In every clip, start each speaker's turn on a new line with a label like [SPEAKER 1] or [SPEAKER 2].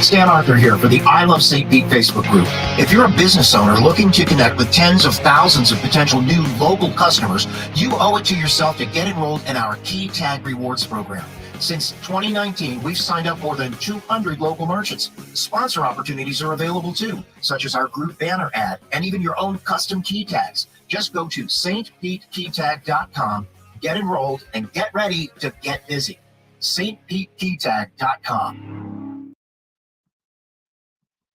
[SPEAKER 1] Stan Arthur here for the I Love St. Pete Facebook group. If you're a business owner looking to connect with tens of thousands of potential new local customers, you owe it to yourself to get enrolled in our Key Tag Rewards program. Since 2019, we've signed up more than 200 local merchants. Sponsor opportunities are available too, such as our group banner ad and even your own custom key tags. Just go to stpetekeytag.com, get enrolled, and get ready to get busy. stpetekeytag.com.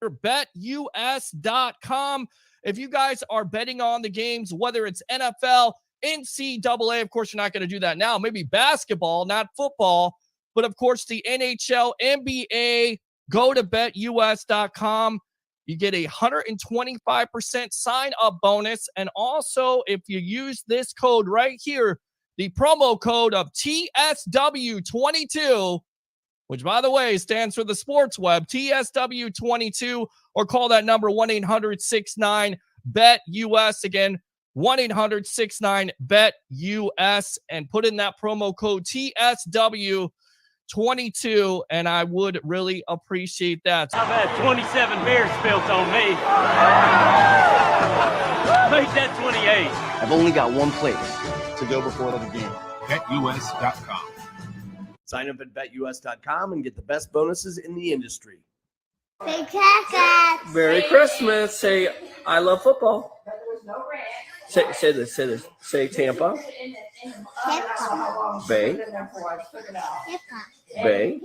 [SPEAKER 2] BetUS.com. If you guys are betting on the games, whether it's NFL, NCAA, of course, you're not going to do that now. Maybe basketball, not football, but of course, the NHL, NBA, go to BetUS.com. You get a 125% sign-up bonus. And also, if you use this code right here, the promo code of TSW22, which, by the way, stands for the sports web, TSW22, or call that number 1-800-69-BET-US. Again, 1-800-69-BET-US, and put in that promo code TSW22, and I would really appreciate that.
[SPEAKER 3] I've had 27 beers spilt on me. Make that 28.
[SPEAKER 4] I've only got one place to go before the game.
[SPEAKER 5] BetUS.com.
[SPEAKER 4] Sign up at BetUS.com and get the best bonuses in the industry.
[SPEAKER 6] Say Christmas.
[SPEAKER 7] Merry Christmas. Say, I love football. Say this. Say Tampa.
[SPEAKER 6] Tampa.
[SPEAKER 7] Bay. Bay.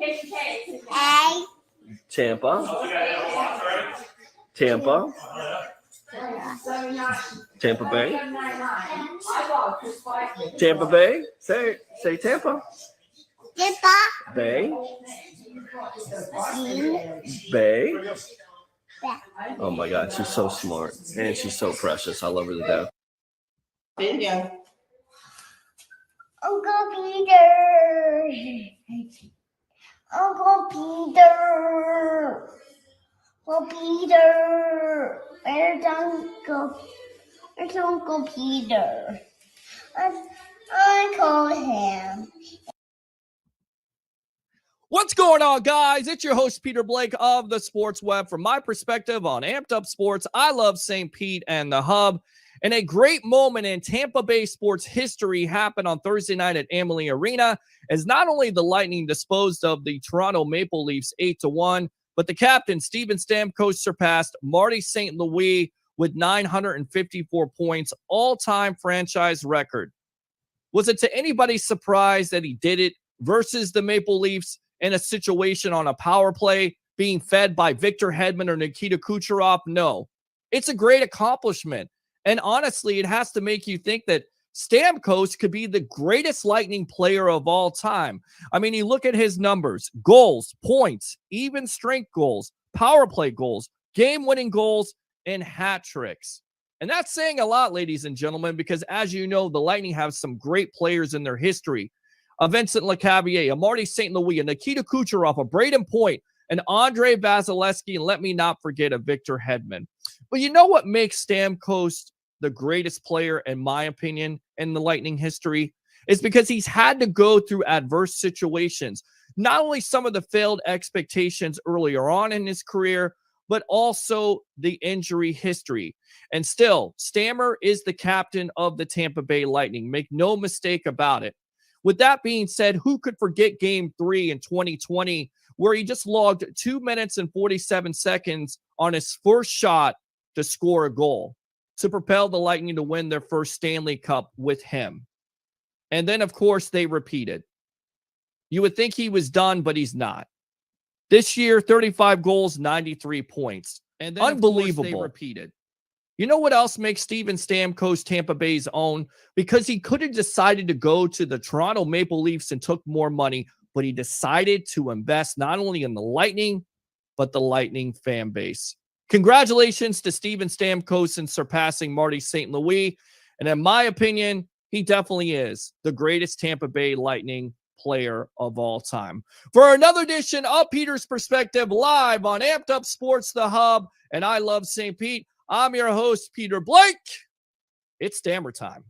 [SPEAKER 6] A.
[SPEAKER 7] Tampa. Tampa. Tampa Bay. Tampa Bay. Say Tampa.
[SPEAKER 6] Tampa.
[SPEAKER 7] Bay. Bay. Oh my God, she's so smart and she's so precious. I love her to death.
[SPEAKER 8] Bingo.
[SPEAKER 6] Uncle Peter. Uncle Peter. Uncle Peter. Where's Uncle Peter? I call him.
[SPEAKER 2] What's going on, guys? It's your host, Peter Blake of the Sports Web. From my perspective on Amped Up Sports, I love St. Pete and the Hub. And a great moment in Tampa Bay sports history happened on Thursday night at Amalie Arena, as not only the Lightning disposed of the Toronto Maple Leafs 8-1, but the captain, Steven Stamkos, surpassed Marty St. Louis with 954 points, all-time franchise record. Was it to anybody's surprise that he did it versus the Maple Leafs in a situation on a power play being fed by Victor Hedman or Nikita Kucherov? No. It's a great accomplishment. And honestly, it has to make you think that Stamkos could be the greatest Lightning player of all time. I mean, you look at his numbers: goals, points, even strength goals, power play goals, game-winning goals, and hat tricks. And that's saying a lot, ladies and gentlemen, because as you know, the Lightning have some great players in their history. A Vincent Lecavalier, a Marty St. Louis, a Nikita Kucherov, a Braden Point, an Andre Vasilevsky, and let me not forget a Victor Hedman. But you know what makes Stamkos the greatest player, in my opinion, in the Lightning history? Is because he's had to go through adverse situations. Not only some of the failed expectations earlier on in his career, but also the injury history. And still, Stammer is the captain of the Tampa Bay Lightning. Make no mistake about it. With that being said, who could forget Game 3 in 2020, where he just logged 2 minutes and 47 seconds on his first shot to score a goal to propel the Lightning to win their first Stanley Cup with him? And then, of course, they repeated. You would think he was done, but he's not. This year, 35 goals, 93 points. And then, unbelievable. They repeated. You know what else makes Steven Stamkos Tampa Bay's own? Because he could have decided to go to the Toronto Maple Leafs and took more money, but he decided to invest not only in the Lightning, but the Lightning fan base. Congratulations to Steven Stamkos in surpassing Marty St. Louis. And in my opinion, he definitely is the greatest Tampa Bay Lightning player of all time. For another edition of Peter's Perspective, live on Amped Up Sports, the Hub, and I Love St. Pete, I'm your host, Peter Blake. It's Stammer time.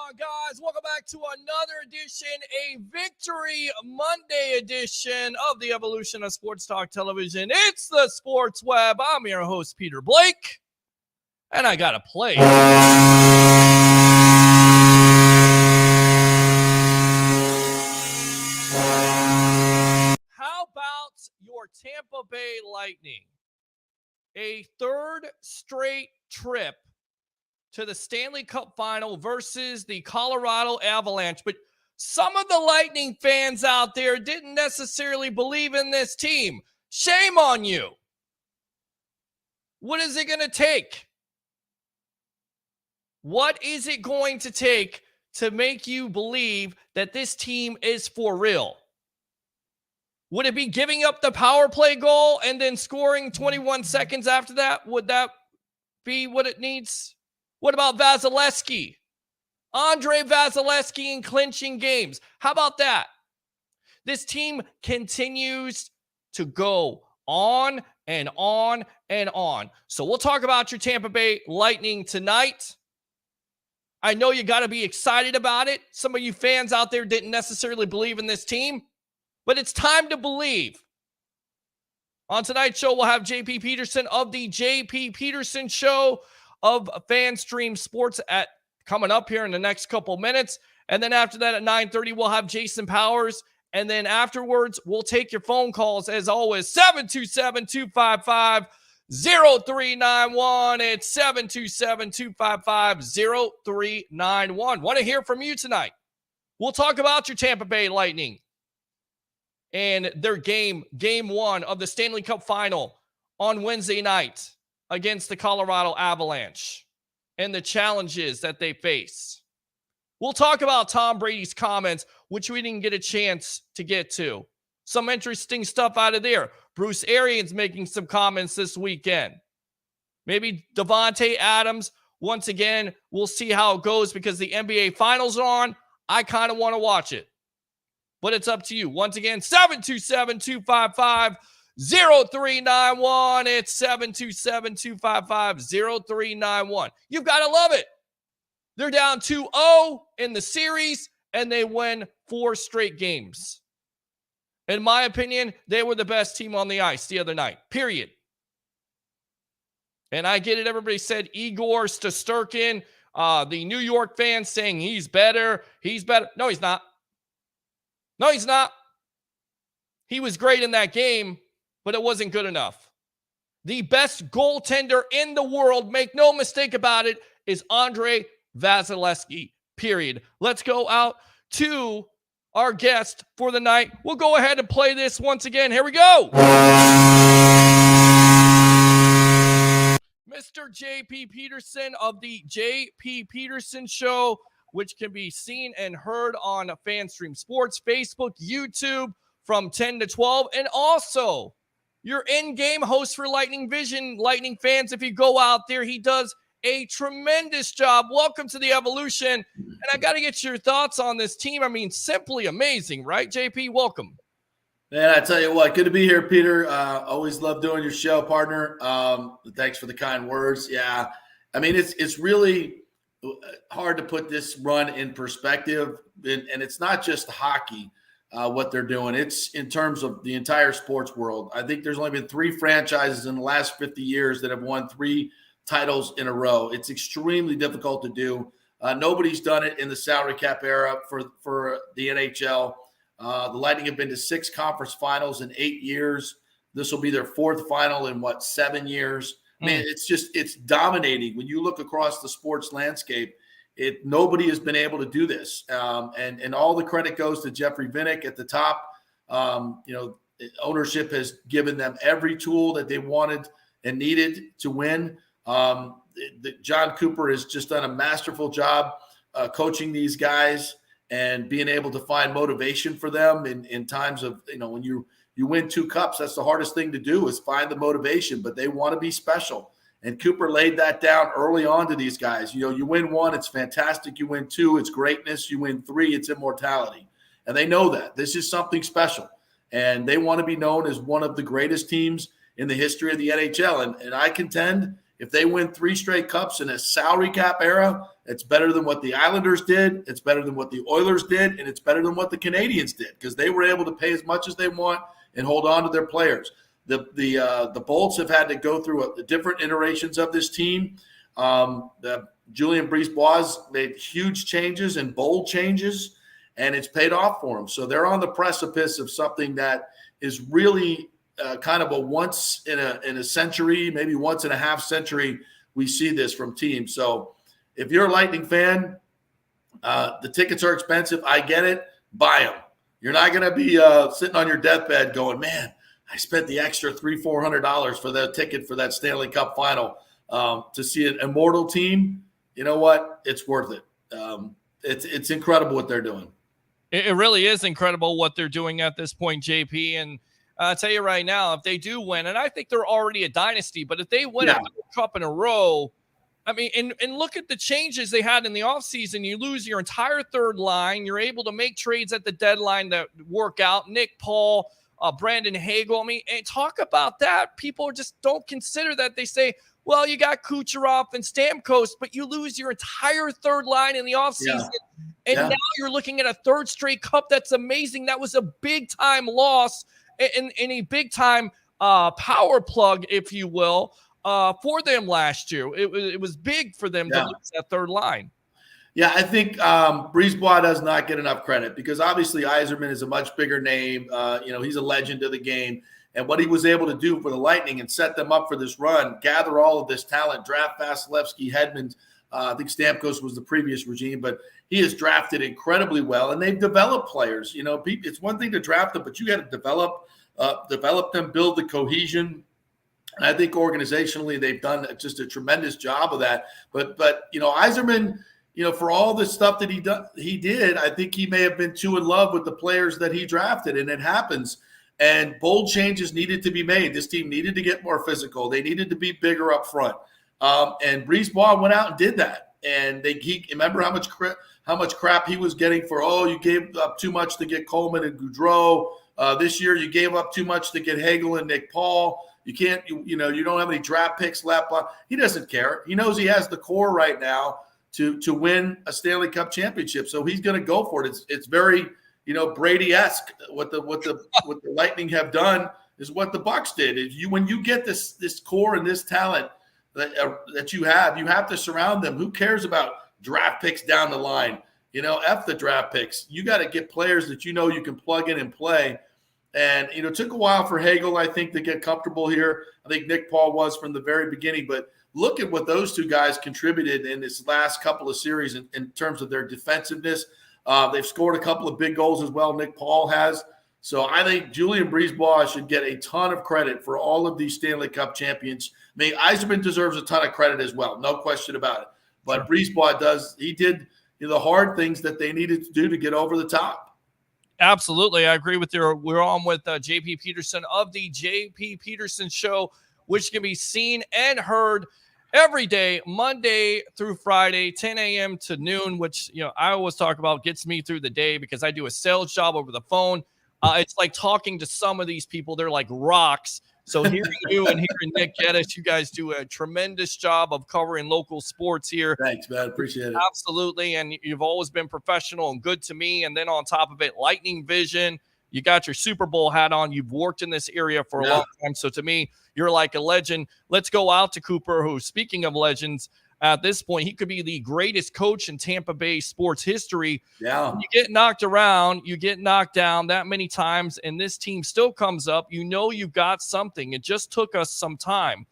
[SPEAKER 2] on, guys? Welcome back to another edition, a Victory Monday edition of the Evolution of Sports Talk Television. It's the Sports Web. I'm your host, Peter Blake, and I got to play. How about your Tampa Bay Lightning? A third straight trip to the Stanley Cup Final versus the Colorado Avalanche. But some of the Lightning fans out there didn't necessarily believe in this team. Shame on you. What is it going to take? What is it going to take to make you believe that this team is for real? Would it be giving up the power play goal and then scoring 21 seconds after that? Would that be what it needs? What about Vasilevsky? Andre Vasilevsky in clinching games. How about that? This team continues to go on and on and on. So we'll talk about your Tampa Bay Lightning tonight. I know you got to be excited about it. Some of you fans out there didn't necessarily believe in this team, but it's time to believe. On tonight's show, we'll have JP Peterson of the JP Peterson Show of FanStream Sports coming up here in the next couple minutes. And then after that at 9:30, we'll have Jason Powers. And then afterwards, we'll take your phone calls as always. 727-255-0391. It's 727-255-0391. Want to hear from you tonight. We'll talk about your Tampa Bay Lightning and their game one of the Stanley Cup Final on Wednesday night against the Colorado Avalanche and the challenges that they face. We'll talk about Tom Brady's comments, which we didn't get a chance to get to. Some interesting stuff out of there. Bruce Arians making some comments this weekend. Maybe Devontae Adams. Once again, we'll see how it goes because the NBA Finals are on. I kind of want to watch it. But it's up to you. Once again, 727-255-0391. It's 727-255-0391. You've got to love it. They're down 2-0 in the series, and they win 4 straight games. In my opinion, they were the best team on the ice the other night, period. And I get it. Everybody said Igor Shesterkin, the New York fans saying he's better. He's better. No, he's not. No, he's not. He was great in that game, but it wasn't good enough. The best goaltender in the world, make no mistake about it, is Andre Vasilevsky, period. Let's go out to our guest for the night. We'll go ahead and play this once again. Here we go. Mr. JP Peterson of the JP Peterson Show, which can be seen and heard on FanStream Sports, Facebook, YouTube from 10 to 12. And also, your in-game host for Lightning Vision. Lightning fans, if you go out there, he does a tremendous job. Welcome to the Evolution. And I got to get your thoughts on this team. I mean, simply amazing, right, JP? Welcome.
[SPEAKER 9] Man, I tell you what, good to be here, Peter. Always love doing your show, partner. Thanks for the kind words. Yeah, I mean, it's really hard to put this run in perspective, and it's not just hockey, what they're doing. It's in terms of the entire sports world. I think there's only been 3 franchises in the last 50 years that have won 3 titles in a row. It's extremely difficult to do. Nobody's done it in the salary cap era for the NHL. The Lightning have been to 6 conference finals in 8 years. This will be their 4th final in 7 years. Man, it's dominating. When you look across the sports landscape, nobody has been able to do this. And all the credit goes to Jeffrey Vinik at the top. Ownership has given them every tool that they wanted and needed to win. John Cooper has just done a masterful job coaching these guys and being able to find motivation for them in times of, when you win 2 cups, that's the hardest thing to do is find the motivation, but they want to be special. And Cooper laid that down early on to these guys. You win 1, it's fantastic. You win 2, it's greatness. You win 3, it's immortality. And they know that. This is something special. And they want to be known as one of the greatest teams in the history of the NHL. And I contend if they win 3 straight cups in a salary cap era, it's better than what the Islanders did. It's better than what the Oilers did, and it's better than what the Canadians did because they were able to pay as much as they want and hold on to their players. The Bolts have had to go through different iterations of this team. Julien Brisebois made huge changes and bold changes, and it's paid off for them. So they're on the precipice of something that is really kind of a once in a century, maybe once in a half century, we see this from teams. So if you're a Lightning fan, the tickets are expensive. I get it. Buy them. You're not going to be sitting on your deathbed going, man, I spent the extra $300-400 for that ticket for that Stanley Cup final to see an immortal team. You know what? It's worth it. It's incredible what they're doing.
[SPEAKER 2] It really is incredible what they're doing at this point, JP. And I'll tell you right now, if they do win, and I think they're already a dynasty, but if they win a cup in a row, I mean, and look at the changes they had in the offseason. You lose your entire third line. You're able to make trades at the deadline that work out. Nick Paul, Brandon Hagel. I mean, and talk about that. People just don't consider that. They say, well, you got Kucherov and Stamkos, but you lose your entire third line in the offseason. And now you're looking at a third straight cup. That's amazing. That was a big-time loss in a big-time power plug, if you will, for them last year. It was big for them to lose that third line.
[SPEAKER 9] Yeah, I think Brisebois does not get enough credit because obviously Yzerman is a much bigger name. He's a legend of the game. And what he was able to do for the Lightning and set them up for this run, gather all of this talent, draft Vasilevsky, Hedman. I think Stamkos was the previous regime, but he has drafted incredibly well, and they've developed players. It's one thing to draft them, but you got to develop them, build the cohesion. And I think organizationally they've done just a tremendous job of that. But Yzerman, for all the stuff that he did, I think he may have been too in love with the players that he drafted, and it happens. And bold changes needed to be made. This team needed to get more physical. They needed to be bigger up front. And Brisebois went out and did that. And remember how much crap he was getting for, you gave up too much to get Coleman and Goudreau. This year you gave up too much to get Hagel and Nick Paul. You can't, you don't have any draft picks left. He doesn't care. He knows he has the core right now to win a Stanley Cup championship. So he's going to go for it. It's very, Brady-esque. What the Lightning have done is what the Bucks did. When you get this core and this talent that you have to surround them. Who cares about draft picks down the line? F the draft picks. You got to get players that you can plug in and play. And, it took a while for Hagel, I think, to get comfortable here. I think Nick Paul was from the very beginning. But look at what those two guys contributed in this last couple of series in terms of their defensiveness. They've scored a couple of big goals as well. Nick Paul has. So I think Julien Brisebois should get a ton of credit for all of these Stanley Cup champions. I mean, Yzerman deserves a ton of credit as well. No question about it. But Brisebois does. He did the hard things that they needed to do to get over the top.
[SPEAKER 2] Absolutely. I agree with you. We're on with JP Peterson of the JP Peterson Show, which can be seen and heard every day, Monday through Friday, 10 a.m. to noon, which, I always talk about gets me through the day because I do a sales job over the phone. It's like talking to some of these people. They're like rocks. So hearing you and hearing Nick Geddes, you guys do a tremendous job of covering local sports here.
[SPEAKER 9] Thanks, man. Appreciate it.
[SPEAKER 2] Absolutely. And you've always been professional and good to me. And then on top of it, Lightning Vision. You got your Super Bowl hat on. You've worked in this area for a long time. So to me, you're like a legend. Let's go out to Cooper, who, speaking of legends, at this point, he could be the greatest coach in Tampa Bay sports history.
[SPEAKER 9] Yeah.
[SPEAKER 2] You get knocked around, you get knocked down that many times, and this team still comes up. You've got something. It just took us some time.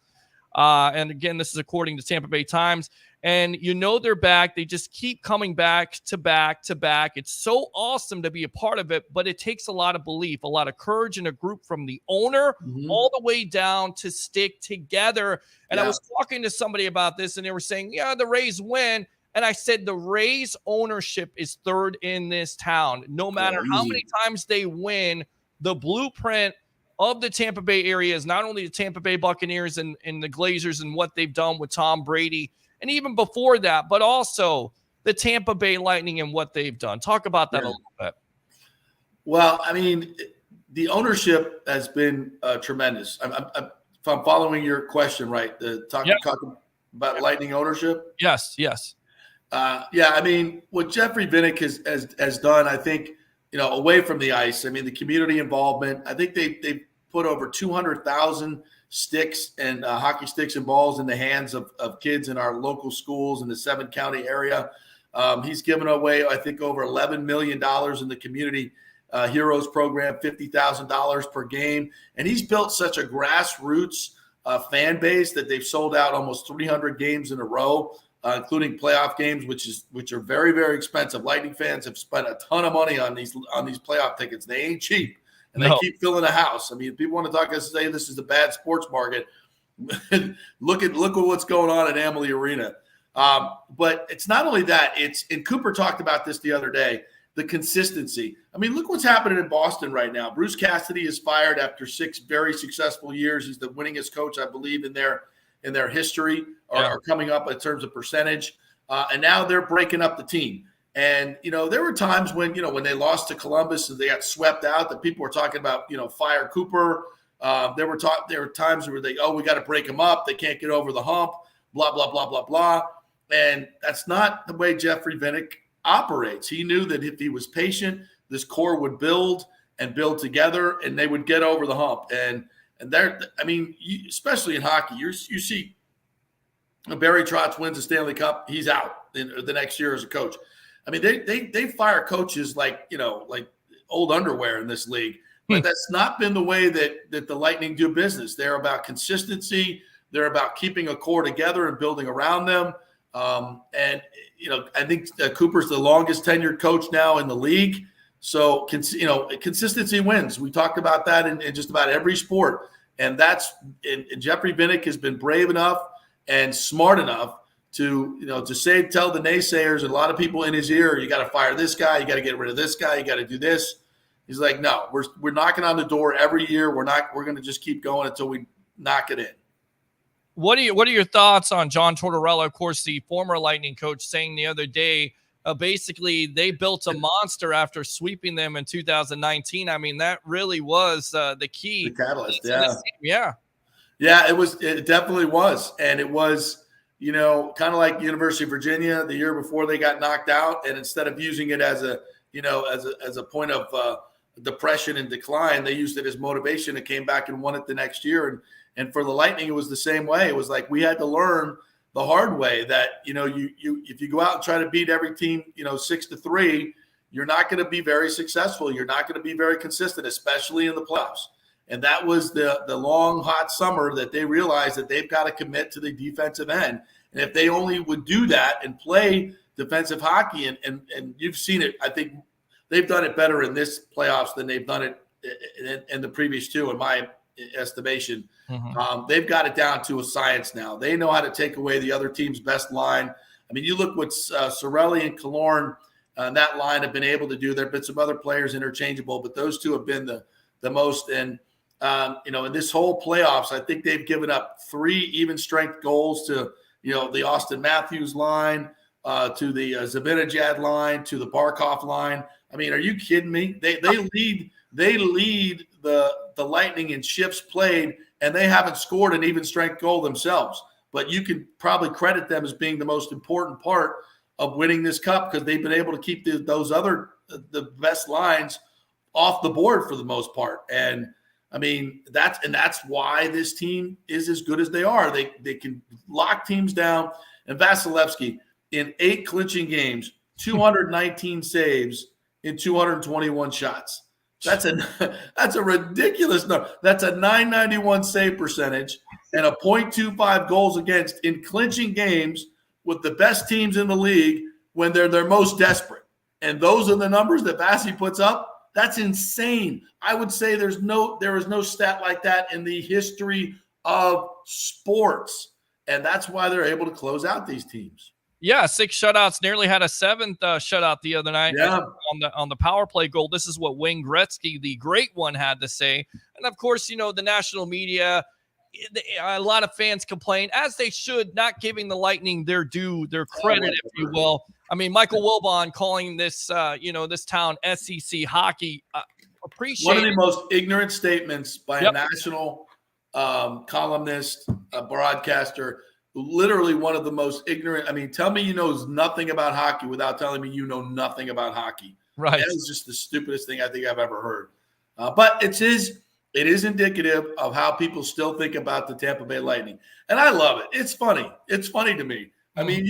[SPEAKER 2] And again, this is according to Tampa Bay Times. And they're back. They just keep coming back to back to back. It's so awesome to be a part of it, but it takes a lot of belief, a lot of courage, and a group from the owner all the way down to stick together. And I was talking to somebody about this, and they were saying, the Rays win. And I said, the Rays ownership is third in this town. No matter how many times they win, the blueprint of the Tampa Bay area is not only the Tampa Bay Buccaneers and the Glazers and what they've done with Tom Brady, and even before that, but also the Tampa Bay Lightning and what they've done. Talk about that a little bit. Well,
[SPEAKER 9] I mean, the ownership has been tremendous. if I'm following your question right, talking about Lightning ownership.
[SPEAKER 2] Yes.
[SPEAKER 9] Yeah, I mean, what Jeffrey Vinnick has done, I think, away from the ice. I mean, the community involvement. I think they put over 200,000 sticks and hockey sticks and balls in the hands of kids in our local schools in the 7-county area. He's given away, I think, over $11 million in the community Heroes program, $50,000 per game. And he's built such a grassroots fan base that they've sold out almost 300 games in a row, including playoff games, which are very, very expensive. Lightning fans have spent a ton of money on these playoff tickets. They ain't cheap, and they keep filling the house. I mean, people want to talk and say this is a bad sports market. Look at what's going on at Amalie Arena. But it's not only that. And Cooper talked about this the other day. The consistency. I mean, look what's happening in Boston right now. Bruce Cassidy is fired after 6 very successful years. He's the winningest coach, I believe, in their history, or coming up in terms of percentage. And now they're breaking up the team. And, there were times when they lost to Columbus and they got swept out, that people were talking about, fire Cooper. There were times where we got to break them up. They can't get over the hump, blah, blah, blah, blah, blah. And that's not the way Jeffrey Vinnick operates. He knew that if he was patient, this core would build together, and they would get over the hump. And there, I mean, especially in hockey, you see Barry Trotz wins the Stanley Cup, he's out in the next year as a coach. I mean, they fire coaches like old underwear in this league, but that's not been the way that the Lightning do business. They're about consistency. They're about keeping a core together and building around them. And I think Cooper's the longest tenured coach now in the league. So, consistency wins. We talked about that in just about every sport. And Jeffrey Vinnick has been brave enough and smart enough to tell the naysayers and a lot of people in his ear, you got to fire this guy, you got to get rid of this guy, you got to do this. He's like, no, we're knocking on the door every year. We're going to just keep going until we knock it in.
[SPEAKER 2] What are your thoughts on John Tortorella, of course, the former Lightning coach, saying the other day, basically they built a monster after sweeping them in 2019. I mean, that really was the key.
[SPEAKER 9] The catalyst,
[SPEAKER 2] yeah.
[SPEAKER 9] Yeah, it definitely was. And it was, kind of like University of Virginia the year before they got knocked out. And instead of using it as a point of depression and decline, they used it as motivation and came back and won it the next year. And for the Lightning, it was the same way. It was like we had to learn the hard way that, if you go out and try to beat every team, 6-3, you're not going to be very successful. You're not going to be very consistent, especially in the playoffs. And that was the long, hot summer that they realized that they've got to commit to the defensive end. And if they only would do that and play defensive hockey, and you've seen it, I think they've done it better in this playoffs than they've done it in the previous two, in my estimation.
[SPEAKER 2] Mm-hmm.
[SPEAKER 9] They've got it down to a science now. They know how to take away the other team's best line. I mean, you look what Cirelli and Killorn that line have been able to do. There have been some other players interchangeable, but those two have been the most. And, in this whole playoffs, I think they've given up 3 even strength goals to, the Austin Matthews line, to the Zibanejad line, to the Barkov line. I mean, are you kidding me? They lead the Lightning in shifts played, and they haven't scored an even strength goal themselves. But you could probably credit them as being the most important part of winning this cup, because they've been able to keep the best lines off the board for the most part. And I mean, that's why this team is as good as they are. They can lock teams down. And Vasilevsky, in 8 clinching games, 219 saves in 221 shots. That's a ridiculous number. That's a .991 save percentage and a .25 goals against in clinching games with the best teams in the league when they're their most desperate. And those are the numbers that Vasi puts up. That's insane. I would say there is no stat like that in the history of sports. And that's why they're able to close out these teams.
[SPEAKER 2] Yeah, 6 shutouts, nearly had a 7th shutout the other night on the power play goal. This is what Wayne Gretzky, the great one, had to say. And, of course, the national media, a lot of fans complain, as they should, not giving the Lightning their due, their credit, if you will. I mean, Michael Wilbon calling this, this town SEC hockey. Appreciate
[SPEAKER 9] one of the most ignorant statements by a national columnist, a broadcaster, literally one of the most ignorant. I mean, tell me you knows nothing about hockey without telling me you know nothing about hockey.
[SPEAKER 2] Right.
[SPEAKER 9] That is just the stupidest thing I think I've ever heard. But it is indicative of how people still think about the Tampa Bay Lightning. And I love it. It's funny. It's funny to me. I mean,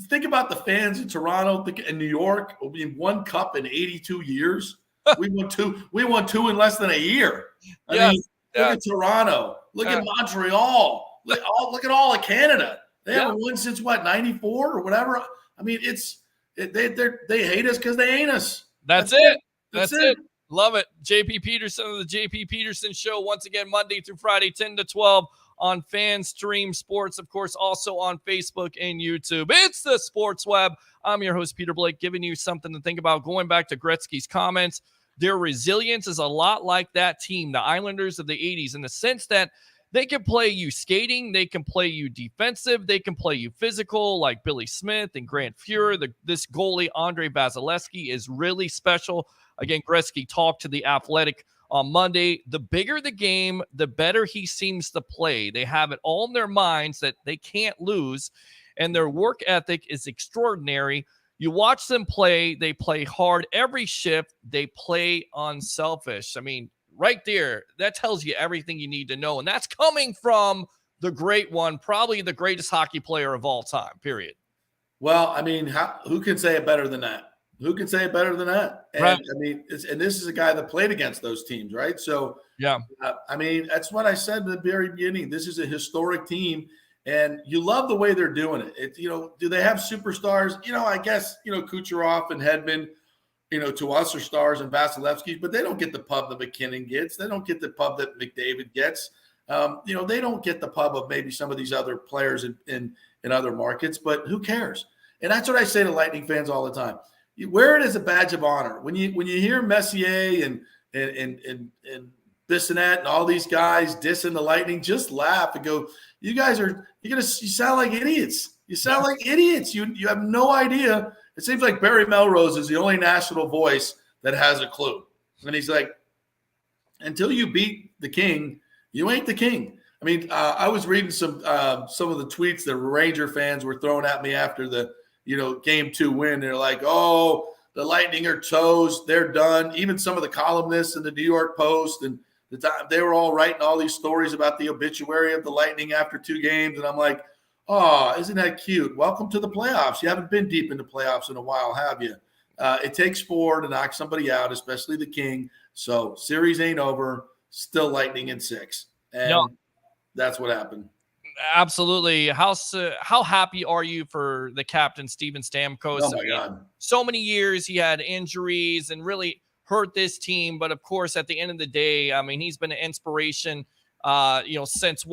[SPEAKER 9] think about the fans in Toronto, in New York. I mean, one cup in 82 years. We won two in less than a year. I mean, look at Toronto. Look at Montreal. Look at all of Canada. They haven't won since what, 94 or whatever. I mean, they hate us because they ain't us.
[SPEAKER 2] That's it. That's it. Love it. JP Peterson of the JP Peterson Show once again, Monday through Friday, 10 to 12 on FanStream Sports, of course, also on Facebook and YouTube. It's the Sports Web. I'm your host, Peter Blake, giving you something to think about. Going back to Gretzky's comments, their resilience is a lot like that team, the Islanders of the 80s, in the sense that they can play you skating, they can play you defensive, they can play you physical, like Billy Smith and Grant Fuhrer. This goalie, Andre Vasilevsky, is really special. Again, Gretzky talked to The Athletic on Monday. The bigger the game, the better he seems to play. They have it all in their minds that they can't lose, and their work ethic is extraordinary. You watch them play, they play hard every shift, they play unselfish. I mean, right there, that tells you everything you need to know. And that's coming from the great one, probably the greatest hockey player of all time, period.
[SPEAKER 9] Well, I mean, who can say it better than that? Who can say it better than that? And,
[SPEAKER 2] right.
[SPEAKER 9] I mean, and this is a guy that played against those teams, right? So,
[SPEAKER 2] yeah.
[SPEAKER 9] I mean, that's what I said in the very beginning. This is a historic team, and you love the way they're doing it. Do they have superstars? I guess, Kucherov and Hedman, to us are stars, and Vasilevsky, but they don't get the pub that McKinnon gets. They don't get the pub that McDavid gets. They don't get the pub of maybe some of these other players in other markets, but who cares? And that's what I say to Lightning fans all the time. You wear it as a badge of honor. When you hear Messier and Bissonnette and all these guys dissing the Lightning, just laugh and go, you sound like idiots. You sound like idiots. You have no idea. It seems like Barry Melrose is the only national voice that has a clue. And he's like, until you beat the king, you ain't the king. I mean, I was reading some of the tweets that Ranger fans were throwing at me after the Game 2 win. They're like, oh, the Lightning are toast. They're done. Even some of the columnists in the New York Post and they were all writing all these stories about the obituary of the Lightning after 2 games. And I'm like, oh, isn't that cute? Welcome to the playoffs. You haven't been deep into playoffs in a while, have you? It takes 4 to knock somebody out, especially the king. So series ain't over. Still Lightning in 6. And that's what happened.
[SPEAKER 2] Absolutely. How happy are you for the captain, Steven Stamkos?
[SPEAKER 9] Oh, my God.
[SPEAKER 2] So many years he had injuries and really hurt this team. But, of course, at the end of the day, I mean, he's been an inspiration, since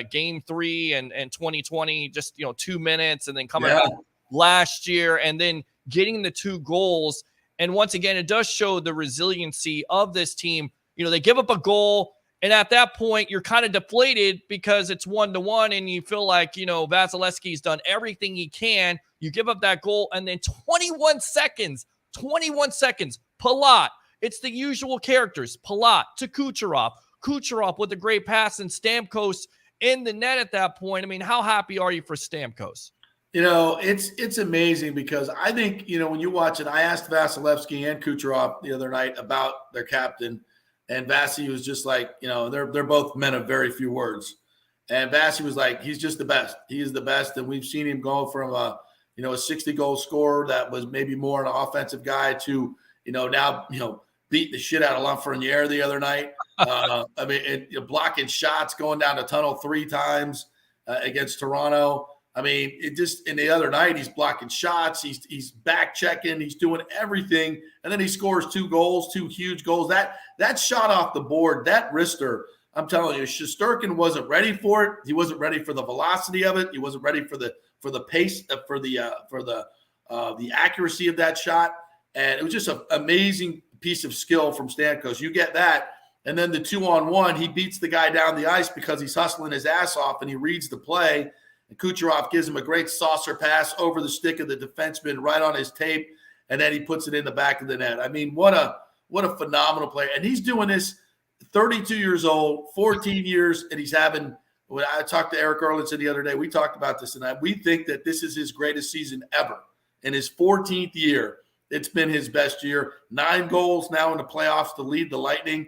[SPEAKER 2] Game 3 and 2020, just, 2 minutes, and then coming back last year and then getting the 2 goals. And once again, it does show the resiliency of this team. They give up a goal. And at that point, you're kind of deflated because it's 1-1 and you feel like, Vasilevsky's done everything he can. You give up that goal and then 21 seconds, Palat. It's the usual characters, Palat to Kucherov with a great pass and Stamkos in the net at that point. I mean, how happy are you for Stamkos?
[SPEAKER 9] It's amazing because I think, when you watch it, I asked Vasilevsky and Kucherov the other night about their captain. And Vasi was just like, they're both men of very few words. And Vasi was like, he's just the best. He is the best. And we've seen him go from a 60-goal scorer that was maybe more an offensive guy to, now, beat the shit out of Lafreniere the other night. Blocking shots, going down the tunnel 3 times against Toronto. I mean, in the other night, he's blocking shots. He's back checking. He's doing everything. And then he scores 2 goals, 2 huge goals. That shot off the board, that wrister, I'm telling you, Shesterkin wasn't ready for it. He wasn't ready for the velocity of it. He wasn't ready for the pace, for the accuracy of that shot. And it was just an amazing piece of skill from Stamkos. You get that. And then the 2-on-1, he beats the guy down the ice because he's hustling his ass off and he reads the play. And Kucherov gives him a great saucer pass over the stick of the defenseman right on his tape, and then he puts it in the back of the net. I mean, what a phenomenal player. And he's doing this 32 years old, 14 years, and he's having – when I talked to Eric Erlinson the other day, we talked about this, and we think that this is his greatest season ever. In his 14th year, it's been his best year. 9 goals now in the playoffs to lead the Lightning.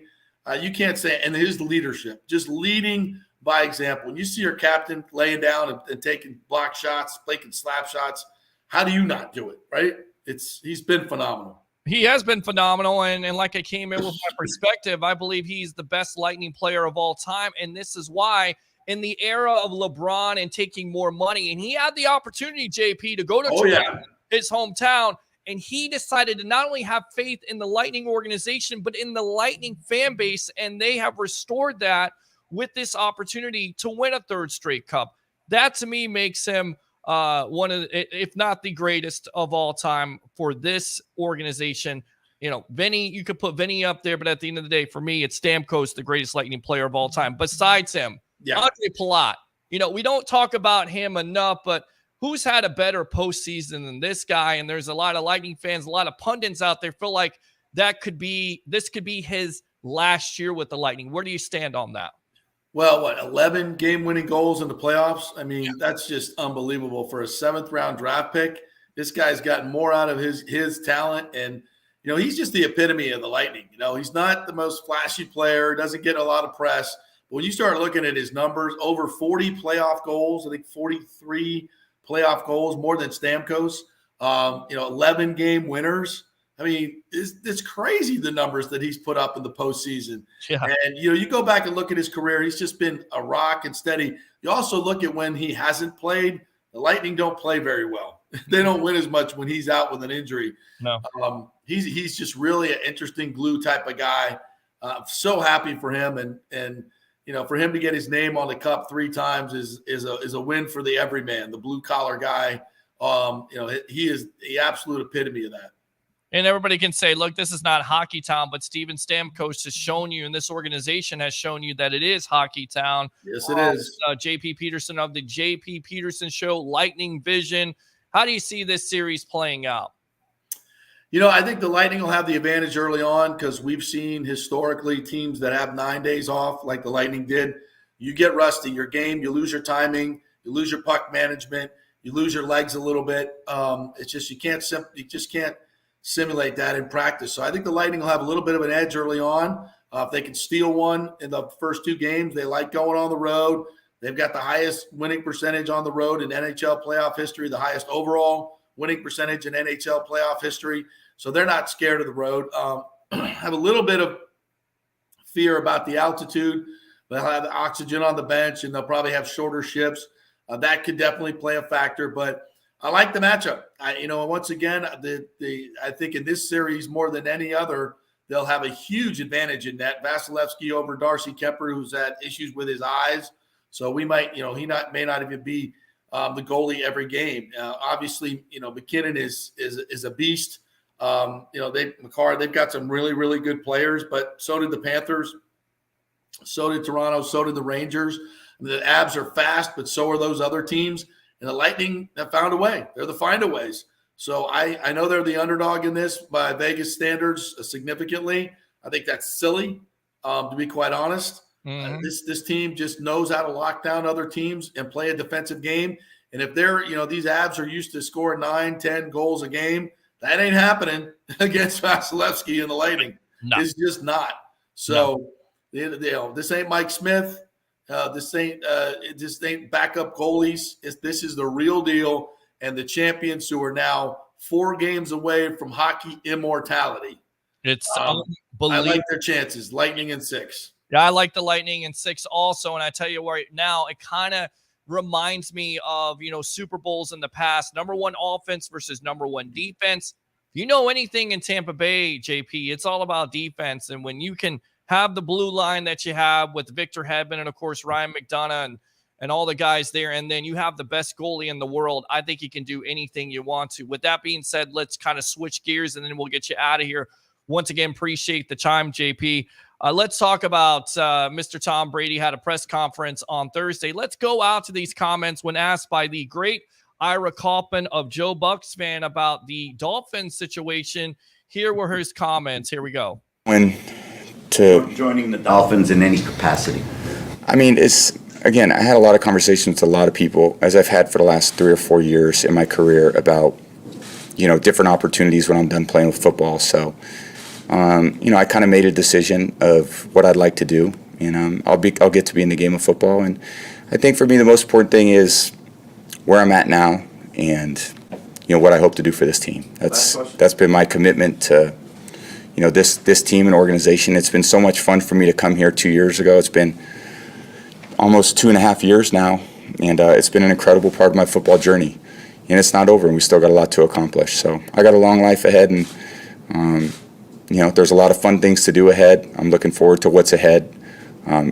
[SPEAKER 9] You can't say – and his leadership, just leading by example. When you see your captain laying down and taking block shots, taking slap shots, how do you not do it, right? He's been phenomenal.
[SPEAKER 2] He has been phenomenal, and like I came in with my perspective, I believe he's the best Lightning player of all time, and this is why in the era of LeBron and taking more money, and he had the opportunity, JP, to go to Toronto, his hometown, and he decided to not only have faith in the Lightning organization, but in the Lightning fan base, and they have restored that with this opportunity to win a 3rd straight cup. That, to me, makes him one of the, if not the greatest of all time for this organization. You know, Vinny, you could put Vinny up there, but at the end of the day, for me, it's Stamkos, the greatest Lightning player of all time. Besides him, Andre Palat. You know, we don't talk about him enough, but who's had a better postseason than this guy? And there's a lot of Lightning fans, a lot of pundits out there feel like this could be his last year with the Lightning. Where do you stand on that?
[SPEAKER 9] Well, 11 game-winning goals in the playoffs? I mean, that's just unbelievable for a 7th-round draft pick. This guy's gotten more out of his talent, and, you know, he's just the epitome of the Lightning. You know, he's not the most flashy player, doesn't get a lot of press. But when you start looking at his numbers, over 40 playoff goals, I think 43 playoff goals, more than Stamkos, 11-game winners. I mean, it's crazy the numbers that he's put up in the postseason.
[SPEAKER 2] Yeah.
[SPEAKER 9] And, you know, you go back and look at his career, he's just been a rock and steady. You also look at when he hasn't played, the Lightning don't play very well. They don't win as much when he's out with an injury.
[SPEAKER 2] No.
[SPEAKER 9] He's just really an interesting glue type of guy. I'm so happy for him. And you know, for him to get his name on the cup 3 times is a win for the everyman, the blue-collar guy. You know, he is the absolute epitome of that.
[SPEAKER 2] And everybody can say, look, this is not Hockey Town, but Steven Stamkos has shown you, and this organization has shown you that it is Hockey Town.
[SPEAKER 9] Yes, it is.
[SPEAKER 2] JP Peterson of the JP Peterson Show, Lightning Vision. How do you see this series playing out?
[SPEAKER 9] You know, I think the Lightning will have the advantage early on because we've seen historically teams that have 9 days off like the Lightning did. You get rusty. Your game, you lose your timing, you lose your puck management, you lose your legs a little bit. It's just you just can't simulate that in practice. So I think the Lightning will have a little bit of an edge early on. If they can steal one in the first 2 games, they like going on the road. They've got the highest winning percentage on the road in NHL playoff history, the highest overall winning percentage in NHL playoff history. So they're not scared of the road. Have a little bit of fear about the altitude. They'll have oxygen on the bench, and they'll probably have shorter shifts. That could definitely play a factor, but I like the matchup. Once again, I think in this series more than any other, they'll have a huge advantage in that. Vasilevsky over Darcy Kemper, who's had issues with his eyes, so we might, he may not even be the goalie every game. Obviously, McKinnon is a beast. They've got some really, really good players, but so did the Panthers, so did Toronto, so did the Rangers. The Abs are fast, but so are those other teams. And the Lightning have found a way. They're the find-a-ways. So I know they're the underdog in this by Vegas standards significantly. I think that's silly, to be quite honest. Mm-hmm. This team just knows how to lock down other teams and play a defensive game. And if they're, these Abs are used to scoring 9-10 goals a game, that ain't happening against Vasilevsky and the Lightning. No. It's just not. So, this ain't Mike Smith. This ain't backup goalies. This is the real deal, and the champions who are now 4 games away from hockey immortality.
[SPEAKER 2] It's
[SPEAKER 9] unbelievable. I like their chances. Lightning in 6.
[SPEAKER 2] Yeah, I like the Lightning in 6 also, and I tell you right now, it kind of reminds me of Super Bowls in the past. Number 1 offense versus number 1 defense. If you know anything in Tampa Bay, JP, it's all about defense, and when you can have the blue line that you have with Victor Hedman and, of course, Ryan McDonough and all the guys there, and then you have the best goalie in the world, I think you can do anything you want to. With that being said, let's kind of switch gears, and then we'll get you out of here. Once again, appreciate the time, JP. Let's talk about Mr. Tom Brady had a press conference on Thursday. Let's go out to these comments when asked by the great Ira Kaufman of Joe Bucks fan about the Dolphins situation. Here were his comments. Here we go.
[SPEAKER 10] When joining the Dolphins in any capacity?
[SPEAKER 11] I mean, I had a lot of conversations with a lot of people, as I've had for the last 3 or 4 years in my career, about, different opportunities when I'm done playing with football. So, I kind of made a decision of what I'd like to do, and I'll get to be in the game of football. And I think for me, the most important thing is where I'm at now, and what I hope to do for this team. That's been my commitment to, this team and organization. It's been so much fun for me to come here 2 years ago. It's been almost 2.5 years now, and it's been an incredible part of my football journey. And it's not over, and we still got a lot to accomplish. So I got a long life ahead, and there's a lot of fun things to do ahead. I'm looking forward to what's ahead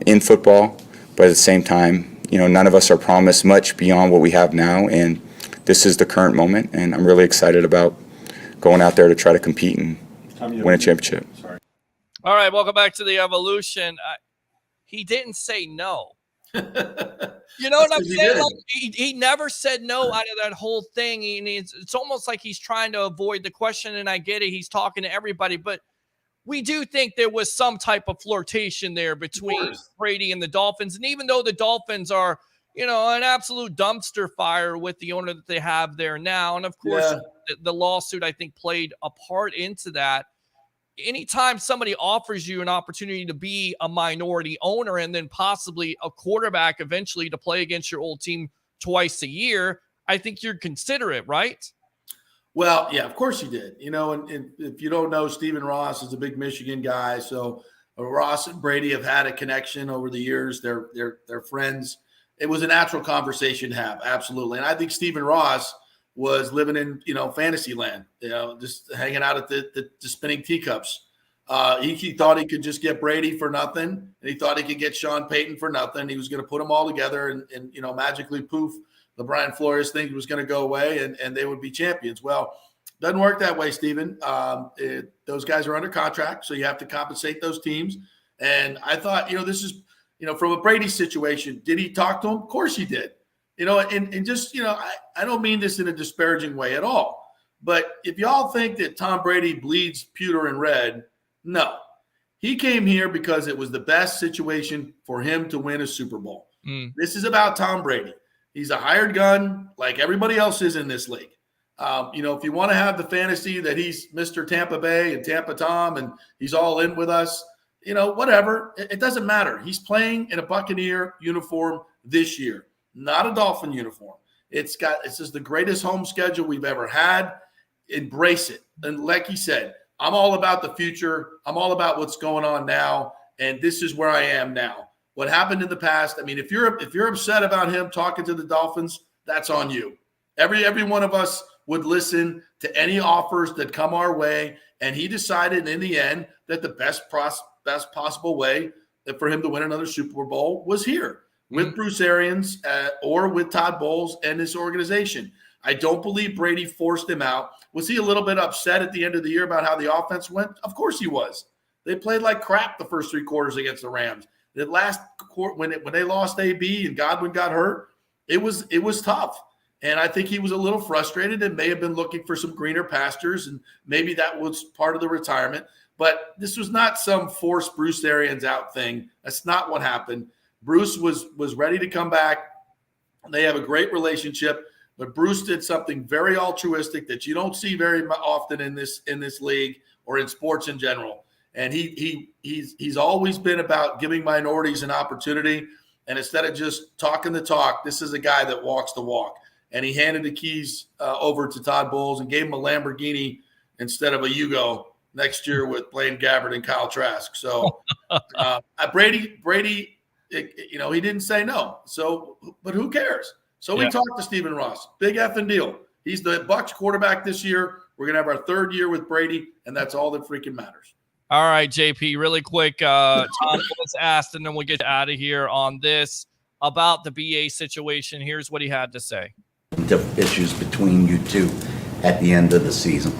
[SPEAKER 11] in football, but at the same time, none of us are promised much beyond what we have now, and this is the current moment, and I'm really excited about going out there to try to compete and win a championship.
[SPEAKER 2] All right, welcome back to the Evolution. He didn't say no. You know what I'm saying? Like, he never said no out of that whole thing. It's almost like he's trying to avoid the question, and I get it. He's talking to everybody, but we do think there was some type of flirtation there between Brady and the Dolphins. And even though the Dolphins are, an absolute dumpster fire with the owner that they have there now, and of course, the lawsuit, I think, played a part into that. Anytime somebody offers you an opportunity to be a minority owner and then possibly a quarterback eventually to play against your old team twice a year, I think you'd consider it, right?
[SPEAKER 9] Well, yeah, of course he did. And if you don't know, Stephen Ross is a big Michigan guy. So Ross and Brady have had a connection over the years. They're friends. It was a natural conversation to have, absolutely. And I think Stephen Ross was living in, fantasy land, just hanging out at the spinning teacups. He thought he could just get Brady for nothing, and he thought he could get Sean Payton for nothing. He was going to put them all together and magically poof, the Brian Flores thing was going to go away and they would be champions. Well, doesn't work that way, Stephen. Those guys are under contract, so you have to compensate those teams. And I thought, this is, from a Brady situation, did he talk to him? Of course he did. And just, I don't mean this in a disparaging way at all. But if y'all think that Tom Brady bleeds pewter and red, no. He came here because it was the best situation for him to win a Super Bowl. This is about Tom Brady. He's a hired gun like everybody else is in this league. If you want to have the fantasy that he's Mr. Tampa Bay and Tampa Tom and he's all in with us, whatever. It doesn't matter. He's playing in a Buccaneer uniform this year. Not a Dolphin uniform. This is the greatest home schedule we've ever had. Embrace it. And like he said, I'm all about the future. I'm all about what's going on now. And this is where I am now. What happened in the past, if you're upset about him talking to the Dolphins, that's on you. Every one of us would listen to any offers that come our way. And he decided in the end that the best possible way for him to win another Super Bowl was here. With Bruce Arians or with Todd Bowles and this organization. I don't believe Brady forced him out. Was he a little bit upset at the end of the year about how the offense went? Of course he was. They played like crap the first 3 quarters against the Rams. The last quarter, when they lost AB and Godwin got hurt, it was tough. And I think he was a little frustrated and may have been looking for some greener pastures, and maybe that was part of the retirement. But this was not some forced Bruce Arians out thing. That's not what happened. Bruce was ready to come back. They have a great relationship, but Bruce did something very altruistic that you don't see very often in this league or in sports in general. And he's always been about giving minorities an opportunity. And instead of just talking the talk, this is a guy that walks the walk. And he handed the keys over to Todd Bowles and gave him a Lamborghini instead of a Yugo next year with Blaine Gabbert and Kyle Trask. So Brady. He didn't say no. So, but who cares? So we talked to Stephen Ross. Big effing deal. He's the Bucs quarterback this year. We're gonna have our 3rd year with Brady, and that's all that freaking matters.
[SPEAKER 2] All right, JP, really quick. Tom was asked, and then we'll get out of here on this about the BA situation. Here's what he had to say.
[SPEAKER 10] Issues between you two at the end of the season?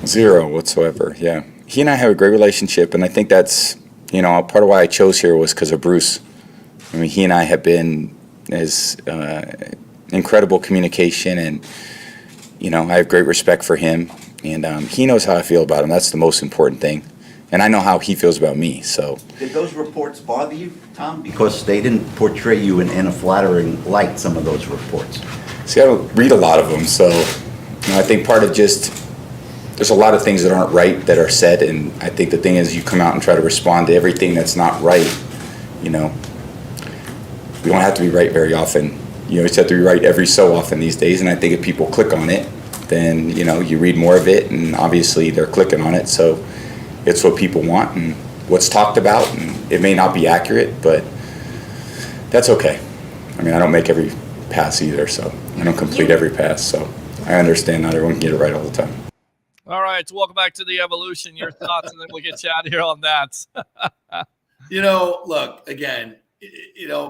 [SPEAKER 11] Zero whatsoever. Yeah, he and I have a great relationship, and I think that's part of why I chose here was because of Bruce. He and I have been as incredible communication, and I have great respect for him, and he knows how I feel about him. That's the most important thing. And I know how he feels about me. So
[SPEAKER 10] Did those reports bother you, Tom? Because they didn't portray you in a flattering light, some of those reports.
[SPEAKER 11] see, I don't read a lot of them. So I think part of just there's a lot of things that aren't right that are said, and I think the thing is you come out and try to respond to everything that's not right. We don't have to be right very often. You just have to be right every so often these days. And I think if people click on it, then you read more of it, and obviously they're clicking on it. So it's what people want and what's talked about, and it may not be accurate, but that's okay. I don't make every pass either, so I don't complete every pass. So I understand not everyone can get it right all the time.
[SPEAKER 2] All right, so welcome back to the Evolution. Your thoughts, and then we'll get you out of here on that.
[SPEAKER 9] Look, again,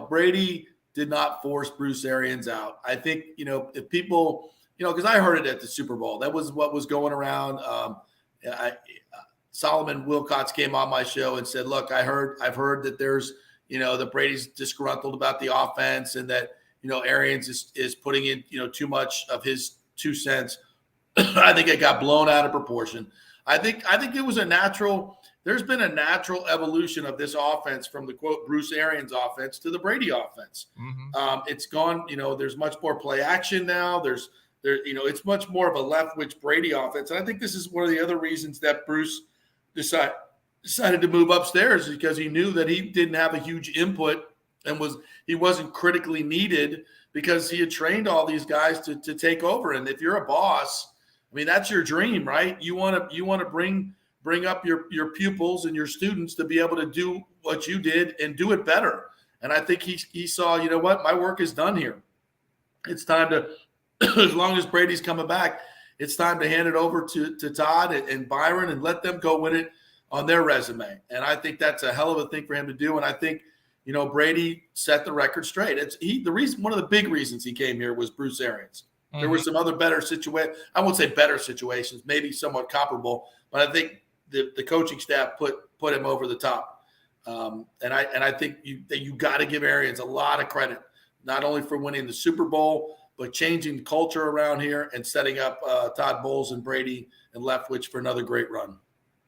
[SPEAKER 9] Brady did not force Bruce Arians out. I think, if people, because I heard it at the Super Bowl, that was what was going around. Solomon Wilcots came on my show and said, look, I've heard that there's, that Brady's disgruntled about the offense and that, Arians is putting in, too much of his 2 cents. I think it got blown out of proportion. I think it was there's been a natural evolution of this offense from the quote Bruce Arians offense to the Brady offense.
[SPEAKER 2] Mm-hmm.
[SPEAKER 9] It's gone, there's much more play action now. It's much more of a leftwich Brady offense. And I think this is one of the other reasons that Bruce decided to move upstairs, because he knew that he didn't have a huge input and he wasn't critically needed because he had trained all these guys to take over. And if you're a boss, that's your dream, right? You want to bring up your pupils and your students to be able to do what you did and do it better. And I think he saw, my work is done here. It's time to, as long as Brady's coming back, it's time to hand it over to Todd and Byron and let them go win it on their resume. And I think that's a hell of a thing for him to do. And I think, Brady set the record straight. One of the big reasons he came here was Bruce Arians. Mm-hmm. There were some other better situations. I won't say better situations, maybe somewhat comparable, but I think the coaching staff put him over the top. And I think you got to give Arians a lot of credit, not only for winning the Super Bowl, but changing the culture around here and setting up Todd Bowles and Brady and Leftwich for another great run.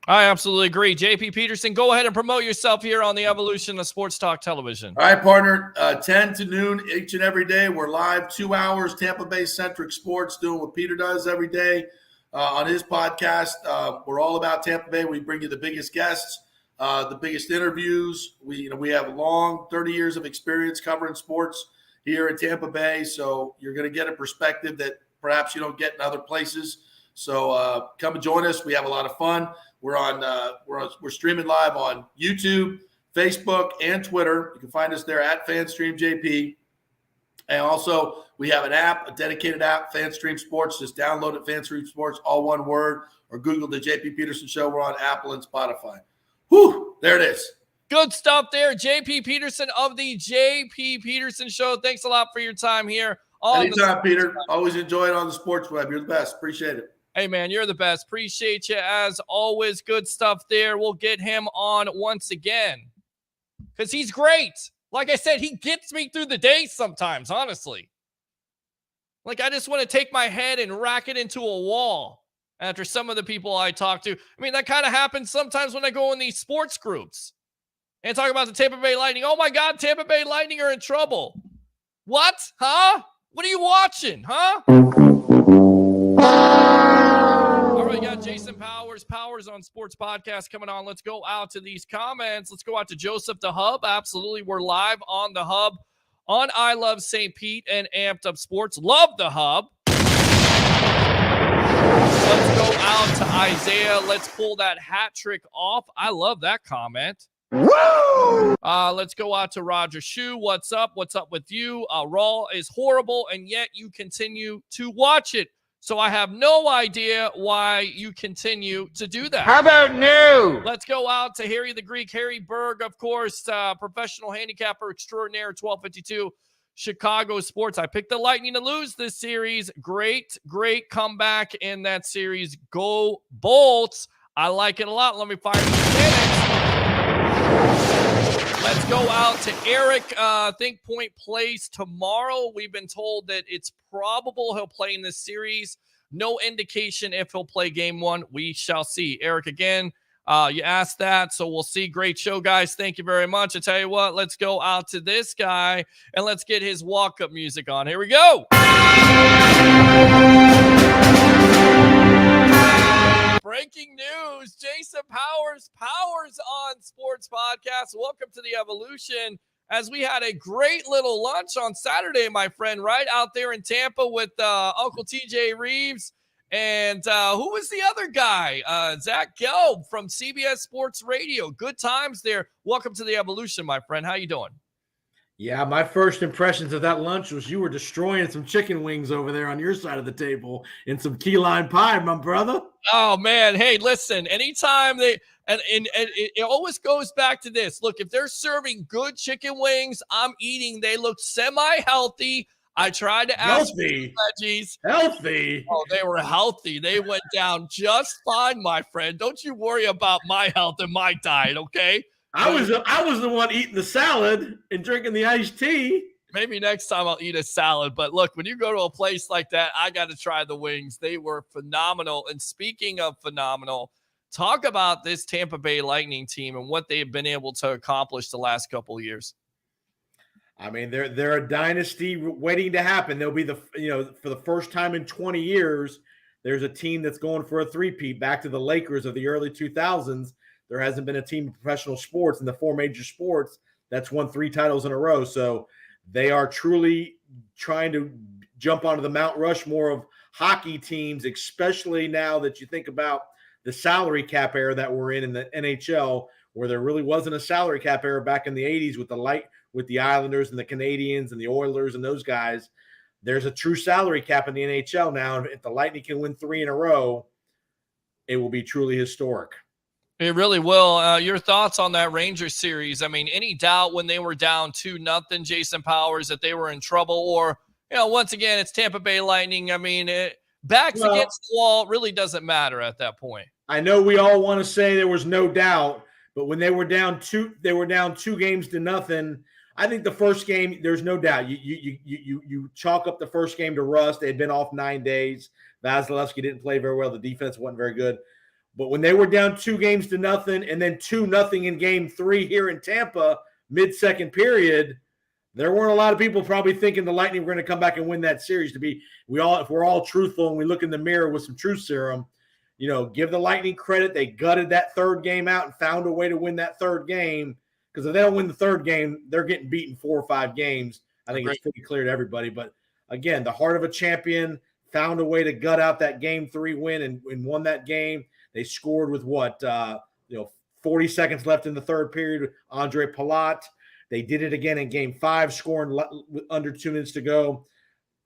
[SPEAKER 2] I absolutely agree. JP Peterson, go ahead and promote yourself here on the Evolution of Sports Talk Television.
[SPEAKER 9] All right, partner, 10 to noon each and every day. We're live 2 hours, Tampa Bay-centric sports, doing what Peter does every day on his podcast. We're all about Tampa Bay. We bring you the biggest guests, the biggest interviews. We have long 30 years of experience covering sports here in Tampa Bay, so you're going to get a perspective that perhaps you don't get in other places. So come and join us. We have a lot of fun. We're streaming live on YouTube, Facebook, and Twitter. You can find us there at FanStreamJP. And also, we have an app, a dedicated app, FanStream Sports. Just download it, FanStream Sports, all one word, or Google the JP Peterson Show. We're on Apple and Spotify. Whew, there it is.
[SPEAKER 2] Good stuff there. JP Peterson of the JP Peterson Show. Thanks a lot for your time here.
[SPEAKER 9] Anytime, Peter. Always enjoy it on the Sports Web. You're the best. Appreciate it.
[SPEAKER 2] Hey, man, you're the best. Appreciate you as always. Good stuff there. We'll get him on once again because he's great. Like I said, he gets me through the day sometimes, honestly. Like, I just want to take my head and rack it into a wall after some of the people I talk to. That kind of happens sometimes when I go in these sports groups and talk about the Tampa Bay Lightning. Oh, my God, Tampa Bay Lightning are in trouble. What? Huh? What are you watching? Huh? All right, got Jason Powers on Sports Podcast coming on. Let's go out to these comments. Let's go out to Joseph the Hub. Absolutely, we're live on the Hub on I Love St. Pete and Amped Up Sports. Love the Hub. Let's go out to Isaiah. Let's pull that hat trick off. I love that comment. Woo! Let's go out to Roger Shue. What's up? What's up with you? Raw is horrible, and yet you continue to watch it. So I have no idea why you continue to do that.
[SPEAKER 12] How about new?
[SPEAKER 2] Let's go out to Harry the Greek. Harry Berg, of course, professional handicapper extraordinaire, 1252 Chicago Sports. I picked the Lightning to lose this series. Great comeback in that series. Go Bolts. I like it a lot. Let me find the mechanics. Let's go out to Eric. Think Point plays tomorrow. We've been told that it's probable he'll play in this series. No indication if he'll play game one. We shall see. Eric, again, You asked that, so we'll see. Great show, guys. Thank you very much. I tell you what, let's go out to this guy and let's get his walk-up music on. Here we go. Breaking news, Jason Powers on Sports Podcast. Welcome to the Evolution, as we had a great little lunch on Saturday, my friend, right out there in Tampa with Uncle TJ Reeves. And who was the other guy? Zach Gelb from CBS Sports Radio. Good times there. Welcome to the Evolution, my friend. How you doing?
[SPEAKER 12] Yeah, my first impressions of that lunch was you were destroying some chicken wings over there on your side of the table and some key lime pie, my brother.
[SPEAKER 2] Oh, man. Hey, listen, anytime and it always goes back to this. Look, if they're serving good chicken wings, I'm eating. They look semi-healthy. I tried to ask
[SPEAKER 12] Healthy.
[SPEAKER 2] veggies.
[SPEAKER 12] Healthy.
[SPEAKER 2] Oh, they were healthy. They went down just fine, my friend. Don't you worry about my health and my diet, okay?
[SPEAKER 12] I was the one eating the salad and drinking the iced tea.
[SPEAKER 2] Maybe next time I'll eat a salad. But look, when you go to a place like that, I got to try the wings. They were phenomenal. And speaking of phenomenal, talk about this Tampa Bay Lightning team and what they've been able to accomplish the last couple of years.
[SPEAKER 12] I mean, they're a dynasty waiting to happen. They'll be for the first time in 20 years, there's a team that's going for a three-peat back to the Lakers of the early 2000s. There hasn't been a team in professional sports in the four major sports that's won 3 titles in a row. So they are truly trying to jump onto the Mount Rushmore of hockey teams, especially now that you think about the salary cap era that we're in the NHL, where there really wasn't a salary cap era back in the 80s with the Islanders and the Canadians and the Oilers and those guys. There's a true salary cap in the NHL now. If the Lightning can win 3 in a row, it will be truly historic.
[SPEAKER 2] It really will. Your thoughts on that Rangers series? I mean, any doubt when they were down 2-0, Jason Powers, that they were in trouble? Or, once again, it's Tampa Bay Lightning. I mean, backs against the wall really doesn't matter at that point.
[SPEAKER 12] I know we all want to say there was no doubt, but when they were down 2 games to nothing. I think the first game, there's no doubt. You chalk up the first game to rust. They had been off 9 days. Vasilevsky didn't play very well. The defense wasn't very good. But when they were down 2 games to nothing and then 2-0 in game 3 here in Tampa, mid-second period, there weren't a lot of people probably thinking the Lightning were going to come back and win that series. If we're all truthful and we look in the mirror with some truth serum, give the Lightning credit. They gutted that third game out and found a way to win that third game. Because if they don't win the third game, they're getting beaten 4 or 5 games. I think it's pretty clear to everybody. But again, the heart of a champion found a way to gut out that game 3 win and won that game. They scored with 40 seconds left in the third period. Andre Palat. They did it again in game 5, scoring under 2 minutes to go.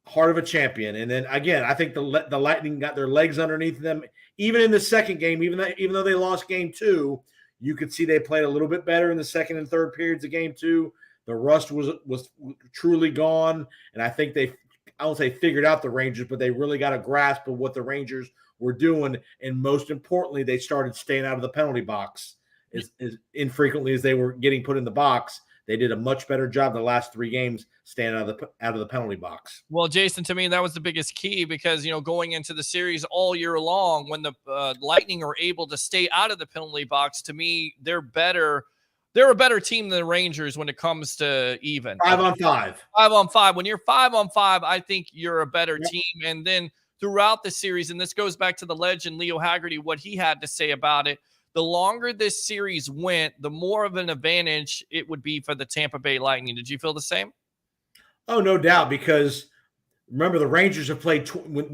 [SPEAKER 12] Heart of a champion. And then again, I think the Lightning got their legs underneath them. Even in the second game, even though they lost game 2, you could see they played a little bit better in the second and third periods of game 2. The rust was truly gone. And I think I won't say figured out the Rangers, but they really got a grasp of what the Rangers were doing. And most importantly, they started staying out of the penalty box as infrequently as they were getting put in the box. They did a much better job the last 3 games staying out of the penalty box.
[SPEAKER 2] Well, Jason, to me, that was the biggest key because, going into the series all year long, when the Lightning are able to stay out of the penalty box, to me, they're better. They're a better team than the Rangers when it comes to even.
[SPEAKER 12] 5-on-5.
[SPEAKER 2] 5-on-5. When you're 5-on-5, I think you're a better team. And then throughout the series, and this goes back to the legend, Leo Haggerty, what he had to say about it. The longer this series went, the more of an advantage it would be for the Tampa Bay Lightning. Did you feel the same?
[SPEAKER 12] Oh, no doubt, because remember the Rangers have played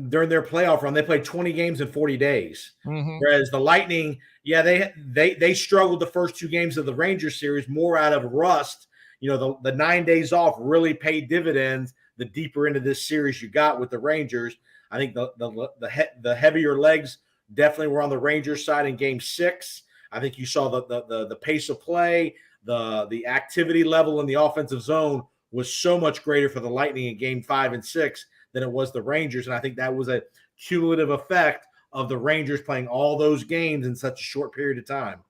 [SPEAKER 12] during their playoff run. They played 20 games in 40 days, whereas the Lightning, they struggled the first 2 games of the Rangers series more out of rust. The 9 days off really paid dividends. The deeper into this series you got with the Rangers, I think the heavier legs definitely were on the Rangers side in game 6. I think you saw the pace of play, the activity level in the offensive zone was so much greater for the Lightning in game 5 and 6 than it was the Rangers. And I think that was a cumulative effect of the Rangers playing all those games in such a short period of time.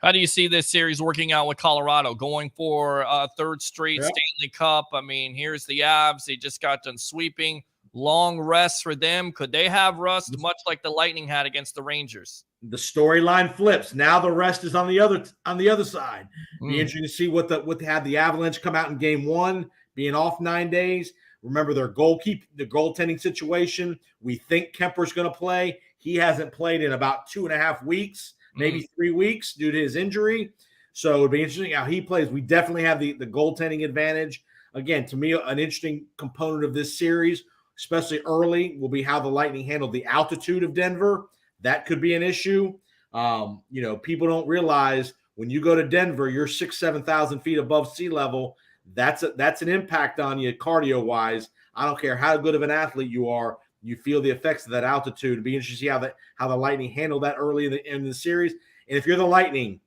[SPEAKER 2] How do you see this series working out with Colorado, going for a 3rd straight Stanley Cup? I mean, here's the Avs. They just got done sweeping. Long rest for them. Could they have rust much like the Lightning had against the Rangers?
[SPEAKER 12] the storyline flips. Now the rest is on the other side. Be interesting to see what had the Avalanche come out in game 1, being off 9 days. Remember the goaltending situation. We think Kemper's going to play. He hasn't played in about 2.5 weeks, maybe 3 weeks due to his injury. So it'd be interesting how he plays. We definitely have the goaltending advantage. Again, to me, an interesting component of this series, especially early, will be how the Lightning handle the altitude of Denver. That could be an issue. People don't realize when you go to Denver, you're 7,000 feet above sea level. That's an impact on you cardio-wise. I don't care how good of an athlete you are. You feel the effects of that altitude. It'd be interesting to see how the Lightning handle that early in the series. And if you're the Lightning,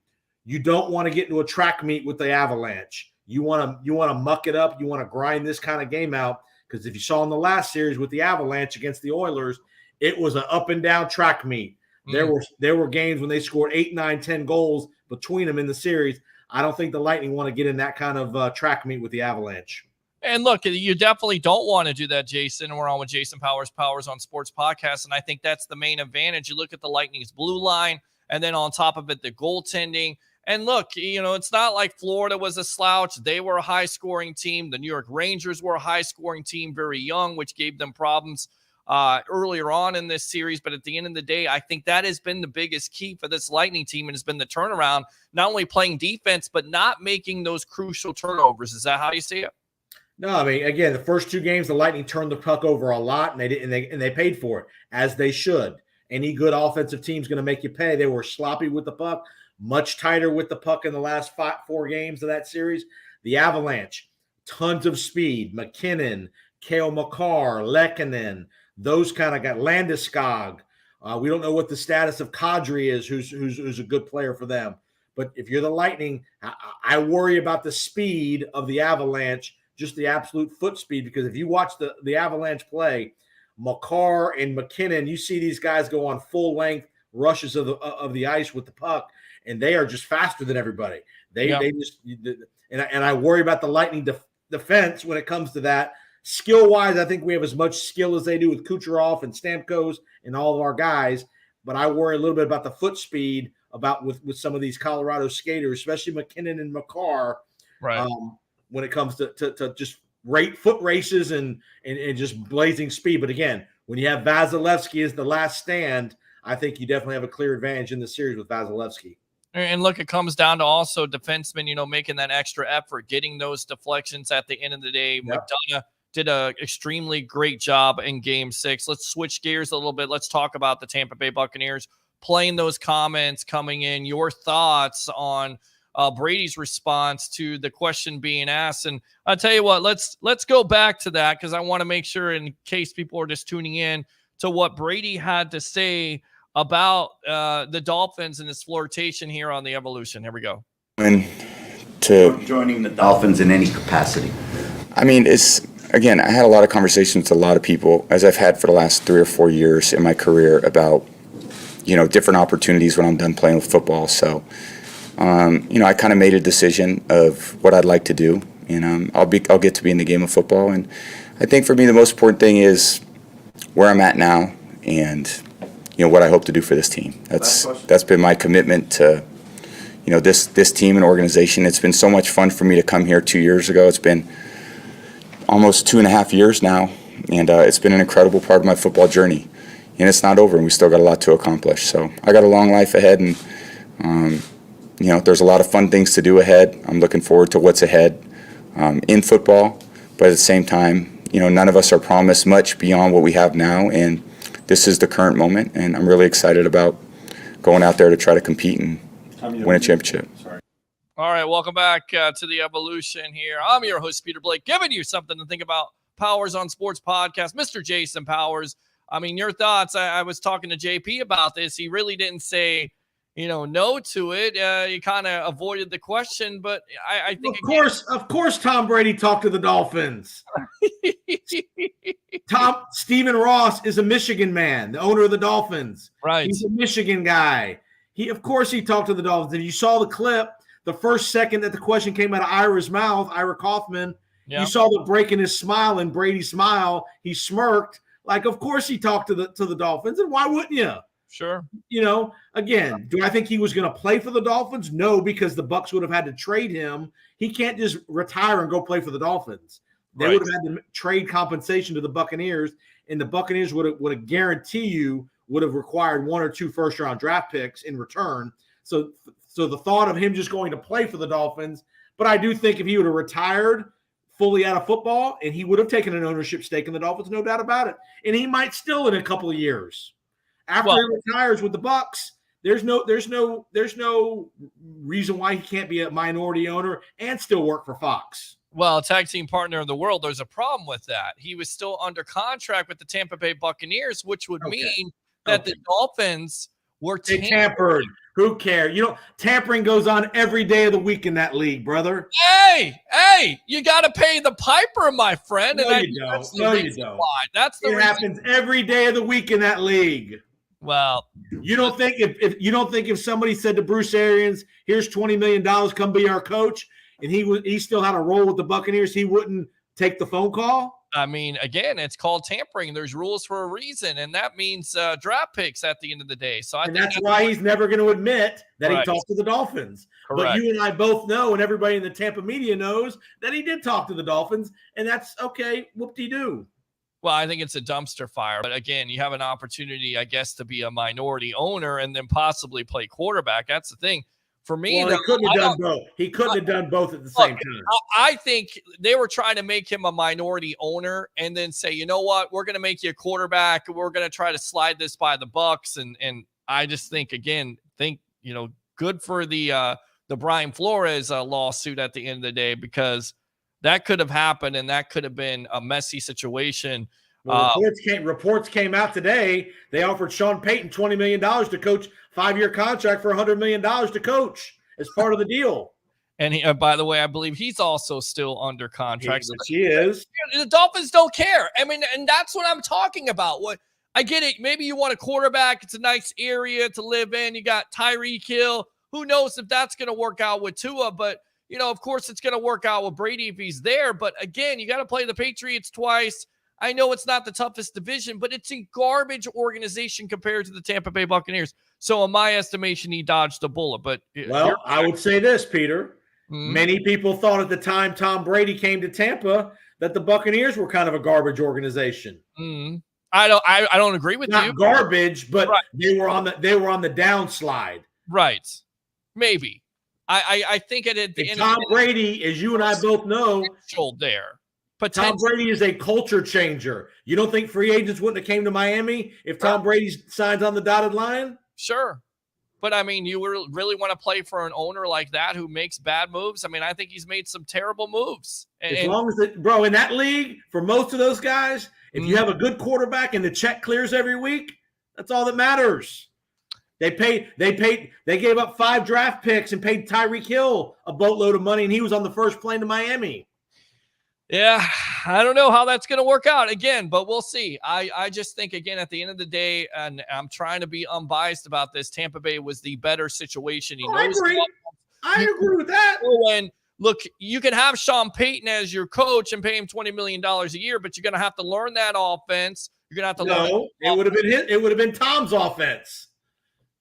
[SPEAKER 12] you don't want to get into a track meet with the Avalanche. You want to muck it up. You want to grind this kind of game out, because if you saw in the last series with the Avalanche against the Oilers, it was an up and down track meet. There were games when they scored 8, 9, 10 goals between them in the series. I don't think the Lightning want to get in that kind of track meet with the Avalanche.
[SPEAKER 2] And look, you definitely don't want to do that, Jason. We're on with Jason Powers on Sports Podcast, and I think that's the main advantage. You look at the Lightning's blue line, and then on top of it, the goaltending. And look, it's not like Florida was a slouch. They were a high-scoring team. The New York Rangers were a high-scoring team, very young, which gave them problems earlier on in this series. But at the end of the day, I think that has been the biggest key for this Lightning team, and has been the turnaround, not only playing defense, but not making those crucial turnovers. Is that how you see it?
[SPEAKER 12] No, I mean, again, the first 2 games, the Lightning turned the puck over a lot, and they paid for it, as they should. Any good offensive team is going to make you pay. They were sloppy with the puck, much tighter with the puck in the last 4 games of that series. The Avalanche, tons of speed. McKinnon, Cale Makar, Lehkonen, those kind of guys. Landeskog. We don't know what the status of Kadri is, who's a good player for them. But if you're the Lightning, I worry about the speed of the Avalanche, just the absolute foot speed, because if you watch the Avalanche play, Makar and McKinnon, you see these guys go on full length rushes of the ice with the puck, and they are just faster than everybody. They just and I worry about the Lightning defense when it comes to that. Skill wise, I think we have as much skill as they do with Kucherov and Stamkos and all of our guys, but I worry a little bit about the foot speed with some of these Colorado skaters, especially McKinnon and Makar.
[SPEAKER 2] Right.
[SPEAKER 12] When it comes to just foot races and just blazing speed. But again, when you have Vasilevsky as the last stand, I think you definitely have a clear advantage in the series with Vasilevsky.
[SPEAKER 2] And look, it comes down to also defensemen, making that extra effort, getting those deflections at the end of the day. Yep. McDonough did an extremely great job in Game 6. Let's switch gears a little bit. Let's talk about the Tampa Bay Buccaneers. Playing those comments coming in, your thoughts on Brady's response to the question being asked. And I'll tell you what, let's go back to that, because I want to make sure, in case people are just tuning in, to what Brady had to say about the Dolphins and his flirtation here on the Evolution. Here we go.
[SPEAKER 10] And joining the Dolphins in any capacity.
[SPEAKER 11] I mean, again, I had a lot of conversations with a lot of people, as I've had for the last 3 or 4 years in my career, about, different opportunities when I'm done playing with football. So, I kind of made a decision of what I'd like to do, and I'll get to be in the game of football. And I think for me, the most important thing is where I'm at now, and what I hope to do for this team. That's been my commitment to this team and organization. It's been so much fun for me to come here 2 years ago. It's been almost 2.5 years now, and it's been an incredible part of my football journey. And it's not over, and we still got a lot to accomplish. So I got a long life ahead, and there's a lot of fun things to do ahead. I'm looking forward to what's ahead in football, but at the same time, none of us are promised much beyond what we have now, and this is the current moment, and I'm really excited about going out there to try to compete and win a championship.
[SPEAKER 2] All right, welcome back to the Evolution here. I'm your host, Peter Blake, giving you something to think about. Powers on Sports Podcast, Mr. Jason Powers. I mean, your thoughts. I was talking to JP about this. He really didn't say, no to it. He kind of avoided the question, but I think
[SPEAKER 12] of course, Tom Brady talked to the Dolphins. Stephen Ross is a Michigan man, the owner of the Dolphins.
[SPEAKER 2] Right.
[SPEAKER 12] He's a Michigan guy. Of course he talked to the Dolphins. And you saw the clip, the first second that the question came out of Ira's mouth, Ira Kaufman, you saw the break in his smile and Brady's smile. He smirked. Like, of course he talked to the Dolphins, and why wouldn't you?
[SPEAKER 2] Sure.
[SPEAKER 12] Again, do I think he was going to play for the Dolphins? No, because the Bucs would have had to trade him. He can't just retire and go play for the Dolphins. They would have had to trade compensation to the Buccaneers, and the Buccaneers would have guarantee you would have required 1 or 2 first-round draft picks in return. So the thought of him just going to play for the Dolphins, but I do think if he would have retired fully out of football, and he would have taken an ownership stake in the Dolphins, no doubt about it. And he might still in a couple of years. After he retires with the Bucs, there's no reason why he can't be a minority owner and still work for Fox.
[SPEAKER 2] Well, tag team partner of the world, there's a problem with that. He was still under contract with the Tampa Bay Buccaneers, which would mean that the Dolphins were
[SPEAKER 12] tampered. Who cares? Tampering goes on every day of the week in that league, brother.
[SPEAKER 2] Hey, you got to pay the piper, my friend.
[SPEAKER 12] No, you don't. No, you don't.
[SPEAKER 2] That's the
[SPEAKER 12] reason. Happens every day of the week in that league.
[SPEAKER 2] Well,
[SPEAKER 12] you don't think if somebody said to Bruce Arians, "Here's $20 million, come be our coach," and he still had a role with the Buccaneers, he wouldn't take the phone call?
[SPEAKER 2] I mean, again, it's called tampering. There's rules for a reason, and that means draft picks at the end of the day. So I think
[SPEAKER 12] that's why he's never going to admit that he talked to the Dolphins.
[SPEAKER 2] Correct.
[SPEAKER 12] But you and I both know, and everybody in the Tampa media knows, that he did talk to the Dolphins, and that's okay. Whoop-de-doo.
[SPEAKER 2] Well, I think it's a dumpster fire. But again, you have an opportunity, I guess, to be a minority owner and then possibly play quarterback. That's the thing. For me,
[SPEAKER 12] he couldn't have done both. He couldn't have done both at the same time.
[SPEAKER 2] I think they were trying to make him a minority owner and then say, you know what, we're going to make you a quarterback. We're going to try to slide this by the Bucs. And I just think, good for the Brian Flores lawsuit at the end of the day, because that could have happened and that could have been a messy situation.
[SPEAKER 12] Well, reports came out today. They offered Sean Payton $20 million to coach, 5-year contract for $100 million to coach as part of the deal.
[SPEAKER 2] And he, by the way, I believe he's also still under contract.
[SPEAKER 12] He is.
[SPEAKER 2] The Dolphins don't care. I mean, and that's what I'm talking about. What I get it. Maybe you want a quarterback. It's a nice area to live in. You got Tyreek Hill. Who knows if that's going to work out with Tua? But of course, it's going to work out with Brady if he's there. But again, you got to play the Patriots twice. I know it's not the toughest division, but it's a garbage organization compared to the Tampa Bay Buccaneers. So in my estimation, he dodged a bullet. But
[SPEAKER 12] I would say this, Peter. Many people thought at the time Tom Brady came to Tampa that the Buccaneers were kind of a garbage organization.
[SPEAKER 2] I don't agree with you.
[SPEAKER 12] Not garbage, but they were on the downslide.
[SPEAKER 2] Right. Maybe. I think at the end
[SPEAKER 12] Tom Brady, as you and I both know,
[SPEAKER 2] there.
[SPEAKER 12] Tom Brady is a culture changer. You don't think free agents wouldn't have came to Miami if Tom Brady signs on the dotted line?
[SPEAKER 2] Sure. But, I mean, you really want to play for an owner like that who makes bad moves? I mean, I think he's made some terrible moves.
[SPEAKER 12] As long as in that league, for most of those guys, if you have a good quarterback and the check clears every week, that's all that matters. They gave up 5 draft picks and paid Tyreek Hill a boatload of money, and he was on the first plane to Miami.
[SPEAKER 2] Yeah, I don't know how that's going to work out again, but we'll see. I just think, again, at the end of the day, and I'm trying to be unbiased about this, Tampa Bay was the better situation.
[SPEAKER 12] I agree with that.
[SPEAKER 2] And look, you can have Sean Payton as your coach and pay him $20 million a year, but you're going to have to learn that offense. You're going to have to learn.
[SPEAKER 12] It would have been it would have been Tom's offense.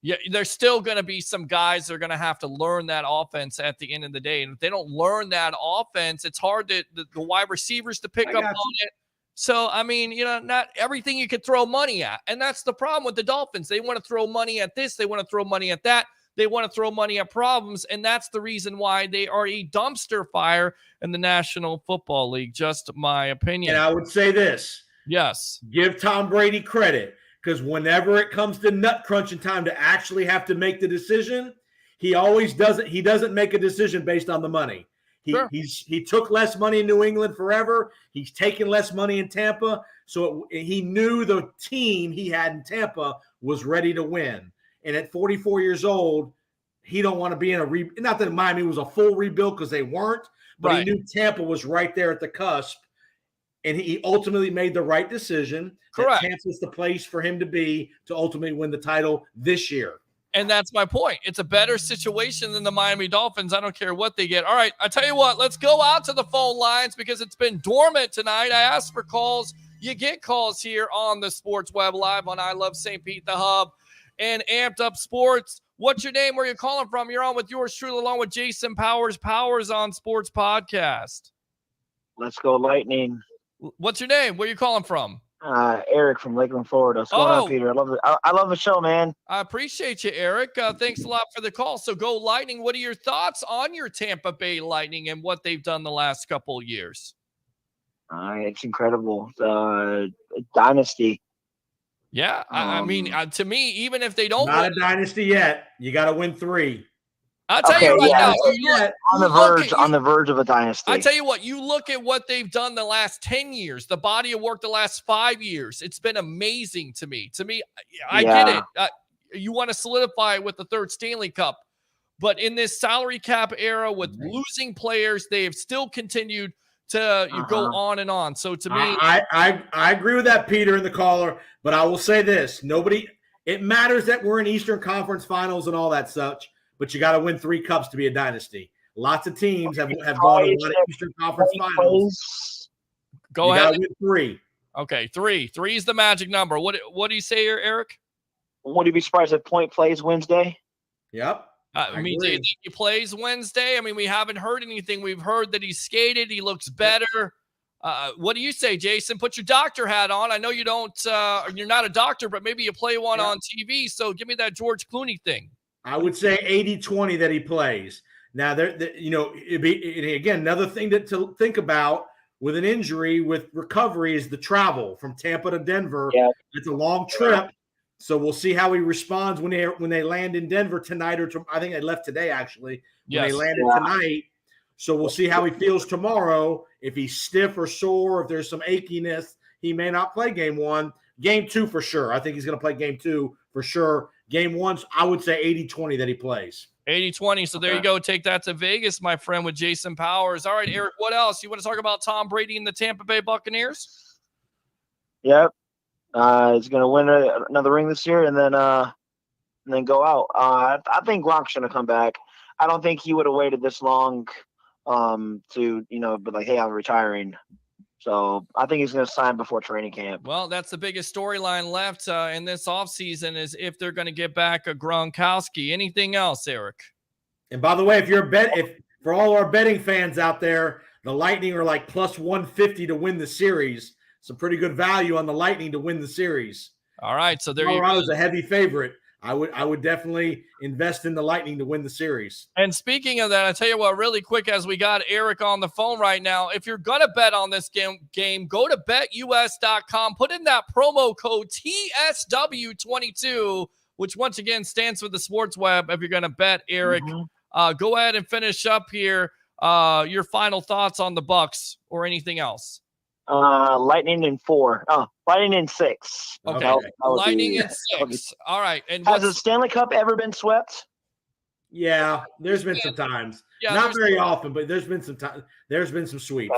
[SPEAKER 2] Yeah, there's still going to be some guys that are going to have to learn that offense at the end of the day. And if they don't learn that offense, it's hard to the wide receivers to pick up on it. So, I mean, not everything you could throw money at. And that's the problem with the Dolphins. They want to throw money at this. They want to throw money at that. They want to throw money at problems. And that's the reason why they are a dumpster fire in the National Football League. Just my opinion.
[SPEAKER 12] And I would say this.
[SPEAKER 2] Yes.
[SPEAKER 12] Give Tom Brady credit. Because whenever it comes to nut crunching time to actually have to make the decision, he always doesn't. He doesn't make a decision based on the money. He took less money in New England forever. He's taken less money in Tampa. So he knew the team he had in Tampa was ready to win. And at 44 years old, he don't want to be in a not that Miami was a full rebuild because they weren't, but he knew Tampa was right there at the cusp. And he ultimately made the right decision.
[SPEAKER 2] Correct.
[SPEAKER 12] Tampa's the place for him to be to ultimately win the title this year.
[SPEAKER 2] And that's my point. It's a better situation than the Miami Dolphins. I don't care what they get. All right, I tell you what, let's go out to the phone lines because it's been dormant tonight. I asked for calls. You get calls here on the Sports Web Live on I Love St. Pete, the Hub. and Amped Up Sports. What's your name? Where you calling from? You're on with yours truly, along with Jason Powers on Sports Podcast.
[SPEAKER 13] Let's go Lightning.
[SPEAKER 2] What's your name? Where you calling from?
[SPEAKER 13] Eric from Lakeland, Florida. What's going on, Peter? I love it. I love the show, man.
[SPEAKER 2] I appreciate you, Eric. Thanks a lot for the call. So go Lightning. What are your thoughts on your Tampa Bay Lightning and what they've done the last couple of years?
[SPEAKER 13] It's incredible. Dynasty.
[SPEAKER 2] Yeah, I mean, to me, even if they don't
[SPEAKER 12] not a dynasty yet, you got to win 3.
[SPEAKER 2] I'll tell you right now,
[SPEAKER 13] on the verge of a dynasty.
[SPEAKER 2] I tell you what, you look at what they've done the last 10 years, the body of work the last 5 years. It's been amazing to me. I get it. You want to solidify with the 3rd Stanley Cup, but in this salary cap era with losing players, they have still continued to go on and on. So to me,
[SPEAKER 12] I agree with that, Peter, and the caller. But I will say this: it matters that we're in Eastern Conference Finals and all that such. But you got to win 3 cups to be a dynasty. Lots of teams have gone to the Eastern Conference Finals.
[SPEAKER 2] Go ahead.
[SPEAKER 12] You got to win 3.
[SPEAKER 2] Okay, 3. 3 is the magic number. What do you say here, Eric?
[SPEAKER 13] Would you be surprised if Point plays Wednesday?
[SPEAKER 12] Yep.
[SPEAKER 2] I mean, do you think he plays Wednesday? I mean, we haven't heard anything. We've heard that he's skated. He looks better. What do you say, Jason? Put your doctor hat on. I know you don't. You're not a doctor, but maybe you play one on TV. So give me that George Clooney thing.
[SPEAKER 12] I would say 80-20 that he plays. Now, it'd be, again, another thing to think about with an injury, with recovery, is the travel from Tampa to Denver.
[SPEAKER 13] Yeah.
[SPEAKER 12] It's a long trip, so we'll see how he responds when they land in Denver tonight. I think they left today, actually, when they landed tonight. So we'll see how he feels tomorrow. If he's stiff or sore, if there's some achiness, he may not play game 1. Game 2 for sure. I think he's going to play game 2 for sure. Game 1, I would say 80-20 that he plays.
[SPEAKER 2] 80-20. So there you go. Take that to Vegas, my friend, with Jason Powers. All right, Eric, what else? You want to talk about Tom Brady and the Tampa Bay Buccaneers?
[SPEAKER 13] Yep. He's going to win another ring this year and then go out. I think Gronk's going to come back. I don't think he would have waited this long to, be like, hey, I'm retiring. So I think he's going to sign before training camp.
[SPEAKER 2] Well, that's the biggest storyline left in this offseason is if they're going to get back a Gronkowski. Anything else, Eric?
[SPEAKER 12] And by the way, if for all our betting fans out there, the Lightning are like plus 150 to win the series. Some pretty good value on the Lightning to win the series.
[SPEAKER 2] All right, so there you go.
[SPEAKER 12] Colorado's a heavy favorite. I would definitely invest in the Lightning to win the series.
[SPEAKER 2] And speaking of that, I tell you what, really quick, as we got Eric on the phone right now, if you're going to bet on this game, go to betus.com, put in that promo code TSW22, which once again stands for the Sports Web. If you're going to bet, Eric, go ahead and finish up here your final thoughts on the Bucks or anything else.
[SPEAKER 13] Lightning in 4. Oh, Lightning in 6.
[SPEAKER 2] Okay, Lightning in 6. All right. And
[SPEAKER 13] has the Stanley Cup ever been swept?
[SPEAKER 12] Yeah, there's been some times. Not very often, but there's been some time. There's been some sweeps.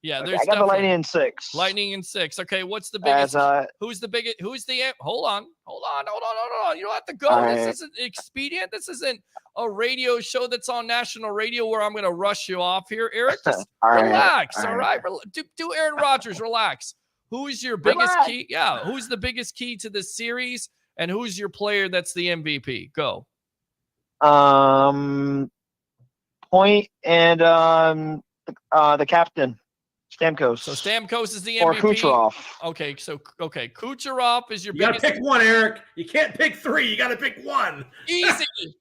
[SPEAKER 2] Yeah,
[SPEAKER 13] I got the Lightning in 6.
[SPEAKER 2] Lightning in 6. Okay, what's the biggest? Who's the biggest? Who's the? Hold on. You don't have to go. This isn't expedient. This isn't a radio show that's on national radio where I'm going to rush you off here, Eric. Just relax. All right. Do Aaron Rodgers. Relax. Who's your biggest key? Yeah. Who's the biggest key to this series, and who's your player that's the MVP? Go.
[SPEAKER 13] Point and the captain. Stamkos.
[SPEAKER 2] So Stamkos is the MVP.
[SPEAKER 13] Or Kucherov.
[SPEAKER 2] Okay, Kucherov is your
[SPEAKER 12] biggest. You got to pick one, Eric. You can't pick 3. You got to pick one.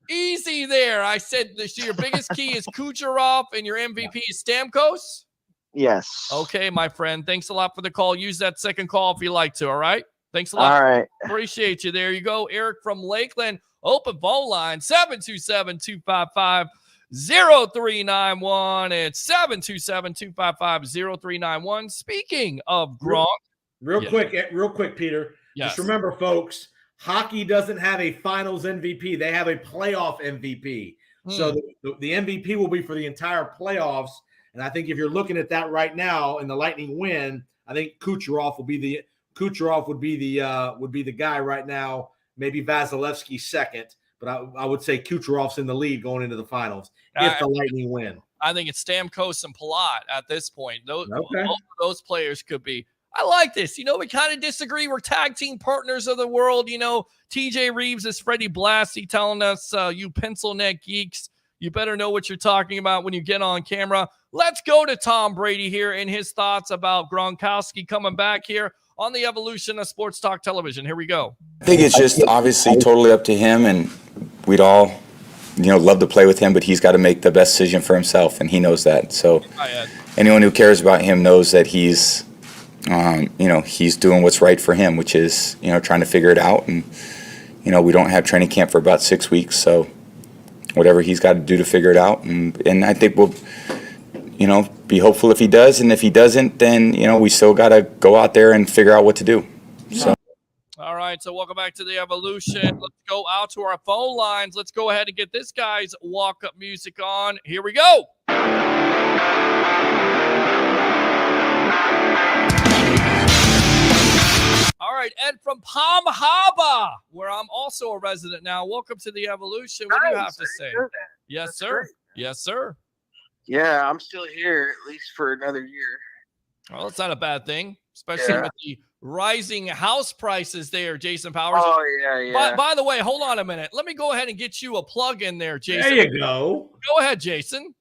[SPEAKER 2] Easy there. I said so your biggest key is Kucherov and your MVP is Stamkos?
[SPEAKER 13] Yes.
[SPEAKER 2] Okay, my friend. Thanks a lot for the call. Use that second call if you like to, all right? Thanks a lot.
[SPEAKER 13] All right.
[SPEAKER 2] Appreciate you. There you go. Eric from Lakeland. Open phone line, 727-255-0391. It's 727-255-0391. Speaking of Gronk.
[SPEAKER 12] Real quick, Peter.
[SPEAKER 2] Yes.
[SPEAKER 12] Just remember, folks, hockey doesn't have a finals MVP. They have a playoff MVP. So the MVP will be for the entire playoffs. And I think if you're looking at that right now and the Lightning win, I think Kucherov would be the guy right now. Maybe Vasilevsky second, but I would say Kucherov's in the lead going into the finals if the Lightning win.
[SPEAKER 2] I think it's Stamkos and Palat at this point. Both of those players could be. I like this. We kind of disagree. We're tag team partners of the world. TJ Reeves is Freddie Blassie telling us, you pencil neck geeks, you better know what you're talking about when you get on camera. Let's go to Tom Brady here and his thoughts about Gronkowski coming back here on the evolution of Sports Talk Television. Here we go.
[SPEAKER 11] I think it's just obviously totally up to him, and we'd all, love to play with him, but he's got to make the best decision for himself, and he knows that. So anyone who cares about him knows that he's, he's doing what's right for him, which is, trying to figure it out. And, we don't have training camp for about 6 weeks, so whatever he's got to do to figure it out. And I think we'll, be hopeful if he does. And if he doesn't, then, we still got to go out there and figure out what to do. So.
[SPEAKER 2] All right, so welcome back to the Evolution. Let's go out to our phone lines. Let's go ahead and get this guy's walk-up music on. Here we go. All right, Ed from Palm Harbor, where I'm also a resident now. Welcome to the Evolution. What do you have to say? Yes, sir. Great. Yes, sir.
[SPEAKER 14] Yeah, I'm still here, at least for another year.
[SPEAKER 2] Well, it's not a bad thing, especially with the rising house prices there, Jason Powers.
[SPEAKER 14] Oh, yeah.
[SPEAKER 2] By the way, hold on a minute. Let me go ahead and get you a plug in there, Jason.
[SPEAKER 12] There you go.
[SPEAKER 2] Go ahead, Jason.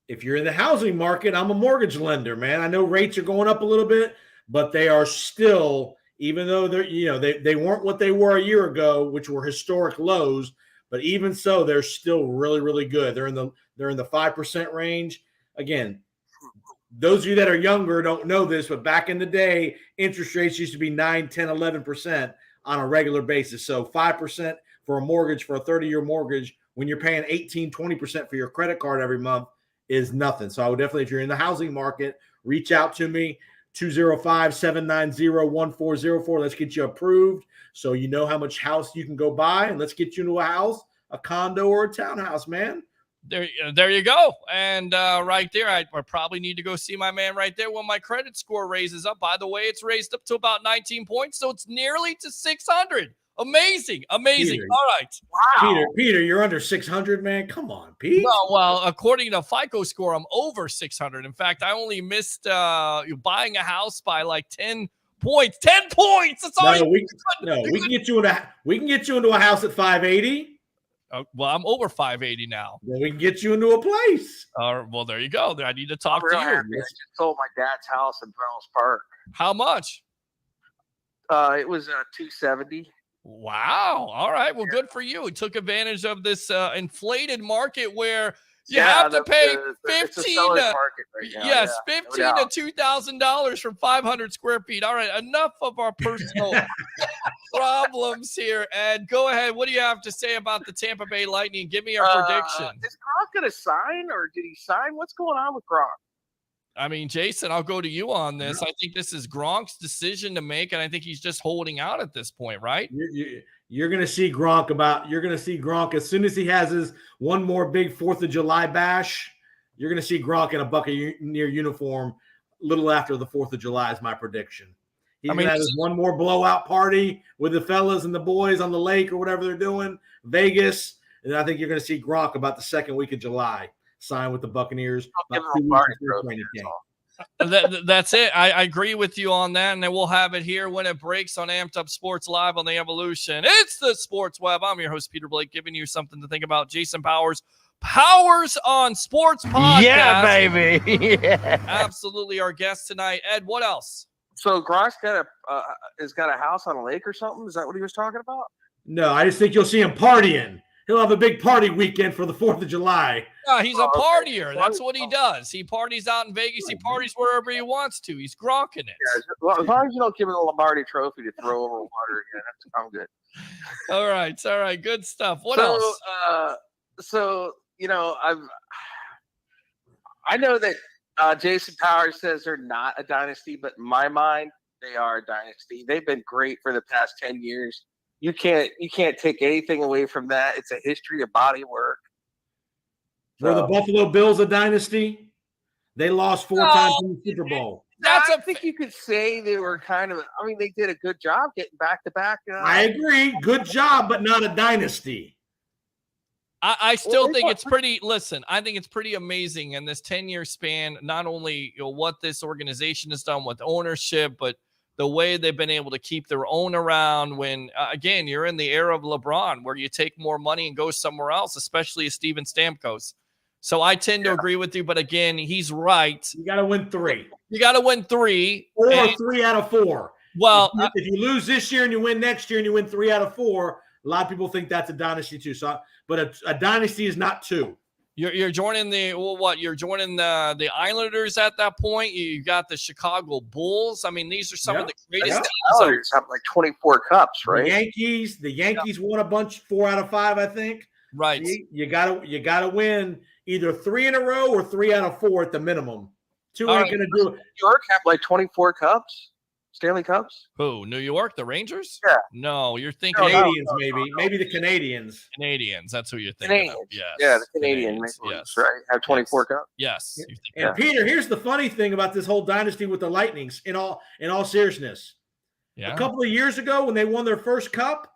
[SPEAKER 12] If you're in the housing market, I'm a mortgage lender, man. I know rates are going up a little bit, but they are still, even though they're, they weren't what they were a year ago, which were historic lows, but even so, they're still really, really good. They're in the 5% range. Again, those of you that are younger don't know this, but back in the day, interest rates used to be 9, 10, 11% on a regular basis. So 5% for a mortgage, for a 30-year mortgage, when you're paying 18, 20% for your credit card every month is nothing. So I would definitely, if you're in the housing market, reach out to me, 205-790-1404. Let's get you approved so you know how much house you can go buy, and let's get you into a house, a condo, or a townhouse, man.
[SPEAKER 2] There you go. And right there, I probably need to go see my man right there when my credit score raises up. By the way, it's raised up to about 19 points, so it's nearly to 600. Amazing. Peter, all right.
[SPEAKER 12] Wow. Peter, you're under 600, man. Come on, Pete.
[SPEAKER 2] No, well, according to FICO score, I'm over 600. In fact, I only missed buying a house by like 10 points. 10 points. That's all.
[SPEAKER 12] We can get you into a house at 580.
[SPEAKER 2] Well, I'm over 580 now.
[SPEAKER 12] Then we can get you into a place.
[SPEAKER 2] Well, there you go. I need to talk to you.
[SPEAKER 14] I just sold my dad's house in Reynolds Park.
[SPEAKER 2] How much?
[SPEAKER 14] It was $270.
[SPEAKER 2] Wow. All right. Well, good for you. Took advantage of this inflated market where you have to pay $15 to $2,000 for 500 square feet. All right. Enough of our personal problems here. And go ahead. What do you have to say about the Tampa Bay Lightning? Give me your prediction.
[SPEAKER 14] Is Gronk going to sign, or did he sign? What's going on with Gronk?
[SPEAKER 2] I mean, Jason, I'll go to you on this. I think this is Gronk's decision to make, and I think he's just holding out at this point, right?
[SPEAKER 12] You're going to see Gronk you're going to see Gronk as soon as he has his one more big 4th of July bash. You're going to see Gronk in a Buccaneer uniform a little after the 4th of July is my prediction. He's going to have his one more blowout party with the fellas and the boys on the lake or whatever they're doing, Vegas. And I think you're going to see Gronk about the 2nd week of July. Sign with the Buccaneers.
[SPEAKER 2] That's it. I agree with you on that, and then we'll have it here when it breaks on Amped Up Sports Live on the Evolution. It's the Sports Web. I'm your host, Peter Blake, giving you something to think about. Jason Powers on Sports Podcast.
[SPEAKER 14] Yeah, baby. Yeah.
[SPEAKER 2] Absolutely our guest tonight. Ed, what else?
[SPEAKER 14] So Gronk's got a house on a lake or something? Is that what he was talking about?
[SPEAKER 12] No, I just think you'll see him partying. He'll have a big party weekend for the 4th of July.
[SPEAKER 2] No, he's a partier. That's what he does. He parties out in Vegas. He parties wherever he wants to. He's gronking it.
[SPEAKER 14] Yeah, as long as you don't give him the Lombardi trophy to throw over water again, I'm good.
[SPEAKER 2] All right. Good stuff. What else?
[SPEAKER 14] I know that Jason Powers says they're not a dynasty, but in my mind, they are a dynasty. They've been great for the past 10 years. You can't take anything away from that. It's a history of body work.
[SPEAKER 12] Were the Buffalo Bills a dynasty? They lost 4 times in the Super Bowl.
[SPEAKER 14] I think you could say they were kind of. I mean, they did a good job getting back to back.
[SPEAKER 12] I agree, good job, but not a dynasty.
[SPEAKER 2] I still think it's pretty. Listen, I think it's pretty amazing in this 10-year span. Not only what this organization has done with ownership, but the way they've been able to keep their own around. When again, you're in the era of LeBron, where you take more money and go somewhere else, especially as Steven Stamkos. So I tend to agree with you, but again, he's right.
[SPEAKER 12] You got to win 3.
[SPEAKER 2] You got to win 3,
[SPEAKER 12] or 3 out of 4.
[SPEAKER 2] Well,
[SPEAKER 12] if you lose this year and you win next year and you win 3 out of 4, a lot of people think that's a dynasty too. So, but a dynasty is not 2.
[SPEAKER 2] You're joining You're joining the Islanders at that point. You got the Chicago Bulls. I mean, these are some of the greatest teams.
[SPEAKER 14] Islanders have like 24 cups, right?
[SPEAKER 12] The Yankees won a bunch, 4 out of 5, I think.
[SPEAKER 2] Right.
[SPEAKER 12] See, you gotta win either 3 in a row or 3 out of 4 at the minimum. 2 ain't gonna do it.
[SPEAKER 14] New York have like 24 cups. Stanley Cups?
[SPEAKER 2] Who? New York? The Rangers?
[SPEAKER 14] Yeah.
[SPEAKER 2] No, you're thinking
[SPEAKER 12] Canadians, maybe the Canadians.
[SPEAKER 2] Canadians. That's who you're thinking of. Yes.
[SPEAKER 14] Yeah, the Canadians. Yes. Right. Have 24 cups.
[SPEAKER 2] Yes.
[SPEAKER 12] And Peter, here's the funny thing about this whole dynasty with the Lightnings. In all seriousness, a couple of years ago when they won their first cup,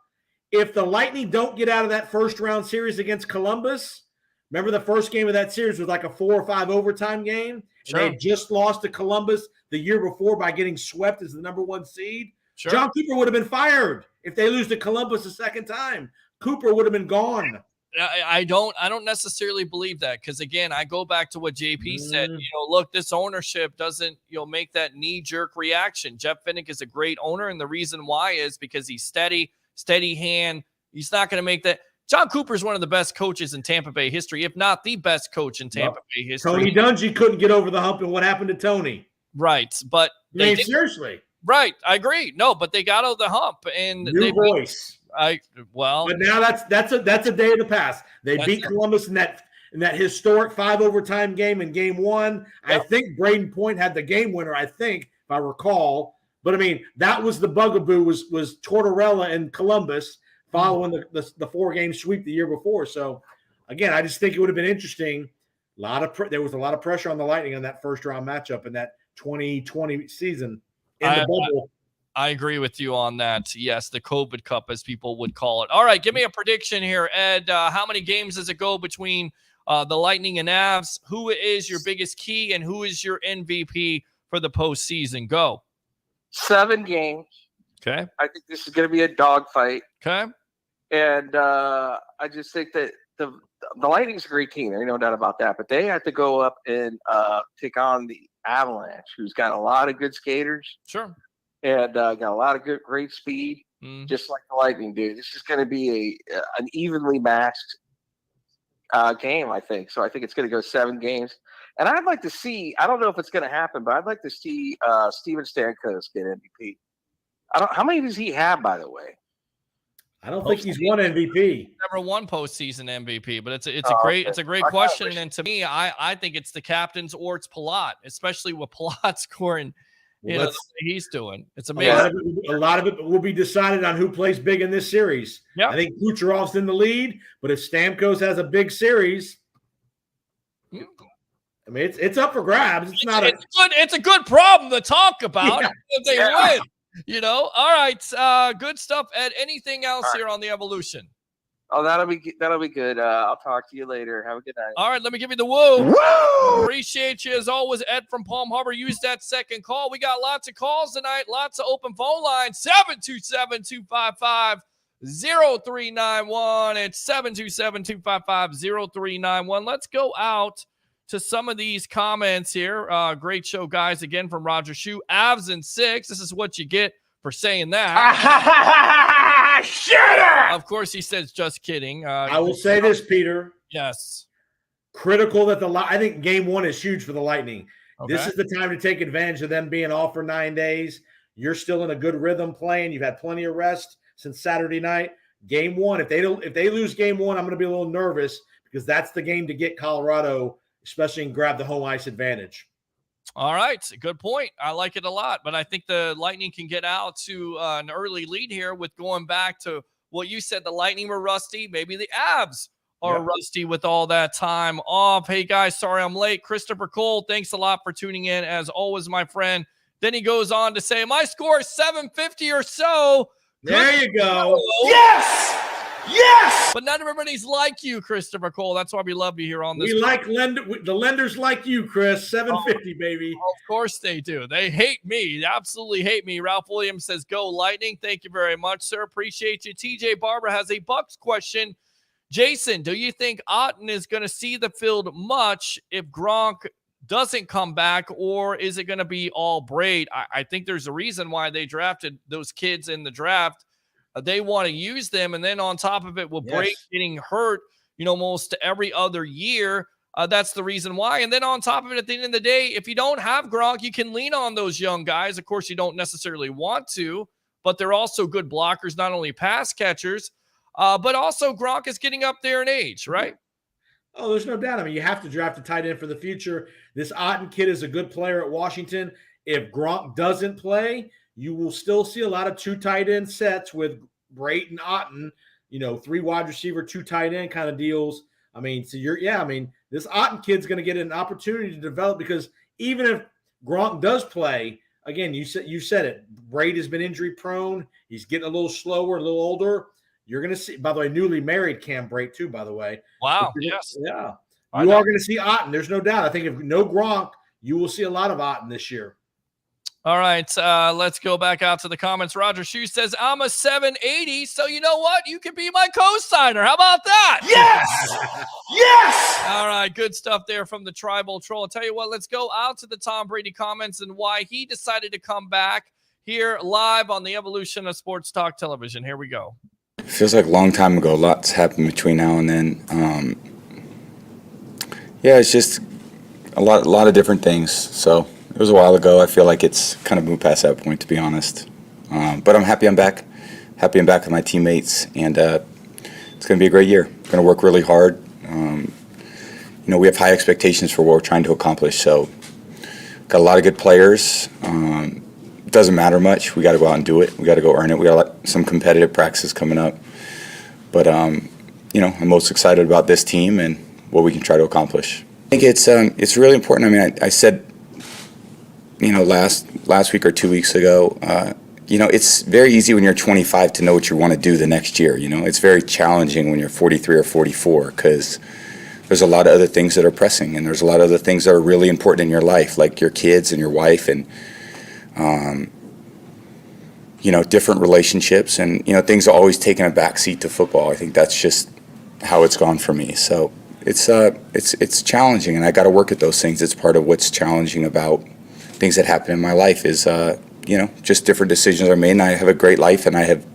[SPEAKER 12] if the Lightning don't get out of that first round series against Columbus, remember the first game of that series was like a 4 or 5 overtime game.
[SPEAKER 2] Sure.
[SPEAKER 12] And they had just lost to Columbus the year before by getting swept as the number 1 seed.
[SPEAKER 2] Sure.
[SPEAKER 12] John Cooper would have been fired if they lose to Columbus a second time. Cooper would have been gone.
[SPEAKER 2] I don't necessarily believe that, because again, I go back to what JP said. Look, this ownership doesn't make that knee-jerk reaction. Jeff Finnick is a great owner, and the reason why is because he's steady hand. He's not going to make that. John Cooper is one of the best coaches in Tampa Bay history, if not the best coach in Tampa Bay history.
[SPEAKER 12] Tony Dungy couldn't get over the hump, and what happened to Tony?
[SPEAKER 2] Right, but
[SPEAKER 12] seriously.
[SPEAKER 2] Right, I agree. No, but they got over the hump, and
[SPEAKER 12] new voice.
[SPEAKER 2] But
[SPEAKER 12] now that's a day of the past. They beat Columbus in that historic 5 overtime game in game 1. Yep. I think Braden Point had the game winner. I think, if I recall. But I mean, that was the bugaboo was Tortorella and Columbus following the 4-game sweep the year before. So again, I just think it would have been interesting. There was a lot of pressure on the Lightning on that first round matchup in that 2020 season in the bubble.
[SPEAKER 2] I agree with you on that. Yes, the COVID Cup, as people would call it. All right, give me a prediction here, Ed. How many games does it go between the Lightning and Avs? Who is your biggest key, and who is your MVP for the postseason? Go.
[SPEAKER 14] 7 games.
[SPEAKER 2] Okay.
[SPEAKER 14] I think this is going to be a dogfight.
[SPEAKER 2] Okay.
[SPEAKER 14] And I just think that the Lightning's a great team. There's no doubt about that. But they have to go up and take on the Avalanche, who's got a lot of good skaters.
[SPEAKER 2] Sure.
[SPEAKER 14] And got a lot of great speed, just like the Lightning do. This is going to be an evenly matched game, I think. So I think it's going to go 7 games. And I'd like to see, I don't know if it's going to happen, but I'd like to see Steven Stamkos get MVP. How many does he have, by the way?
[SPEAKER 12] I don't think he's won MVP.
[SPEAKER 2] Never won postseason MVP, but it's a great question. And to me, I think it's the captain's or it's Palat, especially with Palat scoring. The way he's doing. It's amazing.
[SPEAKER 12] A lot of it will be decided on who plays big in this series.
[SPEAKER 2] Yeah.
[SPEAKER 12] I think Kucherov's in the lead, but if Stamkos has a big series, I mean, it's up for grabs.
[SPEAKER 2] It's a good problem to talk about if they win. All right. Good stuff, Ed. Anything else here on the evolution?
[SPEAKER 14] Oh, that'll be good. I'll talk to you later. Have a good night.
[SPEAKER 2] All right, let me give you the woo. Woo! Appreciate you as always, Ed from Palm Harbor. Use that second call. We got lots of calls tonight, lots of open phone lines. 727-255-0391. It's 727-255-0391. Let's go out to some of these comments here. Great show, guys. Again, from Roger Shue. Avs in 6. This is what you get for saying that.
[SPEAKER 12] Shut
[SPEAKER 2] Of course, he says, just kidding.
[SPEAKER 12] I will say this, Peter.
[SPEAKER 2] Yes.
[SPEAKER 12] Critical that I think game 1 is huge for the Lightning.
[SPEAKER 2] Okay.
[SPEAKER 12] This is the time to take advantage of them being off for 9 days. You're still in a good rhythm playing. You've had plenty of rest since Saturday night. Game 1, if they lose game 1, I'm going to be a little nervous because that's the game to get Colorado, especially and grab the home ice advantage.
[SPEAKER 2] All right. Good point. I like it a lot, but I think the Lightning can get out to an early lead here with going back to what you said. The Lightning were rusty. Maybe the Avs are rusty with all that time off. Hey, guys, sorry I'm late. Christopher Cole, thanks a lot for tuning in, as always, my friend. Then he goes on to say, my score is 750 or so.
[SPEAKER 12] There you go.
[SPEAKER 2] Yes!
[SPEAKER 9] Yes!
[SPEAKER 2] But not everybody's like you, Christopher Cole. That's why we love you here on this.
[SPEAKER 12] We like the lenders like you, Chris. 750, baby.
[SPEAKER 2] Of course they do. They hate me. They absolutely hate me. Ralph Williams says, go Lightning. Thank you very much, sir. Appreciate you. TJ Barber has a Bucks question. Jason, do you think Otten is going to see the field much if Gronk doesn't come back, or is it going to be all Braid? I think there's a reason why they drafted those kids in the draft. They want to use them, and then on top of it, with Braid getting hurt, almost every other year, that's the reason why. And then on top of it, at the end of the day, if you don't have Gronk, you can lean on those young guys. Of course, you don't necessarily want to, but they're also good blockers, not only pass catchers, but also Gronk is getting up there in age, right?
[SPEAKER 12] Oh, there's no doubt. I mean, you have to draft a tight end for the future. This Otten kid is a good player at Washington. If Gronk doesn't play, you will still see a lot of 2 tight end sets with Brate and Otten, 3 wide receiver, 2 tight end kind of deals. I mean, so this Otten kid's going to get an opportunity to develop, because even if Gronk does play, again, you said it, Brate has been injury prone. He's getting a little slower, a little older. You're going to see, by the way, newly married Cam Brate too, by the way.
[SPEAKER 2] Wow. Yes.
[SPEAKER 12] Yeah. You are going to see Otten. There's no doubt. I think if no Gronk, you will see a lot of Otten this year.
[SPEAKER 2] All right. Let's go back out to the comments. Roger Shoe says, I'm a 780. So you know what? You can be my co-signer. How about that?
[SPEAKER 9] Yes! Yes!
[SPEAKER 2] All right. Good stuff there from the Tribal Troll. I'll tell you what, let's go out to the Tom Brady comments and why he decided to come back here live on the Evolution of Sports Talk Television. Here we go.
[SPEAKER 11] It feels like a long time ago. Lots happened between now and then. It's just a lot of different things. So it was a while ago. I feel like it's kind of moved past that point, to be honest. But I'm happy I'm back. Happy I'm back with my teammates, and it's going to be a great year. Going to work really hard. We have high expectations for what we're trying to accomplish. So got a lot of good players. It doesn't matter much. We got to go out and do it. We got to go earn it. We got some competitive practices coming up. But I'm most excited about this team and what we can try to accomplish. I think it's really important. I mean, I said, last week or 2 weeks ago, it's very easy when you're 25 to know what you want to do the next year. It's very challenging when you're 43 or 44, because there's a lot of other things that are pressing, and there's a lot of other things that are really important in your life, like your kids and your wife, and different relationships, and things are always taking a back seat to football. I think that's just how it's gone for me. So it's challenging, and I got to work at those things. It's part of what's challenging about things that happen in my life is just different decisions are made, and I have a great life, and I have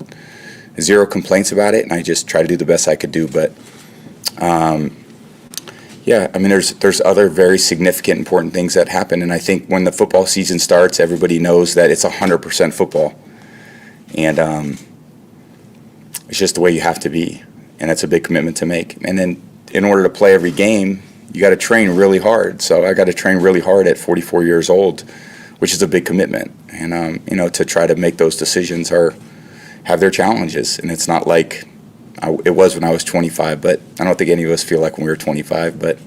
[SPEAKER 11] zero complaints about it, and I just try to do the best I could do. But there's other very significant, important things that happen, and I think when the football season starts, everybody knows that it's 100% football, and it's just the way you have to be, and it's a big commitment to make. And then in order to play every game, you got to train really hard. So I got to train really hard at 44 years old, which is a big commitment, and to try to make those decisions have their challenges, and it's not like it was when I was 25, but I don't think any of us feel like when we were 25. But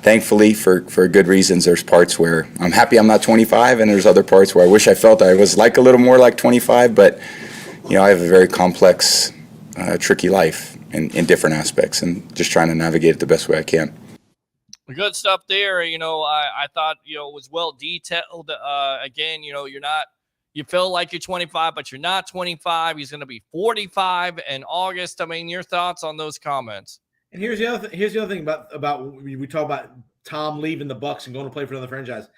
[SPEAKER 11] thankfully, for good reasons, there's parts where I'm happy I'm not 25, and there's other parts where I wish I felt I was like a little more like 25. But I have a very complex, tricky life in different aspects, and just trying to navigate it the best way I can.
[SPEAKER 2] Good stuff there. I thought it was well detailed. Again, you feel like you're 25, but you're not 25. He's going to be 45 in August. I mean, your thoughts on those comments?
[SPEAKER 12] And here's the other thing about we talk about Tom leaving the Bucks and going to play for another franchise.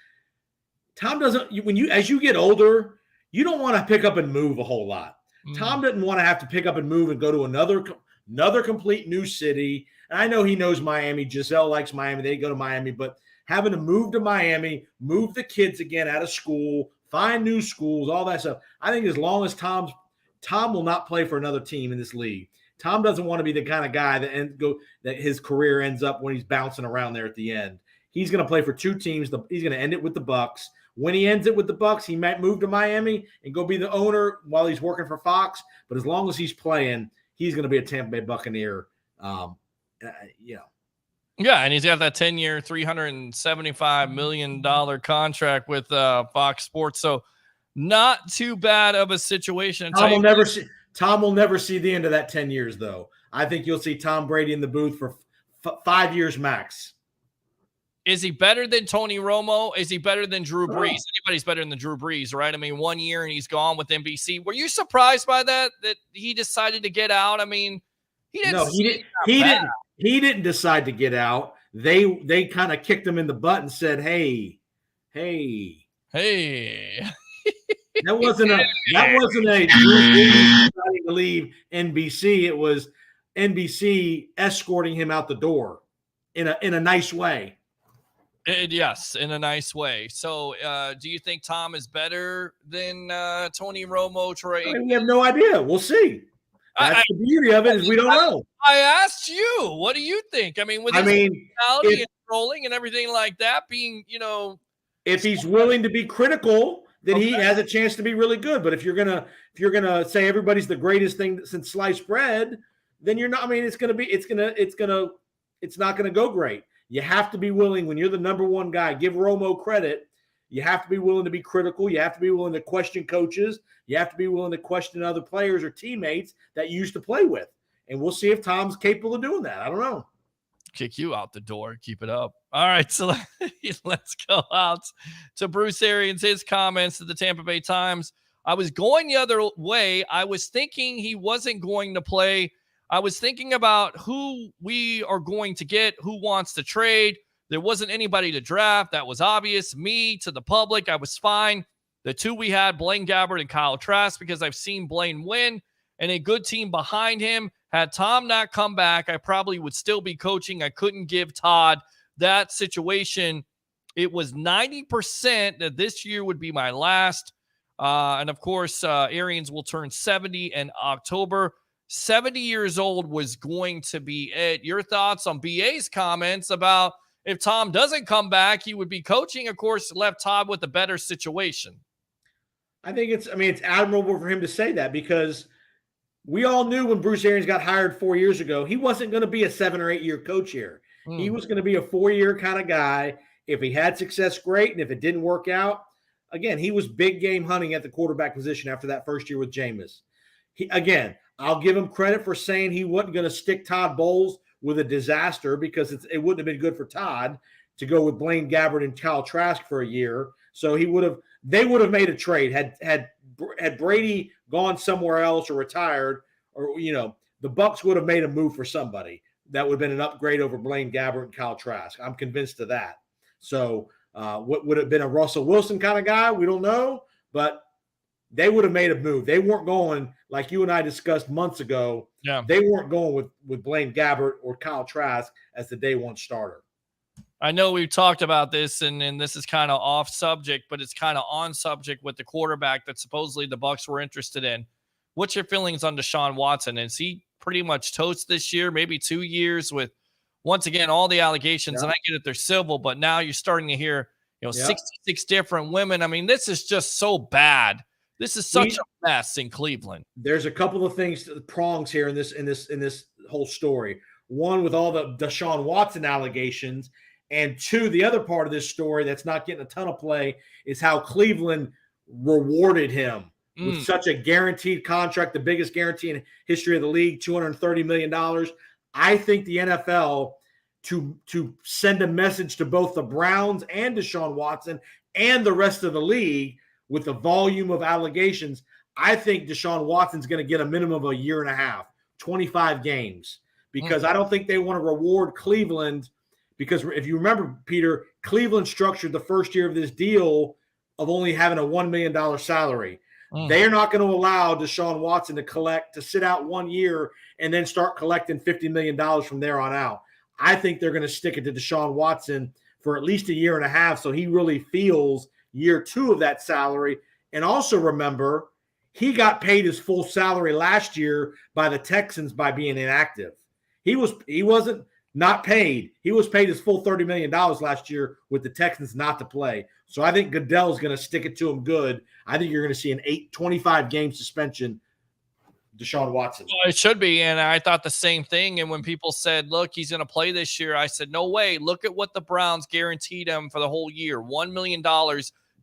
[SPEAKER 12] Tom doesn't. As you get older, you don't want to pick up and move a whole lot. Tom didn't want to have to pick up and move and go to another complete new city. And I know he knows Miami. Giselle likes Miami. They go to Miami, but having to move to Miami, move the kids again out of school, find new schools, all that stuff. I think as long as Tom will not play for another team in this league. Tom doesn't want to be the kind of guy that his career ends up when he's bouncing around there at the end. He's going to play for 2 teams. He's going to end it with the Bucks. When he ends it with the Bucks, he might move to Miami and go be the owner while he's working for Fox. But as long as he's playing, he's going to be a Tampa Bay Buccaneer.
[SPEAKER 2] Yeah, and he's got that 10-year, $375 million contract with Fox Sports. So not too bad of a situation.
[SPEAKER 12] Tom will never see the end of that 10 years, though. I think you'll see Tom Brady in the booth for 5 years max.
[SPEAKER 2] Is he better than Tony Romo? Is he better than Drew Brees? Anybody's better than Drew Brees, right? I mean, 1 year and he's gone with NBC. Were you surprised by that he decided to get out? I mean, he didn't.
[SPEAKER 12] No, he didn't decide to get out. They kind of kicked him in the butt and said, "Hey." That wasn't a Drew Brees deciding to leave NBC. It was NBC escorting him out the door in a nice way.
[SPEAKER 2] Yes, in a nice way. So, do you think Tom is better than Tony Romo, Troy?
[SPEAKER 12] I mean, we have no idea. We'll see. That's the beauty of it is we don't know.
[SPEAKER 2] I asked you. What do you think? I mean, with his personality and trolling and everything like that, being
[SPEAKER 12] if he's willing to be critical, then he has a chance to be really good. But if you're gonna say everybody's the greatest thing since sliced bread, then you're not. I mean, it's not gonna go great. You have to be willing when you're the number one guy. Give Romo credit. You have to be willing to be critical. You have to be willing to question coaches. You have to be willing to question other players or teammates that you used to play with. And we'll see if Tom's capable of doing that. I don't know.
[SPEAKER 2] Kick you out the door. Keep it up. All right, so let's go out to Bruce Arians, his comments to the Tampa Bay Times. I was going the other way. I was thinking he wasn't going to play. I was thinking about who we are going to get, who wants to trade. There wasn't anybody to draft. That was obvious. Me to the public, I was fine. The two we had, Blaine Gabbert and Kyle Trask, because I've seen Blaine win and a good team behind him. Had Tom not come back, I probably would still be coaching. I couldn't give Todd that situation. It was 90% that this year would be my last. And of course, Arians will turn 70 in October. 70 years old was going to be it. Your thoughts on BA's comments about if Tom doesn't come back, he would be coaching, of course, left Todd with a better situation.
[SPEAKER 12] I think it's admirable for him to say that because we all knew when Bruce Arians got hired 4 years ago, he wasn't going to be a 7 or 8 year coach here. He was going to be a 4-year kind of guy. If he had success, great. And if it didn't work out, again, he was big game hunting at the quarterback position after that first year with Jameis. I'll give him credit for saying he wasn't going to stick Todd Bowles with a disaster because it wouldn't have been good for Todd to go with Blaine Gabbert and Kyle Trask for a year. So they would have made a trade had Brady gone somewhere else or retired, or the Bucs would have made a move for somebody that would have been an upgrade over Blaine Gabbert and Kyle Trask. I'm convinced of that. So what would have been a Russell Wilson kind of guy? We don't know, but they would have made a move. They weren't going, like you and I discussed months ago.
[SPEAKER 2] Yeah.
[SPEAKER 12] They weren't going with Blaine Gabbert or Kyle Trask as the day one starter.
[SPEAKER 2] I know we've talked about this, and this is kind of off subject, but it's kind of on subject with the quarterback that supposedly the Bucs were interested in. What's your feelings on Deshaun Watson? Is he pretty much toast this year, maybe 2 years with, once again, all the allegations?
[SPEAKER 12] Yeah.
[SPEAKER 2] And I get it, they're civil, but now you're starting to hear, 66 different women. I mean, this is just so bad. This is such a mess in Cleveland.
[SPEAKER 12] There's a couple of things, prongs here in this whole story. One, with all the Deshaun Watson allegations, and two, the other part of this story that's not getting a ton of play is how Cleveland rewarded him with such a guaranteed contract, the biggest guarantee in history of the league, $230 million. I think the NFL, to send a message to both the Browns and Deshaun Watson and the rest of the league with the volume of allegations, I think Deshaun Watson's going to get a minimum of a year and a half, 25 games, because I don't think they want to reward Cleveland. Because if you remember, Peter, Cleveland structured the first year of this deal of only having a $1 million salary. They are not going to allow Deshaun Watson to sit out 1 year and then start collecting $50 million from there on out. I think they're going to stick it to Deshaun Watson for at least a year and a half so he really feels year 2 of that salary. And also remember, he got paid his full salary last year by the Texans by being inactive. He wasn't not paid. He was paid his full $30 million last year with the Texans not to play. So I think Goodell's going to stick it to him good. I think you're going to see an 25-game suspension, Deshaun Watson.
[SPEAKER 2] Well, it should be, and I thought the same thing. And when people said, look, he's going to play this year, I said, no way. Look at what the Browns guaranteed him for the whole year, $1 million.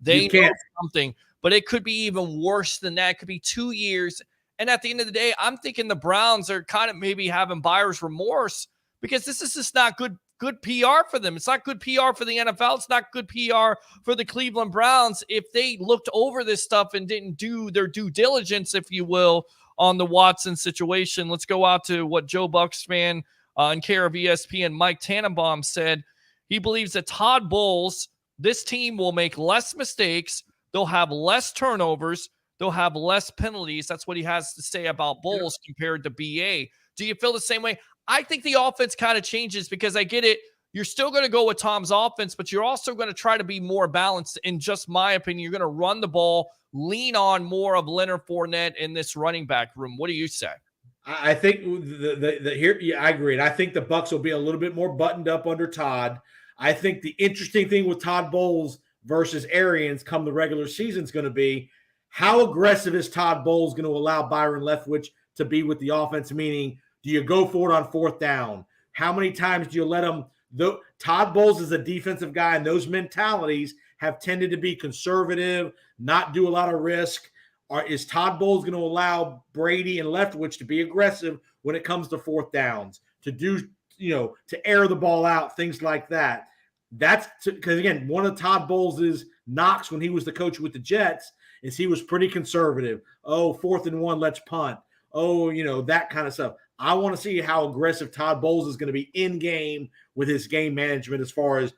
[SPEAKER 2] They know something, but it could be even worse than that. It could be 2 years And at the end of the day, I'm thinking the Browns are kind of maybe having buyer's remorse because this is just not good PR for them. It's not good PR for the NFL. It's not good PR for the Cleveland Browns if they looked over this stuff and didn't do their due diligence, if you will, on the Watson situation. Let's go out to what Joe Bucks fan in care of ESPN, Mike Tannenbaum, said. He believes that Todd Bowles, this team will make less mistakes. They'll have less turnovers. They'll have less penalties. That's what he has to say about Bowles compared to BA. Do you feel the same way? I think the offense kind of changes because I get it. You're still going to go with Tom's offense, but you're also going to try to be more balanced. In just my opinion, you're going to run the ball, lean on more of Leonard Fournette in this running back room. What do you say?
[SPEAKER 12] I think I agree. And I think the Bucs will be a little bit more buttoned up under Todd. I think the interesting thing with Todd Bowles versus Arians come the regular season is going to be how aggressive is Todd Bowles going to allow Byron Leftwich to be with the offense, meaning do you go for it on fourth down? How many times do you let him? Todd Bowles is a defensive guy, and those mentalities have tended to be conservative, not do a lot of risk. Is Todd Bowles going to allow Brady and Leftwich to be aggressive when it comes to fourth downs, to do, to air the ball out, things like that? That's because, again, one of Todd Bowles' knocks when he was the coach with the Jets is he was pretty conservative. Oh, 4th and 1, let's punt. Oh, that kind of stuff. I want to see how aggressive Todd Bowles is going to be in game with his game management as far as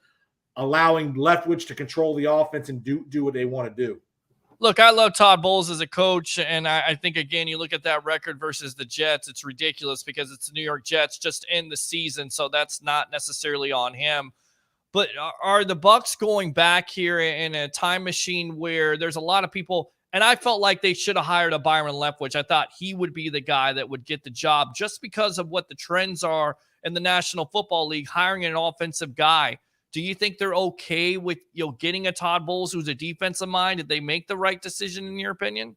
[SPEAKER 12] allowing Leftwich to control the offense and do what they want to do.
[SPEAKER 2] Look, I love Todd Bowles as a coach, and I think, again, you look at that record versus the Jets, it's ridiculous because it's the New York Jets just in the season, so that's not necessarily on him. But are the Bucs going back here in a time machine where there's a lot of people, and I felt like they should have hired a Byron Leftwich. I thought he would be the guy that would get the job just because of what the trends are in the National Football League, hiring an offensive guy. Do you think they're okay with getting a Todd Bowles who's a defensive mind? Did they make the right decision in your opinion?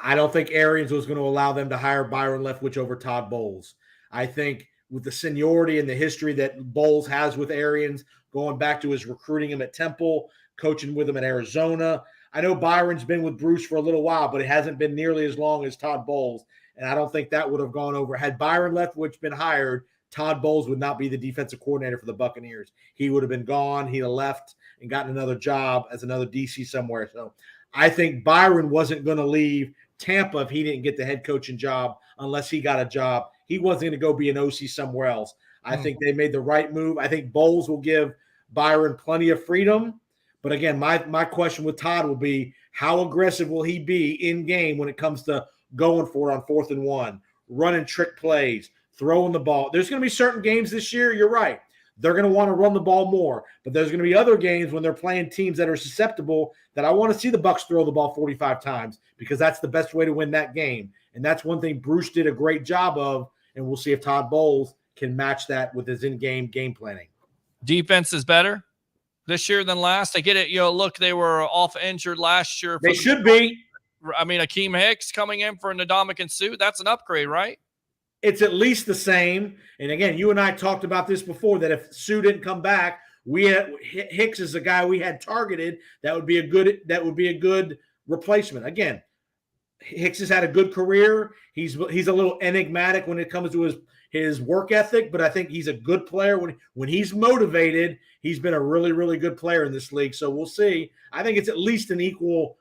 [SPEAKER 12] I don't think Arians was going to allow them to hire Byron Leftwich over Todd Bowles. I think with the seniority and the history that Bowles has with Arians, going back to his recruiting him at Temple, coaching with him at Arizona. I know Byron's been with Bruce for a little while, but it hasn't been nearly as long as Todd Bowles, and I don't think that would have gone over. Had Byron Leftwich been hired, Todd Bowles would not be the defensive coordinator for the Buccaneers. He would have been gone. He'd have left and gotten another job as another DC somewhere. So I think Byron wasn't going to leave Tampa if he didn't get the head coaching job unless he got a job. He wasn't going to go be an OC somewhere else. I think they made the right move. I think Bowles will give Byron plenty of freedom. But again, my question with Todd will be, how aggressive will he be in game when it comes to going for it on 4th and 1, running trick plays, throwing the ball? There's going to be certain games this year, you're right, they're going to want to run the ball more. But there's going to be other games when they're playing teams that are susceptible that I want to see the Bucs throw the ball 45 times because that's the best way to win that game. And that's one thing Bruce did a great job of, and we'll see if Todd Bowles can match that with his in-game game planning.
[SPEAKER 2] Defense is better this year than last. I get it. Look, they were off injured last year.
[SPEAKER 12] They should be.
[SPEAKER 2] I mean, Akeem Hicks coming in for Ndamukong Suh, that's an upgrade, right?
[SPEAKER 12] It's at least the same. And again, you and I talked about this before, that if Suh didn't come back, Hicks is a guy we had targeted that would be a good replacement. Again, Hicks has had a good career. He's a little enigmatic when it comes to his work ethic, but I think he's a good player. When he's motivated, he's been a really, really good player in this league. So we'll see. I think it's at least an equal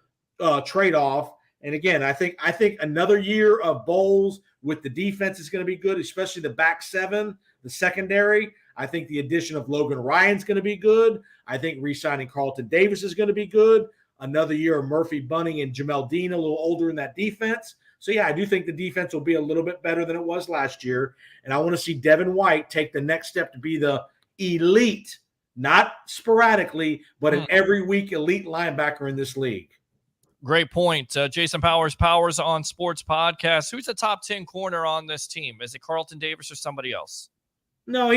[SPEAKER 12] trade-off. And again, I think another year of Bowles with the defense is going to be good, especially the back seven, the secondary. I think the addition of Logan Ryan's going to be good. I think re-signing Carlton Davis is going to be good. Another year of Murphy Bunting and Jamel Dean, a little older in that defense. So, yeah, I do think the defense will be a little bit better than it was last year. And I want to see Devin White take the next step to be the elite, not sporadically, but an every week elite linebacker in this league.
[SPEAKER 2] Great point. Jason Powers on Sports Podcast. Who's the top 10 corner on this team? Is it Carlton Davis or somebody else?
[SPEAKER 12] No,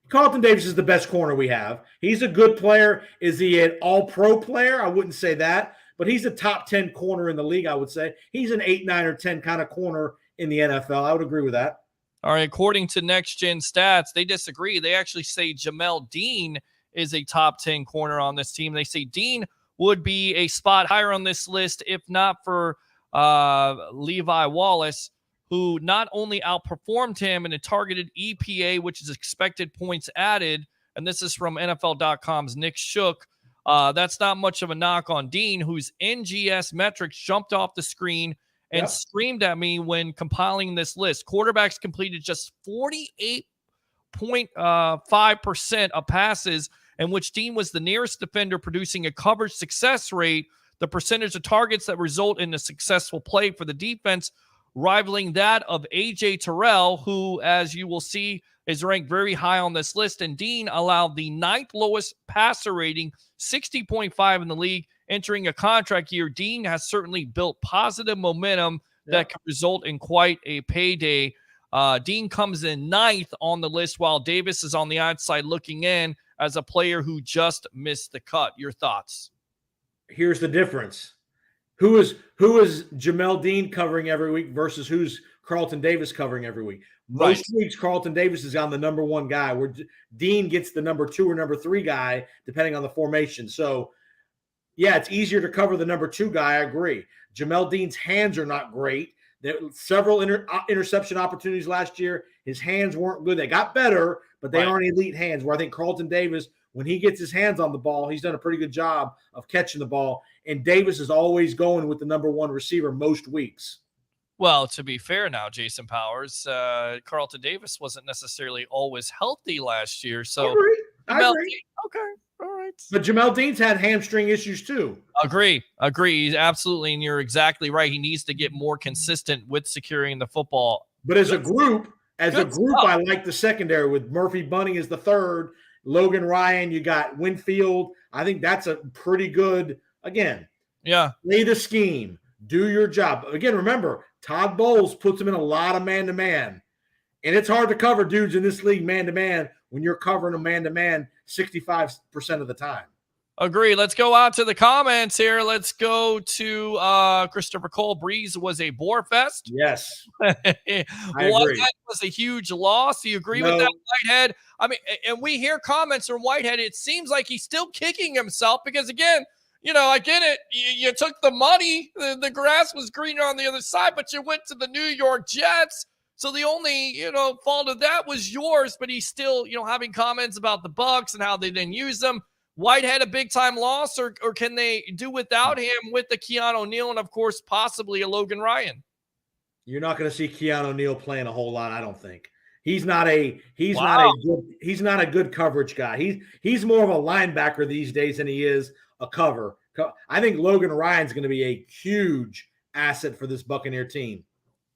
[SPEAKER 12] Carlton Davis is the best corner we have. He's a good player. Is he an all-pro player? I wouldn't say that. But he's a top 10 corner in the league, I would say. He's an 8, 9, or 10 kind of corner in the NFL. I would agree with that.
[SPEAKER 2] All right, according to Next Gen Stats, they disagree. They actually say Jamel Dean is a top 10 corner on this team. They say Dean would be a spot higher on this list if not for Levi Wallace, who not only outperformed him in a targeted EPA, which is expected points added, and this is from NFL.com's Nick Shook. That's not much of a knock on Dean, whose NGS metrics jumped off the screen and screamed at me when compiling this list. Quarterbacks completed just 48.5% of passes, in which Dean was the nearest defender, producing a coverage success rate, the percentage of targets that result in a successful play for the defense, rivaling that of A.J. Terrell, who, as you will see, is ranked very high on this list. And Dean allowed the 9th lowest passer rating, 60.5 in the league. Entering a contract year, Dean has certainly built positive momentum that could result in quite a payday. Dean comes in 9th on the list, while Davis is on the outside looking in as a player who just missed the cut. Your thoughts?
[SPEAKER 12] Here's the difference. Who is Jamel Dean covering every week versus who's Carlton Davis covering every week? Most weeks, Carlton Davis is on the number 1 guy, where Dean gets the number 2 or number 3 guy, depending on the formation. So, yeah, it's easier to cover the number 2 guy. I agree. Jamel Dean's hands are not great. There were several interception opportunities last year. His hands weren't good. They got better, but they aren't elite hands. Where I think Carlton Davis, when he gets his hands on the ball, he's done a pretty good job of catching the ball. And Davis is always going with the number 1 receiver most weeks.
[SPEAKER 2] Well, to be fair now, Jason Powers, Carlton Davis wasn't necessarily always healthy last year. So,
[SPEAKER 12] I agree.
[SPEAKER 2] Okay. All right.
[SPEAKER 12] But Jamel Dean's had hamstring issues too.
[SPEAKER 2] Agree. Absolutely. And you're exactly right. He needs to get more consistent with securing the football.
[SPEAKER 12] But as a group, I like the secondary with Murphy Bunting as the 3rd, Logan Ryan, you got Winfield. I think that's a pretty good, again, play the scheme, do your job. Again, remember, Todd Bowles puts him in a lot of man-to-man. And it's hard to cover dudes in this league man-to-man when you're covering them man-to-man 65% of the time.
[SPEAKER 2] Agree. Let's go out to the comments here. Let's go to Christopher Cole. Breeze was a bore fest.
[SPEAKER 12] Yes. I agree.
[SPEAKER 2] That was a huge loss. Do you agree with that, Whitehead? I mean, and we hear comments from Whitehead. It seems like he's still kicking himself because, again, I get it. You took the money. The grass was greener on the other side, but you went to the New York Jets. So the only, fault of that was yours, but he's still, having comments about the Bucs and how they didn't use them. Whitehead a big-time loss, or can they do without him with the Keanu O'Neal and, of course, possibly a Logan Ryan?
[SPEAKER 12] You're not going to see Keanu O'Neal playing a whole lot, I don't think. He's not a good coverage guy. He's more of a linebacker these days than he is a cover. I think Logan Ryan's going to be a huge asset for this Buccaneer team.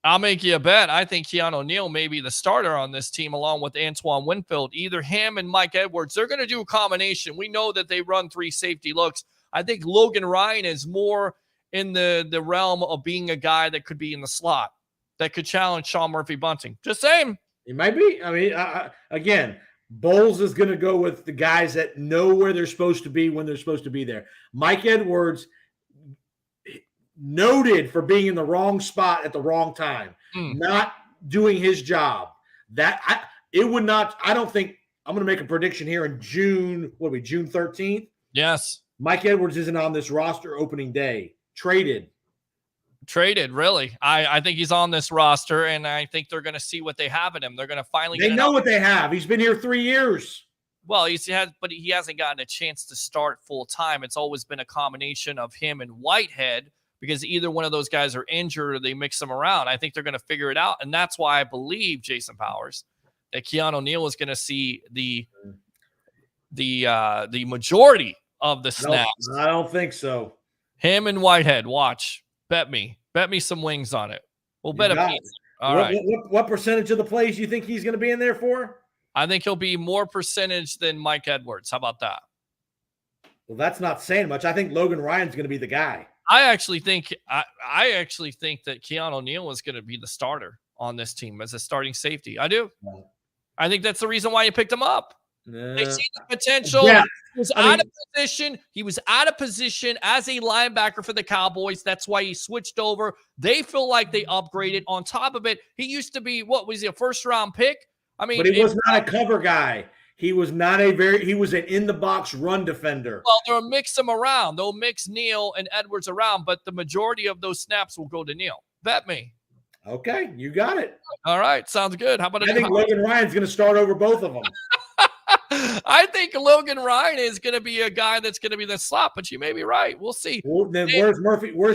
[SPEAKER 2] I'll make you a bet. I think Keanu O'Neal may be the starter on this team along with Antoine Winfield. Either him and Mike Edwards. They're going to do a combination. We know that they run 3 safety looks. I think Logan Ryan is more in the realm of being a guy that could be in the slot, that could challenge Sean Murphy-Bunting. Just saying.
[SPEAKER 12] It might be. I mean, again, Bowles is going to go with the guys that know where they're supposed to be when they're supposed to be there. Mike Edwards, noted for being in the wrong spot at the wrong time, not doing his job. I don't think I'm going to make a prediction here in June. June 13th?
[SPEAKER 2] Yes.
[SPEAKER 12] Mike Edwards isn't on this roster opening day. Traded,
[SPEAKER 2] really. I think he's on this roster, and I think they're going to see what they have in him. They're going to finally
[SPEAKER 12] They know what they have. He's been here 3 years.
[SPEAKER 2] Well, but he hasn't gotten a chance to start full time. It's always been a combination of him and Whitehead, because either one of those guys are injured or they mix them around. I think they're going to figure it out. And that's why I believe, Jason Powers, that Keanu O'Neal is going to see the majority of the snaps.
[SPEAKER 12] I don't think so.
[SPEAKER 2] Him and Whitehead, watch. Bet me some wings on it. We'll bet a piece. All right.
[SPEAKER 12] What percentage of the plays do you think he's going to be in there for?
[SPEAKER 2] I think he'll be more percentage than Mike Edwards. How about that?
[SPEAKER 12] Well, that's not saying much. I think Logan Ryan's going to be the guy.
[SPEAKER 2] I actually think that Keanu O'Neal is going to be the starter on this team as a starting safety. I do. I think that's the reason why you picked him up. They see the potential. Yeah. He was out of position. He was out of position as a linebacker for the Cowboys. That's why he switched over. They feel like they upgraded. On top of it, he used to be, a first-round pick? I mean,
[SPEAKER 12] but he was not a cover guy. He was an in the box run defender.
[SPEAKER 2] Well, they'll mix them around. They'll mix Neal and Edwards around, but the majority of those snaps will go to Neal. Bet me.
[SPEAKER 12] Okay, you got it.
[SPEAKER 2] All right, sounds good. How about
[SPEAKER 12] I think Logan Ryan's going to start over both of them.
[SPEAKER 2] I think Logan Ryan is going to be a guy that's going to be the slot, but you may be right. We'll see.
[SPEAKER 12] Well, then where's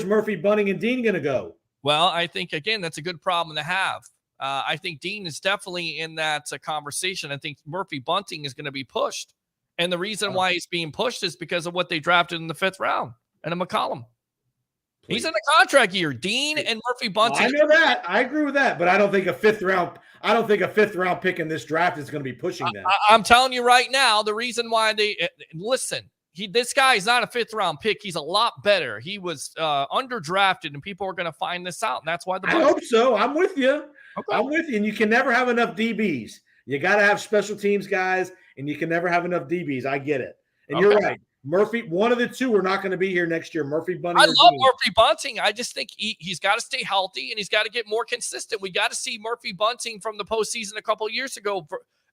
[SPEAKER 12] Murphy, Bunting, and Dean going to go?
[SPEAKER 2] Well, I think, again, that's a good problem to have. I think Dean is definitely in that conversation. I think Murphy Bunting is going to be pushed. And the reason why he's being pushed is because of what they drafted in the 5th round and a McCollum. He's in a contract year. Dean and Murphy Bunting.
[SPEAKER 12] I know that. I agree with that, but I don't think a 5th round pick in this draft is going to be pushing them.
[SPEAKER 2] I'm telling you right now, the reason why listen, this guy is not a 5th round pick. He's a lot better. He was underdrafted, and people are going to find this out, and that's why
[SPEAKER 12] I hope so. I'm with you. Okay. I'm with you. And you can never have enough DBs. You got to have special teams guys, and you can never have enough DBs. I get it. And you're right. Murphy, one of the two are not going to be here next year. Murphy Bunting.
[SPEAKER 2] I love Murphy Bunting. I just think he's got to stay healthy and he's got to get more consistent. We got to see Murphy Bunting from the postseason a couple of years ago,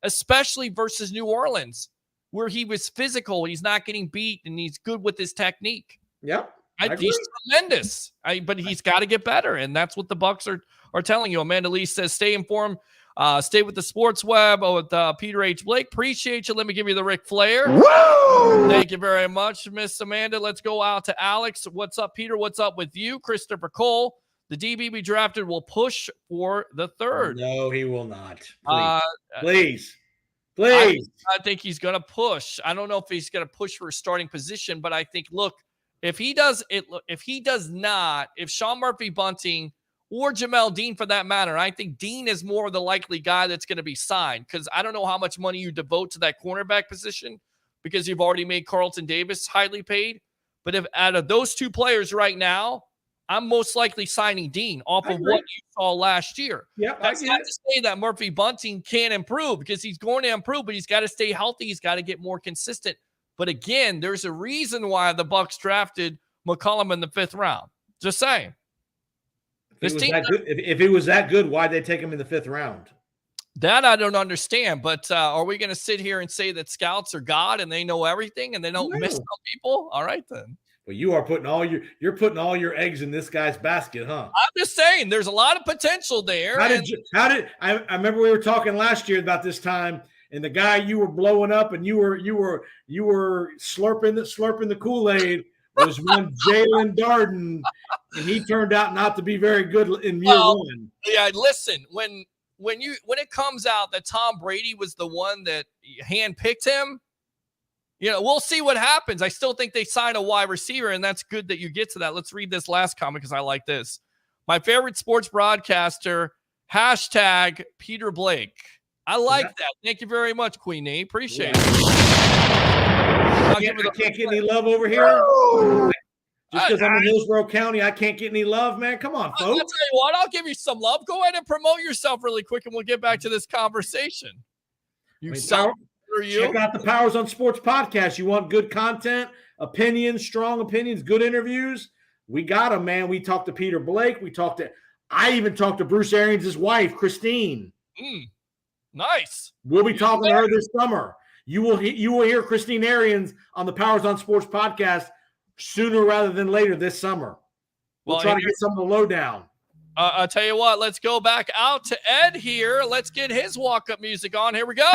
[SPEAKER 2] especially versus New Orleans, where he was physical. He's not getting beat and he's good with his technique.
[SPEAKER 12] Yep.
[SPEAKER 2] He's tremendous. But he's got to get better, and that's what the Bucs are telling you. Amanda Lee says, stay informed. Stay with the Sports Web with Peter H. Blake. Appreciate you. Let me give you the Ric Flair. Woo! Thank you very much, Miss Amanda. Let's go out to Alex. What's up, Peter? What's up with you? Christopher Cole. The DB we drafted will push for the 3rd.
[SPEAKER 12] No, he will not. Please. Please.
[SPEAKER 2] I think he's going to push. I don't know if he's going to push for a starting position, but I think, look, if Sean Murphy Bunting or Jamel Dean for that matter, I think Dean is more the likely guy that's going to be signed, because I don't know how much money you devote to that cornerback position because you've already made Carlton Davis highly paid. But if out of those two players right now, I'm most likely signing Dean off of what you saw last year.
[SPEAKER 12] Yeah,
[SPEAKER 2] that's not to say that Murphy Bunting can't improve, because he's going to improve, but he's got to stay healthy. He's got to get more consistent. But again, there's a reason why the Bucs drafted McCollum in the 5th round. Just saying.
[SPEAKER 12] If it was that good, why'd they take him in the 5th round?
[SPEAKER 2] That I don't understand. But are we going to sit here and say that scouts are God and they know everything and they don't miss some people? All right, then.
[SPEAKER 12] Well, you're putting all your eggs in this guy's basket, huh?
[SPEAKER 2] I'm just saying, there's a lot of potential there.
[SPEAKER 12] I remember we were talking last year about this time, and the guy you were blowing up and you were slurping the Kool-Aid was one Jalen Darden, and he turned out not to be very good in year one.
[SPEAKER 2] Yeah, listen, when it comes out that Tom Brady was the one that handpicked him, we'll see what happens. I still think they sign a wide receiver, and that's good that you get to that. Let's read this last comment because I like this. My favorite sports broadcaster, # Peter Blake. I like that. Thank you very much, Queen A. Appreciate it.
[SPEAKER 12] I can't get any love over here. Just because I'm in Hillsborough County, I can't get any love, man. Come on, folks.
[SPEAKER 2] I'll tell you what, I'll give you some love. Go ahead and promote yourself really quick, and we'll get back to this conversation.
[SPEAKER 12] Check out the Powers on Sports podcast. You want good content, opinions, strong opinions, good interviews? We got them, man. We talked to Peter Blake. I even talked to Bruce Arians' wife, Christine.
[SPEAKER 2] Nice.
[SPEAKER 12] We'll be talking to her this summer. You will hear Christine Arians on the Powers on Sports podcast sooner rather than later this summer. We'll try to get some of the lowdown.
[SPEAKER 2] I'll tell you what, let's go back out to Ed here. Let's get his walk-up music on. Here we go.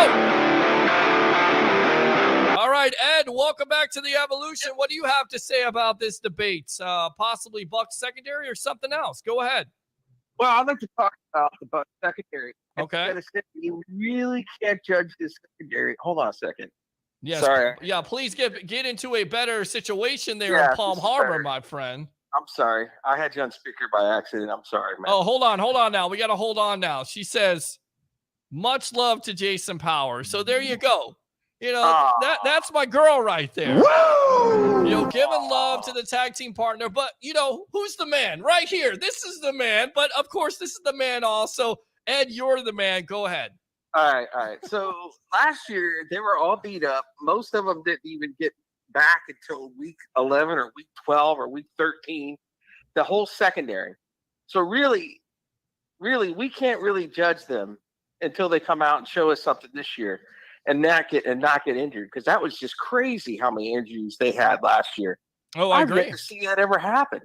[SPEAKER 2] All right, Ed, welcome back to the Evolution. What do you have to say about this debate? Possibly Bucs secondary or something else? Go ahead.
[SPEAKER 14] Well, I'd like to talk about the Bucs secondary.
[SPEAKER 2] Okay.
[SPEAKER 14] You really can't judge this secondary. Hold on a second.
[SPEAKER 2] Yes.
[SPEAKER 14] Sorry.
[SPEAKER 2] Yeah, please get into a better situation there in Palm Harbor, my friend.
[SPEAKER 14] I'm sorry. I had you on speaker by accident. I'm sorry, man.
[SPEAKER 2] Oh, hold on now. We got to hold on now. She says, much love to Jason Powers. So there you go. That's my girl right there. Woo! Giving love to the tag team partner. But, who's the man? Right here. This is the man. But, of course, this is the man also. Ed, you're the man. Go ahead.
[SPEAKER 14] All right. So last year, they were all beat up. Most of them didn't even get back until week 11 or week 12 or week 13, the whole secondary. So really, we can't really judge them until they come out and show us something this year. and not get injured, because that was just crazy how many injuries they had last year.
[SPEAKER 2] Oh, I
[SPEAKER 14] I've
[SPEAKER 2] agree.
[SPEAKER 14] never seen that ever happen.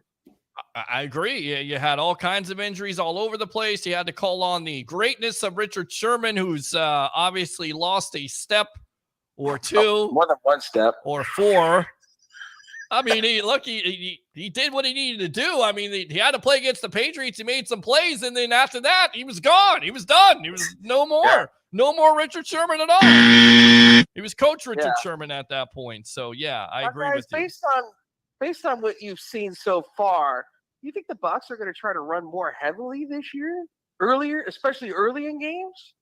[SPEAKER 2] I agree. You had all kinds of injuries all over the place. You had to call on the greatness of Richard Sherman, who's obviously lost a step or two,
[SPEAKER 14] more than one step
[SPEAKER 2] or four. I mean, he did what he needed to do. I mean, he had to play against the Patriots. He made some plays, and then after that, he was gone. He was done. He was no more. No more Richard Sherman at all. He was Coach Richard Sherman at that point. So, yeah, I agree with you.
[SPEAKER 14] Based on what you've seen so far, do you think the Bucs are going to try to run more heavily this year, especially early in games?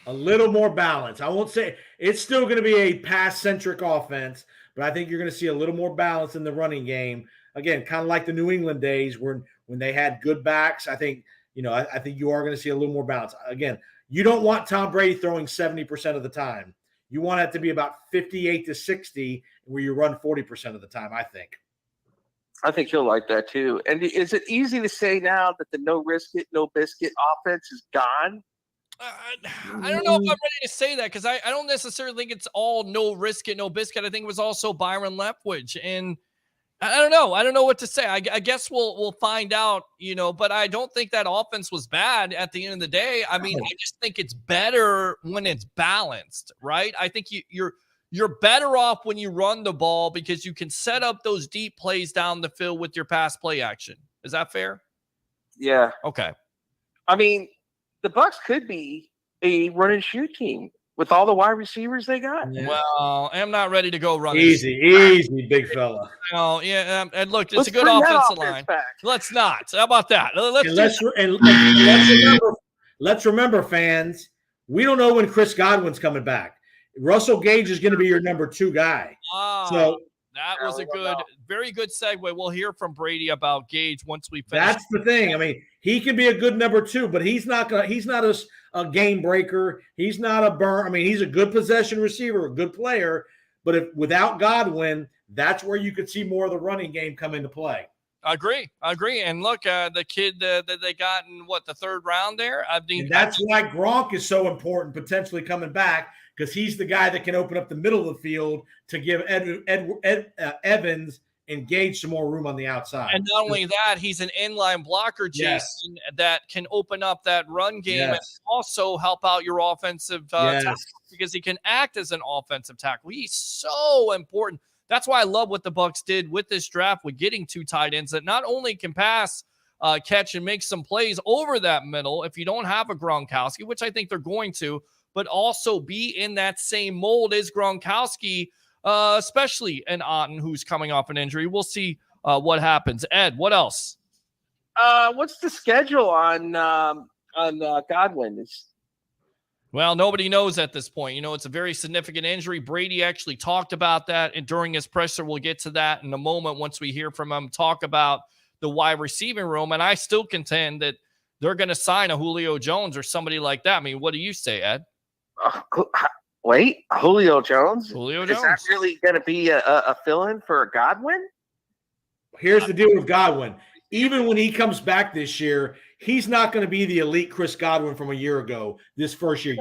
[SPEAKER 12] A little more balance. I won't say it's still going to be a pass-centric offense, but I think you're going to see a little more balance in the running game. Again, kind of like the New England days when they had good backs. I think you are going to see a little more balance. Again, you don't want Tom Brady throwing 70% of the time. You want it to be about 58 to 60, where you run 40% of the time, I think.
[SPEAKER 14] I think he'll like that too. And is it easy to say now that the no risk it, no biscuit offense is gone?
[SPEAKER 2] I don't know if I'm ready to say that, because I don't necessarily think it's all no risk it, no biscuit. I think it was also Byron Leftwich. And I don't know. I don't know what to say. I guess we'll find out, but I don't think that offense was bad at the end of the day. I mean, I just think it's better when it's balanced, right? I think you're better off when you run the ball, because you can set up those deep plays down the field with your pass play action. Is that fair?
[SPEAKER 14] Yeah.
[SPEAKER 2] Okay.
[SPEAKER 14] I mean, the Bucs could be a run and shoot team with all the wide receivers they got.
[SPEAKER 2] Yeah. Well, I'm not ready to go run.
[SPEAKER 12] Easy, big fella.
[SPEAKER 2] Oh, yeah. And look, it's a good offensive line.
[SPEAKER 14] Back.
[SPEAKER 2] Let's not. How about that?
[SPEAKER 12] Let's remember, fans, we don't know when Chris Godwin's coming back. Russell Gage is going to be your number 2 guy. So
[SPEAKER 2] that was a very good segue. We'll hear from Brady about Gage once we finish.
[SPEAKER 12] That's the thing. I mean, he can be a good number 2, but he's not a game breaker. He's not a burn. I mean, he's a good possession receiver, a good player. But without Godwin, that's where you could see more of the running game come into play.
[SPEAKER 2] I agree. And look, the kid that they got in the 3rd round there.
[SPEAKER 12] And that's why Gronk is so important, potentially coming back, because he's the guy that can open up the middle of the field to give Evans and Gage some more room on the outside.
[SPEAKER 2] And not only that, he's an inline blocker, Jason, that can open up that run game and also help out your offensive tackle, because he can act as an offensive tackle. He's so important. That's why I love what the Bucs did with this draft, with getting 2 tight ends that not only can pass, catch, and make some plays over that middle if you don't have a Gronkowski, which I think they're going to, but also be in that same mold as Gronkowski, especially in Otten, who's coming off an injury. We'll see what happens. Ed, what else?
[SPEAKER 14] What's the schedule on Godwin?
[SPEAKER 2] Well, nobody knows at this point. It's a very significant injury. Brady actually talked about that, and during his presser, we'll get to that in a moment once we hear from him talk about the wide receiving room. And I still contend that they're going to sign a Julio Jones or somebody like that. I mean, what do you say, Ed?
[SPEAKER 14] Wait, Julio Jones?
[SPEAKER 2] Julio
[SPEAKER 14] Is
[SPEAKER 2] Jones.
[SPEAKER 14] that really going to be a fill-in for Godwin?
[SPEAKER 12] Here's the deal with Godwin. Even when he comes back this year, he's not going to be the elite Chris Godwin from a year ago this first year.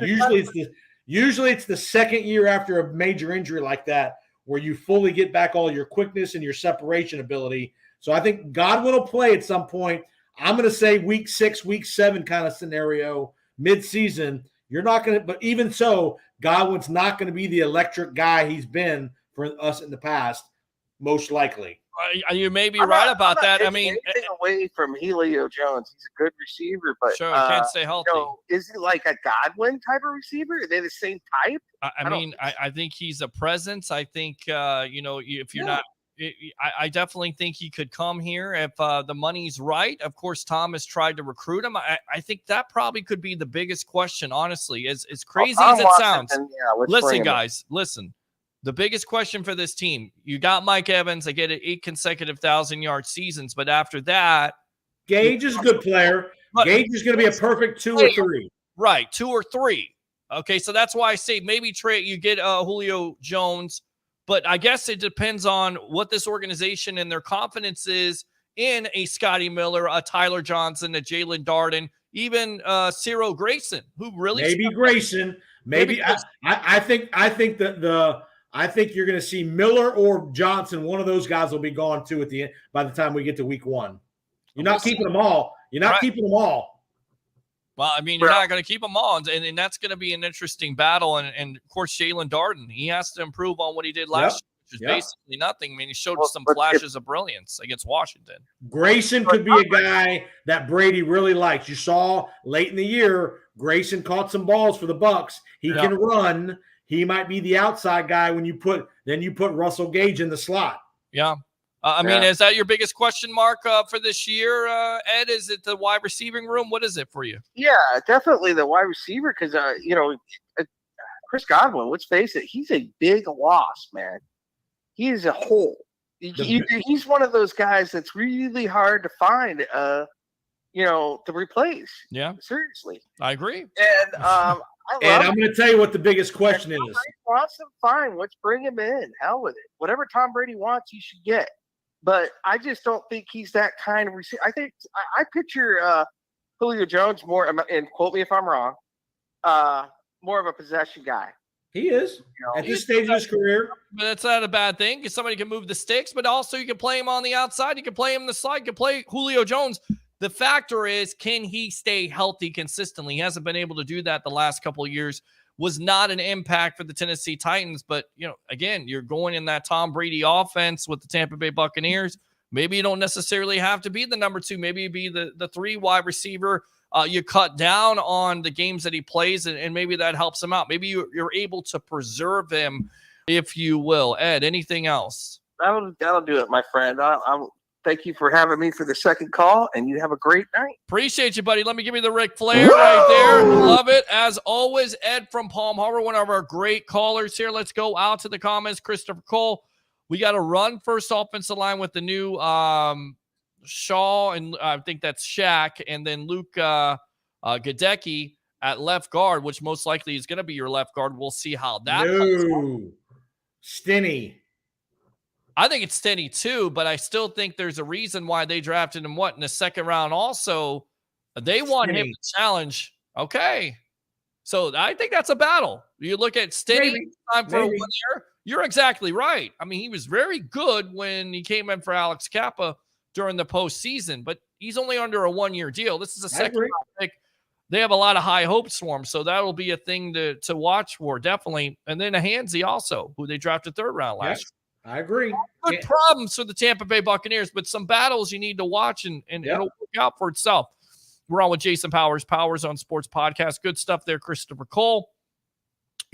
[SPEAKER 12] Usually it's the second year after a major injury like that where you fully get back all your quickness and your separation ability. So I think Godwin will play at some point. I'm going to say week 6, week 7 kind of scenario, mid-season. You're not going to, but even so, Godwin's not going to be the electric guy he's been for us in the past, most likely.
[SPEAKER 2] You may be right about that. I mean,
[SPEAKER 14] anything away from Julio Jones. He's a good receiver, but
[SPEAKER 2] sure, can't stay healthy.
[SPEAKER 14] Is he like a Godwin type of receiver? Are they the same type?
[SPEAKER 2] I think he's a presence. I think if you're not, I definitely think he could come here if the money's right. Of course, Tom has tried to recruit him. I think that probably could be the biggest question, honestly. As crazy as it sounds. Listen, guys, listen. The biggest question for this team, you got Mike Evans. They get 8 consecutive 1,000-yard seasons, but after that,
[SPEAKER 12] Gage is a good player. Gage is going to be a perfect 2 or 3.
[SPEAKER 2] Right, 2 or 3. Okay, so that's why I say maybe you get Julio Jones, but I guess it depends on what this organization and their confidence is in a Scotty Miller, a Tyler Johnson, a Jalen Darden, even Cyril Grayson, who really
[SPEAKER 12] maybe Grayson. Maybe I think that I think you're going to see Miller or Johnson. One of those guys will be gone too at the end by the time we get to week 1. You're not keeping them all. You're not keeping them all.
[SPEAKER 2] Well, I mean, you're not going to keep them all, and that's going to be an interesting battle. And of course, Jalen Darden, he has to improve on what he did last year, which is basically nothing. I mean, he showed some flashes of brilliance against Washington.
[SPEAKER 12] Grayson could be a guy that Brady really likes. You saw late in the year, Grayson caught some balls for the Bucks. He can run. He might be the outside guy when you put Russell Gage in the slot.
[SPEAKER 2] Yeah. I mean, is that your biggest question mark for this year, Ed? Is it the wide receiving room? What is it for you?
[SPEAKER 14] Yeah, definitely the wide receiver because, Chris Godwin, let's face it, he's a big loss, man. He is a hole. He's one of those guys that's really hard to find, to replace.
[SPEAKER 2] Yeah.
[SPEAKER 14] Seriously.
[SPEAKER 2] I agree.
[SPEAKER 14] And I'm
[SPEAKER 12] going to tell you what the biggest question is.
[SPEAKER 14] Wants him, fine. Let's bring him in. Hell with it. Whatever Tom Brady wants, you should get. But I just don't think he's that kind of receiver. I think I picture Julio Jones more, and quote me if I'm wrong, more of a possession guy.
[SPEAKER 12] He is at this stage of his career.
[SPEAKER 2] But that's not a bad thing because somebody can move the sticks, but also you can play him on the outside. You can play him in the slide. You can play Julio Jones. The factor is, can he stay healthy consistently? He hasn't been able to do that the last couple of years. Was not an impact for the Tennessee Titans. But, again, you're going in that Tom Brady offense with the Tampa Bay Buccaneers. Maybe you don't necessarily have to be the number 2. Maybe you be the 3 wide receiver. You cut down on the games that he plays, and maybe that helps him out. Maybe you're able to preserve him, if you will. Ed, anything else?
[SPEAKER 14] That'll do it, my friend. Thank you for having me for the second call, and you have a great night.
[SPEAKER 2] Appreciate you, buddy. Let me give you the Ric Flair right there. Love it. As always, Ed from Palm Harbor, one of our great callers here. Let's go out to the comments. Christopher Cole, we got to run first offensive line with the new Shaw, and I think that's Shaq, and then Luke Gadecki at left guard, which most likely is going to be your left guard. We'll see how that
[SPEAKER 12] comes. Stinney.
[SPEAKER 2] I think it's Stinney too, but I still think there's a reason why they drafted him in the second round. Also, they want him to challenge. Okay. So I think that's a battle. You look at Stinney, time for a 1 year. You're exactly right. I mean, he was very good when he came in for Alex Kappa during the postseason, but he's only under a 1-year deal. This is a second round pick. They have a lot of high hopes for him, so that will be a thing to watch for, definitely. And then a Hansey also, who they drafted 3rd round last year.
[SPEAKER 12] I agree.
[SPEAKER 2] Good problems for the Tampa Bay Buccaneers, but some battles you need to watch, and it'll work out for itself. We're on with Jason Powers on Sports Podcast. Good stuff there, Christopher Cole.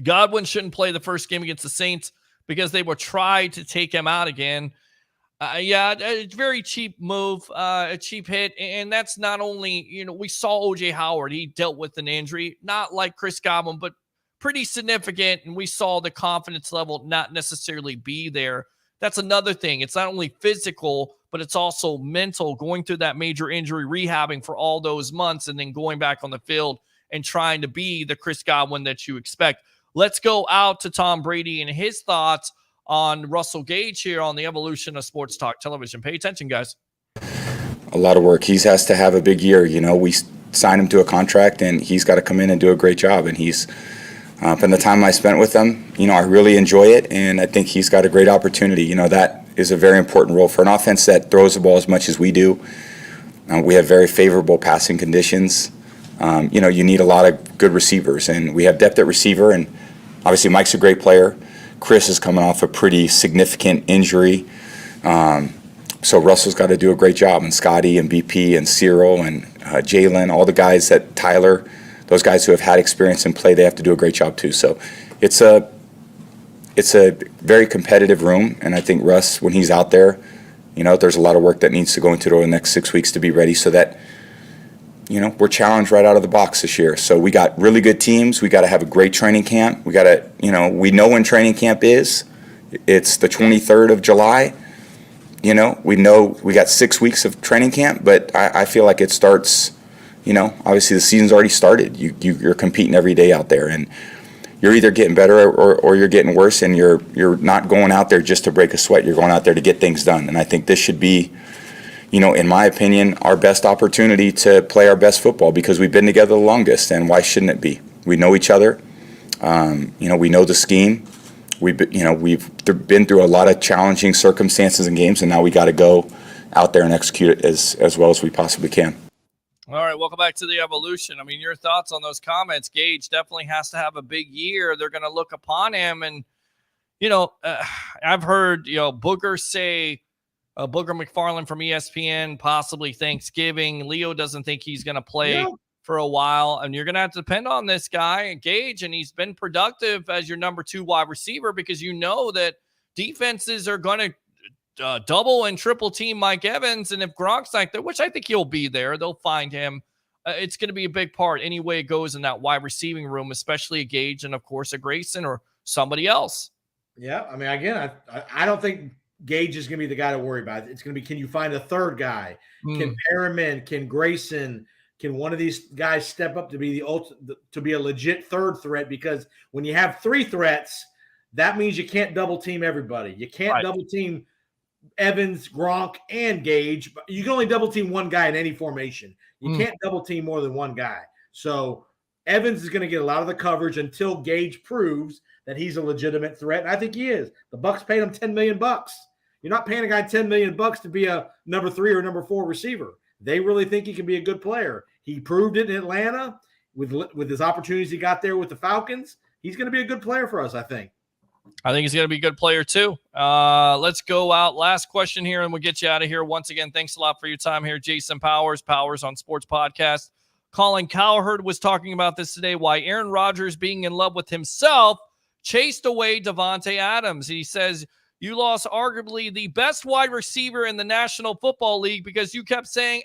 [SPEAKER 2] Godwin shouldn't play the first game against the Saints because they will try to take him out again. A very cheap move, a cheap hit. And that's not only, we saw O.J. Howard. He dealt with an injury, not like Chris Godwin, but pretty significant, and we saw the confidence level not necessarily be there. That's another thing. It's not only physical, but it's also mental, going through that major injury, rehabbing for all those months, and then going back on the field and trying to be the Chris Godwin that you expect. Let's go out to Tom Brady and his thoughts on Russell Gage here on the evolution of sports talk television. Pay attention, guys.
[SPEAKER 11] A lot of work. He has to have a big year. We signed him to a contract, and he's got to come in and do a great job, and he's from the time I spent with him, I really enjoy it, and I think he's got a great opportunity. That is a very important role for an offense that throws the ball as much as we do. We have very favorable passing conditions. You need a lot of good receivers, and we have depth at receiver, and obviously Mike's a great player. Chris is coming off a pretty significant injury. So Russell's got to do a great job, and Scotty and BP and Cyril and Jalen, all the guys that Tyler, those guys who have had experience in play, they have to do a great job too. So it's a very competitive room, and I think Russ, when he's out there, there's a lot of work that needs to go into the next 6 weeks to be ready so that, we're challenged right out of the box this year. So we got really good teams. We got to have a great training camp. We got to, we know when training camp is. It's the 23rd of July. We know we got 6 weeks of training camp, but I feel like it starts, obviously the season's already started. You're competing every day out there, and you're either getting better or you're getting worse, and you're not going out there just to break a sweat. You're going out there to get things done. And I think this should be, in my opinion, our best opportunity to play our best football because we've been together the longest, and why shouldn't it be? We know each other. We know the scheme. We've been through a lot of challenging circumstances and games, and now we got to go out there and execute it as well as we possibly can.
[SPEAKER 2] All right, welcome back to the Evolution. I mean, your thoughts on those comments? Gage definitely has to have a big year. They're going to look upon him, and I've heard Booger say, Booger McFarland from ESPN, possibly Thanksgiving. Leo doesn't think he's going to play for a while, and you're going to have to depend on this guy, Gage, and he's been productive as your number 2 wide receiver because you know that defenses are going to double and triple team Mike Evans, and if Gronk's not there, which I think he'll be there, they'll find him. It's going to be a big part any way it goes in that wide receiving room, especially a Gage and, of course, a Grayson or somebody else.
[SPEAKER 12] Yeah, I mean, again, I don't think Gage is going to be the guy to worry about. It's going to be, can you find a third guy? Can Perriman, can Grayson, can one of these guys step up to be to be a legit third threat? Because when you have 3 threats, that means you can't double team everybody. You can't double team Evans, Gronk, and Gage. You can only double team one guy in any formation. You can't double team more than one guy. So Evans is going to get a lot of the coverage until Gage proves that he's a legitimate threat. And I think he is. The Bucs paid him $10 million. You're not paying a guy $10 million to be a number 3 or number 4 receiver. They really think he can be a good player. He proved it in Atlanta with his opportunities he got there with the Falcons. He's going to be a good player for us, I think.
[SPEAKER 2] I think he's going to be a good player too. Let's go out. Last question here, and we'll get you out of here. Once again, thanks a lot for your time here, Jason Powers on Sports Podcast. Colin Cowherd was talking about this today, why Aaron Rodgers, being in love with himself, chased away Davante Adams. He says, you lost arguably the best wide receiver in the National Football League because you kept saying,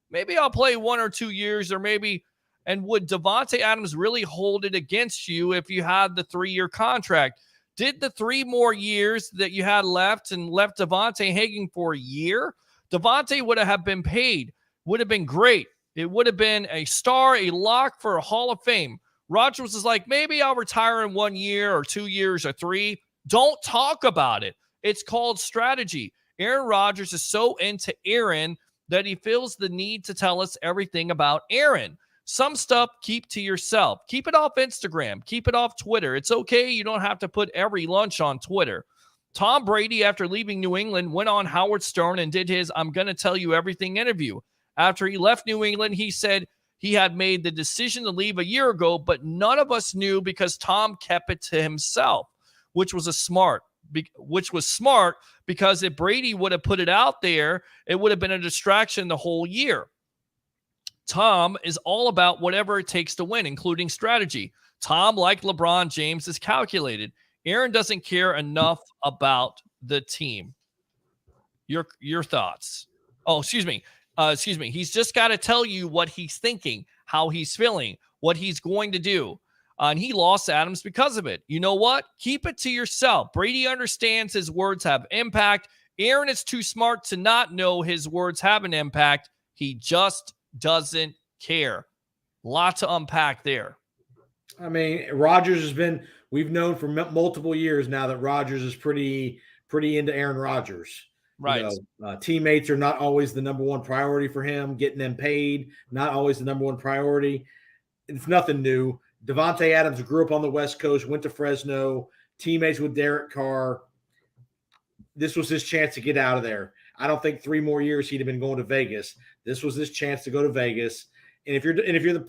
[SPEAKER 2] maybe I'll play 1 or 2 years or maybe. And would Davante Adams really hold it against you if you had the 3-year contract? Did the 3 more years that you had left and left Davante hanging for a year? Davante would have been paid, would have been great. It would have been a star, a lock for a Hall of Fame. Rodgers is like, maybe I'll retire in 1 year or 2 years or 3. Don't talk about it. It's called strategy. Aaron Rodgers is so into Aaron that he feels the need to tell us everything about Aaron. Some stuff, keep to yourself. Keep it off Instagram. Keep it off Twitter. It's okay. You don't have to put every lunch on Twitter. Tom Brady, after leaving New England, went on Howard Stern and did his I'm going to tell you everything interview. After he left New England, he said he had made the decision to leave a year ago, but none of us knew because Tom kept it to himself, which was smart because if Brady would have put it out there, it would have been a distraction the whole year. Tom is all about whatever it takes to win, including strategy. Tom, like LeBron James, is calculated. Aaron doesn't care enough about the team. Your thoughts? Oh, excuse me. He's just got to tell you what he's thinking, how he's feeling, what he's going to do. And he lost Adams because of it. You know what? Keep it to yourself. Brady understands his words have impact. Aaron is too smart to not know his words have an impact. He just doesn't care. Lot to unpack there.
[SPEAKER 12] I mean, Rodgers has been, we've known for multiple years now that Rodgers is pretty into Aaron Rodgers.
[SPEAKER 2] Right.
[SPEAKER 12] Teammates are not always the number one priority for him. Getting them paid, not always the number one priority. It's nothing new. Davante Adams grew up on the West Coast, went to Fresno, teammates with Derek Carr. This was his chance to get out of there. I don't think 3 more years he'd have been going to Vegas. This was his chance to go to Vegas. And if you're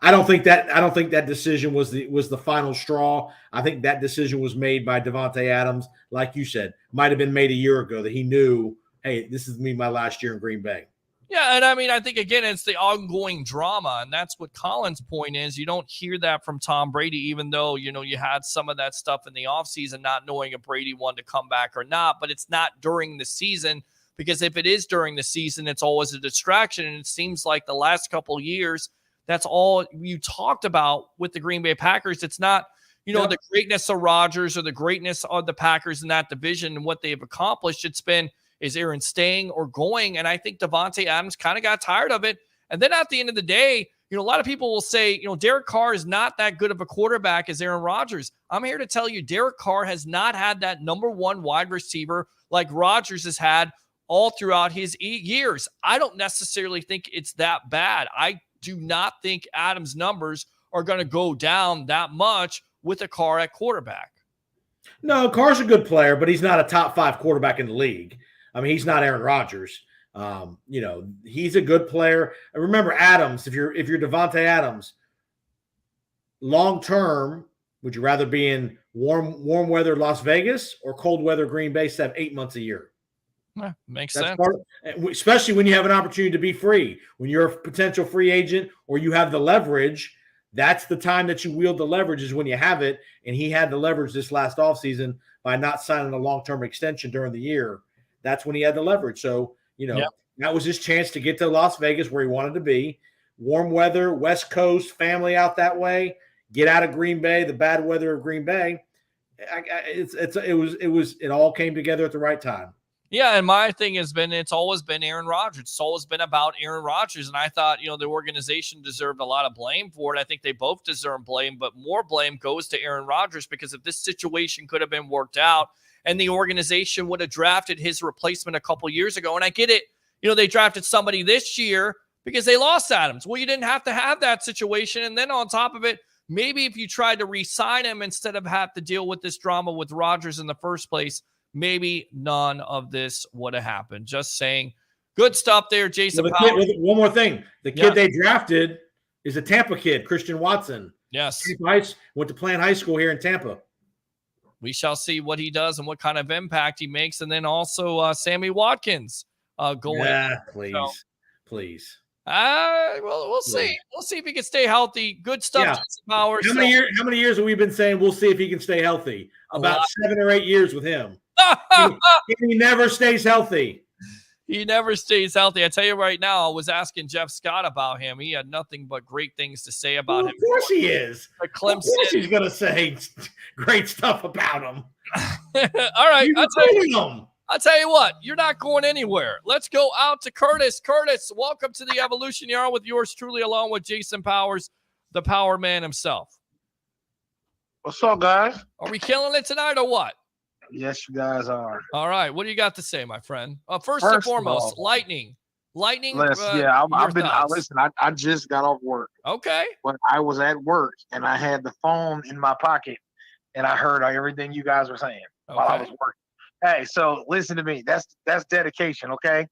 [SPEAKER 12] I don't think that decision was the final straw. I think that decision was made by Davante Adams, like you said, might have been made a year ago that he knew, hey, this is me my last year in Green Bay.
[SPEAKER 2] Yeah, and I mean, I think, again, it's the ongoing drama, and that's what Colin's point is. You don't hear that from Tom Brady, even though, you had some of that stuff in the offseason, not knowing if Brady wanted to come back or not, but it's not during the season, because if it is during the season, it's always a distraction, and it seems like the last couple of years, that's all you talked about with the Green Bay Packers. It's not, the greatness of Rodgers or the greatness of the Packers in that division and what they've accomplished. It's been, is Aaron staying or going? And I think Davante Adams kind of got tired of it. And then at the end of the day, a lot of people will say, Derek Carr is not that good of a quarterback as Aaron Rodgers. I'm here to tell you, Derek Carr has not had that number 1 wide receiver like Rodgers has had all throughout his years. I don't necessarily think it's that bad. I do not think Adams' numbers are going to go down that much with a Carr at quarterback.
[SPEAKER 12] No, Carr's a good player, but he's not a top 5 quarterback in the league. I mean, he's not Aaron Rodgers. He's a good player. And remember, Adams, if you're Devontae Adams, long term, would you rather be in warm weather Las Vegas or cold weather Green Bay 8 months a year?
[SPEAKER 2] Yeah, makes
[SPEAKER 12] That's
[SPEAKER 2] sense.
[SPEAKER 12] Especially when you have an opportunity to be free. When you're a potential free agent or you have the leverage, that's the time that you wield the leverage is when you have it. And he had the leverage this last offseason by not signing a long-term extension during the year. That's when he had the leverage. So, that was his chance to get to Las Vegas where he wanted to be. Warm weather, West Coast, family out that way. Get out of Green Bay, the bad weather of Green Bay. It all came together at the right time.
[SPEAKER 2] Yeah, and my thing has been, it's always been Aaron Rodgers. It's always been about Aaron Rodgers, and I thought, the organization deserved a lot of blame for it. I think they both deserve blame, but more blame goes to Aaron Rodgers because if this situation could have been worked out and the organization would have drafted his replacement a couple years ago, and I get it, they drafted somebody this year because they lost Adams. Well, you didn't have to have that situation, and then on top of it, maybe if you tried to re-sign him instead of have to deal with this drama with Rodgers in the first place, maybe none of this would have happened. Just saying. Good stuff there, Jason.
[SPEAKER 12] One more thing. The kid they drafted is a Tampa kid, Christian Watson.
[SPEAKER 2] Yes.
[SPEAKER 12] Went to Plant High School here in Tampa.
[SPEAKER 2] We shall see what he does and what kind of impact he makes. And then also Sammy Watkins going.
[SPEAKER 12] Yeah, please.
[SPEAKER 2] We'll see. We'll see if he can stay healthy. Good stuff,
[SPEAKER 12] Yeah.
[SPEAKER 2] Jason Powers.
[SPEAKER 12] How many years have we been saying we'll see if he can stay healthy? About 7 or 8 years with him. He never stays healthy.
[SPEAKER 2] He never stays healthy. I tell you right now, I was asking Jeff Scott about him. He had nothing but great things to say about him.
[SPEAKER 12] Of course he is.
[SPEAKER 2] Clemson.
[SPEAKER 12] Of course he's going to say great stuff about him.
[SPEAKER 2] All right. I'll tell you what, you're not going anywhere. Let's go out to Curtis. Curtis, welcome to the Evolution Yard with yours truly, along with Jason Powers, the Power Man himself.
[SPEAKER 15] What's up, guys?
[SPEAKER 2] Are we killing it tonight or what?
[SPEAKER 15] Yes, you guys are.
[SPEAKER 2] All right. What do you got to say, my friend? First and foremost, Lightning.
[SPEAKER 15] Listen, I just got off work.
[SPEAKER 2] Okay.
[SPEAKER 15] But I was at work and I had the phone in my pocket and I heard everything you guys were saying while I was working. Hey, so listen to me. That's dedication, okay?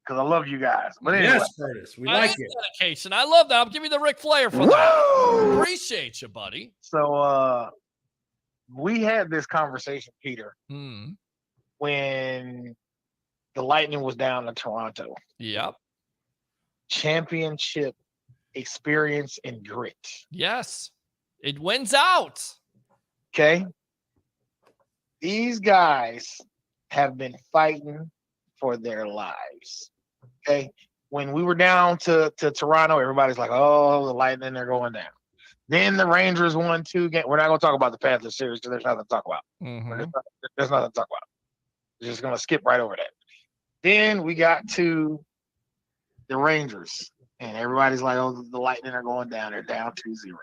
[SPEAKER 15] Because I love you guys. But anyway,
[SPEAKER 12] yes, Curtis, we like it.
[SPEAKER 2] Dedication. I love that. I'll give you the Ric Flair for that. Appreciate you, buddy.
[SPEAKER 15] So we had this conversation, Peter, when the Lightning was down in Toronto.
[SPEAKER 2] Yep.
[SPEAKER 15] Championship experience and grit.
[SPEAKER 2] Yes. It wins out.
[SPEAKER 15] Okay. These guys have been fighting for their lives. Okay. When we were down to Toronto, everybody's like, oh, the Lightning are going down. Then the Rangers won 2 games. We're not going to talk about the Panthers series because there's nothing to talk about. There's nothing to talk about. We're just going to skip right over that. Then we got to the Rangers, and everybody's like, oh, the Lightning are going down. They're down 2-0.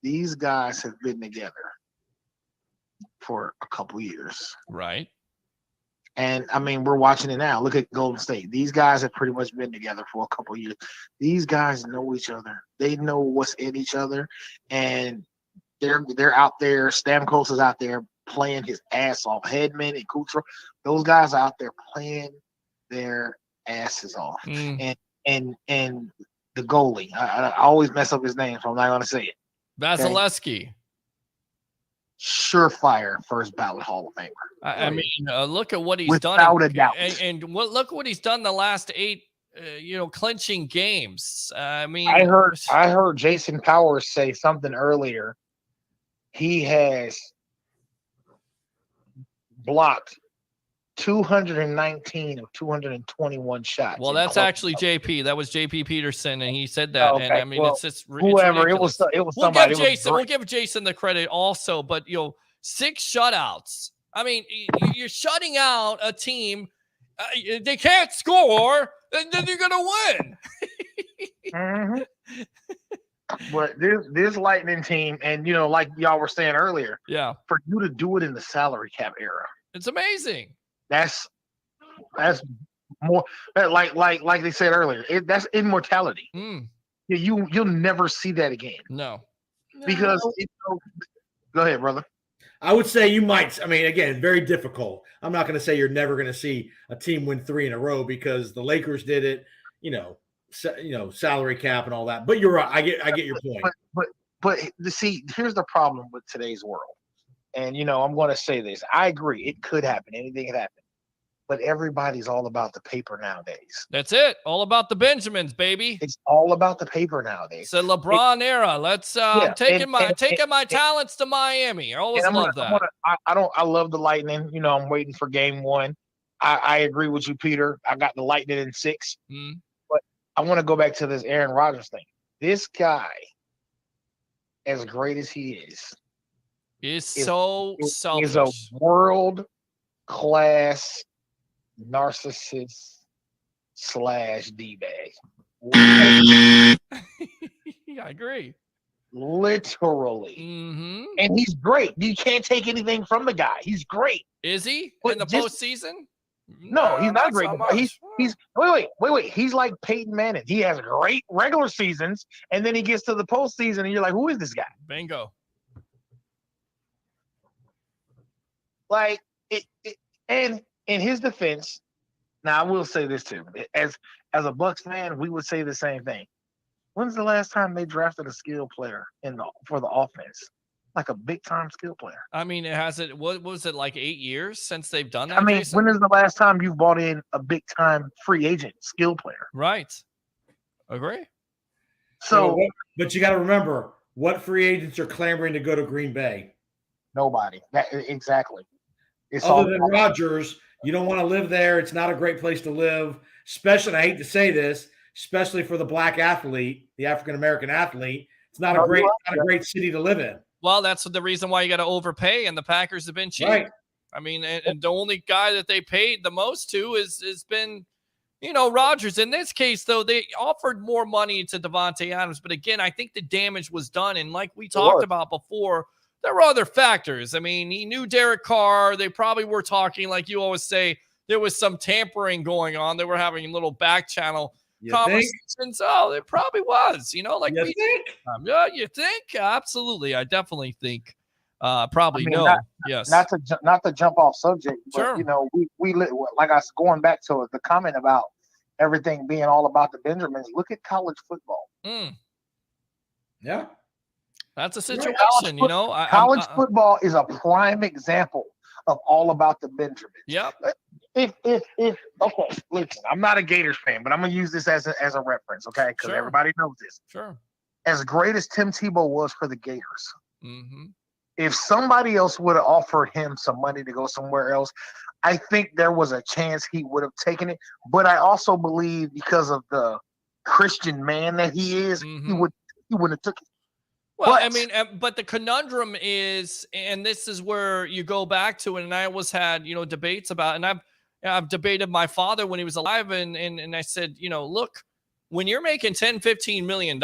[SPEAKER 15] These guys have been together for a couple years.
[SPEAKER 2] Right.
[SPEAKER 15] And, I mean, we're watching it now. Look at Golden State. These guys have pretty much been together for a couple years. These guys know each other. They know what's in each other, and they're out there. Stamkos is out there playing his ass off. Hedman and Kucherov, those guys are out there playing their asses off. And the goalie, I always mess up his name, so I'm not going to say it.
[SPEAKER 2] Vasilevsky.
[SPEAKER 15] Okay? Surefire first ballot Hall of Famer.
[SPEAKER 2] I mean, look at what he's
[SPEAKER 15] Without
[SPEAKER 2] done.
[SPEAKER 15] A doubt.
[SPEAKER 2] And look what he's done the last 8, clinching games. I mean,
[SPEAKER 15] I heard Jason Powers say something earlier. He has blocked 219 of 221 shots.
[SPEAKER 2] Well, that's actually JP. That was JP Peterson, and he said that.
[SPEAKER 15] Okay.
[SPEAKER 2] And I mean, it's just
[SPEAKER 15] whoever
[SPEAKER 2] it's
[SPEAKER 15] it was. It was
[SPEAKER 2] we'll
[SPEAKER 15] somebody.
[SPEAKER 2] We'll give Jason the credit also, but 6 shutouts. I mean, you're shutting out a team. They can't score, then you're gonna win.
[SPEAKER 15] But this Lightning team, and like y'all were saying earlier,
[SPEAKER 2] yeah,
[SPEAKER 15] for you to do it in the salary cap era,
[SPEAKER 2] it's amazing.
[SPEAKER 15] That's more like they said earlier. That's immortality. you'll never see that again.
[SPEAKER 2] No.
[SPEAKER 15] Because go ahead, brother.
[SPEAKER 12] I would say you might. I mean, again, very difficult. I'm not going to say you're never going to see a team win 3 in a row because the Lakers did it. Salary cap and all that. But you're right. I get your point.
[SPEAKER 15] But see, here's the problem with today's world. And I'm going to say this. I agree. It could happen. Anything could happen. But everybody's all about the paper nowadays.
[SPEAKER 2] That's it. All about the Benjamins, baby.
[SPEAKER 15] It's all about the paper nowadays.
[SPEAKER 2] It's a LeBron era. Let's taking my talents to Miami. I always love that.
[SPEAKER 15] I love the Lightning. I'm waiting for game 1. I agree with you, Peter. I got the Lightning in 6. But I want to go back to this Aaron Rodgers thing. This guy, as great as he
[SPEAKER 2] is so selfish.
[SPEAKER 15] Is a world class narcissist / D-bag.
[SPEAKER 2] Yeah, I agree.
[SPEAKER 15] Literally.
[SPEAKER 2] Mm-hmm.
[SPEAKER 15] And he's great. You can't take anything from the guy. He's great.
[SPEAKER 2] Is he in the postseason?
[SPEAKER 15] No, he's not great.
[SPEAKER 2] So
[SPEAKER 15] he's wait. He's like Peyton Manning. He has great regular seasons, and then he gets to the postseason, and you're like, who is this guy?
[SPEAKER 2] Bingo.
[SPEAKER 15] Like and in his defense, now I will say this too. As a Bucks fan, we would say the same thing. When's the last time they drafted a skill player for the offense? Like a big time skill player.
[SPEAKER 2] I mean, what was it, like 8 years since they've done that?
[SPEAKER 15] I mean,
[SPEAKER 2] Jason?
[SPEAKER 15] when is the last time you bought in a big time free agent skill player?
[SPEAKER 2] Right. Agree.
[SPEAKER 15] So,
[SPEAKER 12] but you got to remember, what free agents are clamoring to go to Green Bay?
[SPEAKER 15] Nobody. Exactly. It's
[SPEAKER 12] Other than Rodgers, you don't want to live there. It's not a great place to live, especially, and I hate to say this, especially for the black athlete, the African American athlete. It's not a great city to live in.
[SPEAKER 2] Well, that's the reason why you got to overpay, and the Packers have been cheap.
[SPEAKER 12] Right.
[SPEAKER 2] I mean, and the only guy that they paid the most to has been, Rodgers. In this case, though, they offered more money to Devontae Adams, but again, I think the damage was done, and like we talked about before, there were other factors. I mean, he knew Derek Carr. They probably were talking, like you always say, there was some tampering going on. They were having little back channel conversations. Oh, it probably was, like
[SPEAKER 12] you think?
[SPEAKER 2] Yeah, you think? Absolutely. I definitely think. Probably yes.
[SPEAKER 15] Not to jump off subject, but
[SPEAKER 2] sure.
[SPEAKER 15] we like I was going back to the comment about everything being all about the Benjamins. Look at college football.
[SPEAKER 12] Yeah,
[SPEAKER 2] that's a situation.
[SPEAKER 15] College football is a prime example of all about the Benjamins.
[SPEAKER 2] Yep.
[SPEAKER 15] If okay, listen, I'm not a Gators fan, but I'm gonna use this as a reference, okay? Because everybody knows this.
[SPEAKER 2] Sure.
[SPEAKER 15] As great as Tim Tebow was for the Gators, if somebody else would have offered him some money to go somewhere else, I think there was a chance he would have taken it. But I also believe because of the Christian man that he is, he wouldn't have took it.
[SPEAKER 2] Well, I mean, but the conundrum is, and this is where you go back to it, and I always had, debates about, and I've debated my father when he was alive, and I said, look, when you're making $10-15 million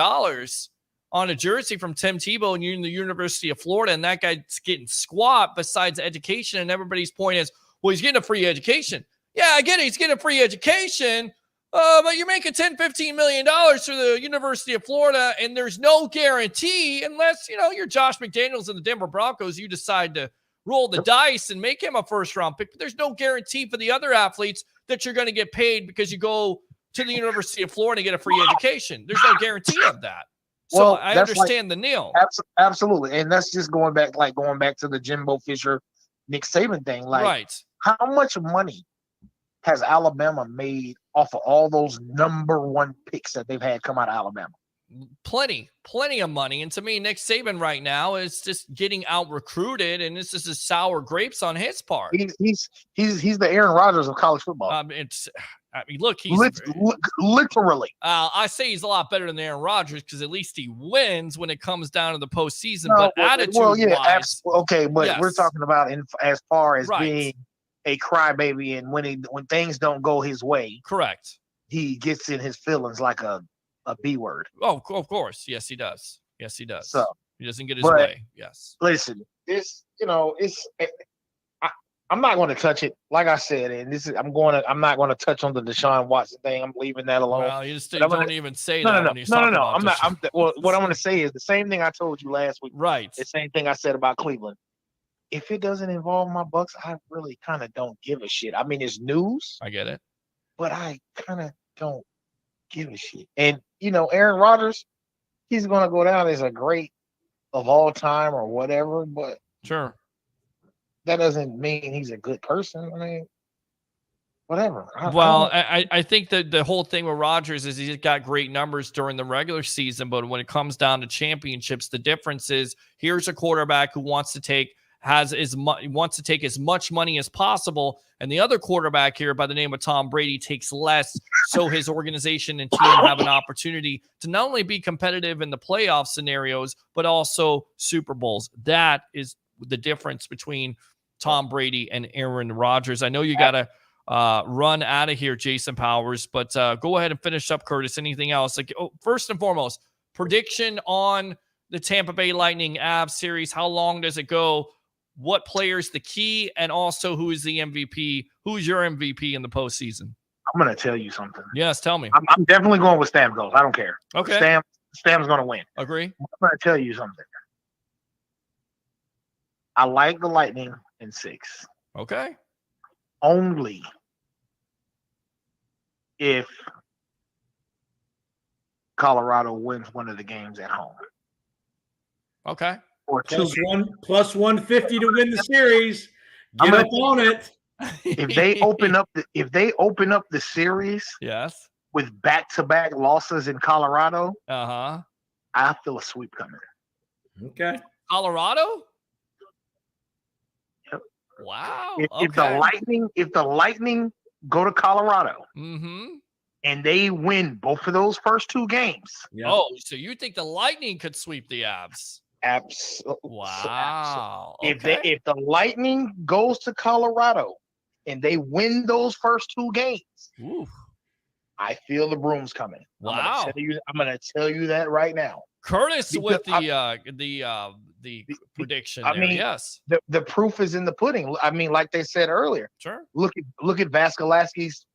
[SPEAKER 2] on a jersey from Tim Tebow and you're in the University of Florida, and that guy's getting squat besides education, and everybody's point is, well, he's getting a free education. Yeah, I get it. He's getting a free education. But you're making $10-15 million for the University of Florida, and there's no guarantee unless, you're Josh McDaniels and the Denver Broncos, you decide to roll the dice and make him a first-round pick. But there's no guarantee for the other athletes that you're going to get paid because you go to the University of Florida and get a free education. There's no guarantee of that. So I understand the nil.
[SPEAKER 15] Absolutely. And that's just going back to the Jimbo Fisher, Nick Saban thing.
[SPEAKER 2] Right.
[SPEAKER 15] How much money has Alabama made off of all those number one picks that they've had come out of Alabama?
[SPEAKER 2] Plenty of money. And to me, Nick Saban right now is just getting out recruited, and this is sour grapes on his part.
[SPEAKER 15] He's the Aaron Rodgers of college football.
[SPEAKER 2] Look, he's
[SPEAKER 15] literally.
[SPEAKER 2] I say he's a lot better than Aaron Rodgers because at least he wins when it comes down to the postseason. But attitude-wise,
[SPEAKER 15] okay, but
[SPEAKER 2] yes.
[SPEAKER 15] We're talking about as far as being a crybaby, and when things don't go his way,
[SPEAKER 2] correct, he
[SPEAKER 15] gets in his feelings like a B word.
[SPEAKER 2] Oh, of course, yes, he does. So
[SPEAKER 15] he
[SPEAKER 2] doesn't get his way. Yes.
[SPEAKER 15] Listen, it's I'm not going to touch it. Like I said, and I'm not going to touch on the Deshaun Watson thing. I'm leaving that alone.
[SPEAKER 2] Well, you don't even say that when you
[SPEAKER 15] No.
[SPEAKER 2] talk about
[SPEAKER 15] I'm not.
[SPEAKER 2] Deshaun
[SPEAKER 15] Well, what I'm
[SPEAKER 2] Watson.
[SPEAKER 15] going to say is the same thing I told you last week.
[SPEAKER 2] Right.
[SPEAKER 15] The same thing I said about Cleveland. If it doesn't involve my Bucks, I really kind of don't give a shit. I mean, it's news,
[SPEAKER 2] I get it.
[SPEAKER 15] but I kind of don't give a shit. And Aaron Rodgers, he's going to go down as a great of all time or whatever, but
[SPEAKER 2] Sure.
[SPEAKER 15] that doesn't mean he's a good person. I mean, whatever.
[SPEAKER 2] Well, I think that the whole thing with Rodgers is he's got great numbers during the regular season, but when it comes down to championships, the difference is here's a quarterback who wants to take as much money as possible, and the other quarterback here by the name of Tom Brady takes less, so his organization and team have an opportunity to not only be competitive in the playoff scenarios, but also Super Bowls. That is the difference between Tom Brady and Aaron Rodgers. I know you got to run out of here, Jason Powers, but go ahead and finish up, Curtis. Anything else? First and foremost, prediction on the Tampa Bay Lightning Avs series. How long does it go? What player's the key? And also, who is the MVP? Who's your MVP in the postseason?
[SPEAKER 15] I'm going to tell you something.
[SPEAKER 2] Yes, tell me.
[SPEAKER 15] I'm definitely going with Stamkos. I don't care.
[SPEAKER 2] Okay.
[SPEAKER 15] Stam's going to win.
[SPEAKER 2] Agree.
[SPEAKER 15] I'm going to tell you something. I like the Lightning in 6.
[SPEAKER 2] Okay.
[SPEAKER 15] Only if Colorado wins one of the games at home.
[SPEAKER 2] Okay.
[SPEAKER 15] Or
[SPEAKER 12] plus 150 to win the series. Get up on it.
[SPEAKER 15] If they open up the series,
[SPEAKER 2] yes,
[SPEAKER 15] with back-to-back losses in Colorado,
[SPEAKER 2] I
[SPEAKER 15] feel a sweep coming.
[SPEAKER 12] Okay.
[SPEAKER 2] Colorado?
[SPEAKER 15] Yep.
[SPEAKER 2] Wow.
[SPEAKER 15] If the Lightning go to Colorado and they win both of those first 2 games.
[SPEAKER 2] Yep. Oh, so you think the Lightning could sweep the Avs?
[SPEAKER 15] Absolutely.
[SPEAKER 2] Wow.
[SPEAKER 15] Okay. If the Lightning goes to Colorado and they win those first 2 games, I feel the broom's coming.
[SPEAKER 2] Wow.
[SPEAKER 15] I'm gonna tell you that right now.
[SPEAKER 2] Curtis with the prediction.
[SPEAKER 15] I mean,
[SPEAKER 2] yes.
[SPEAKER 15] The proof is in the pudding. I mean, like they said earlier.
[SPEAKER 2] Sure.
[SPEAKER 15] Look at Vasilevsky's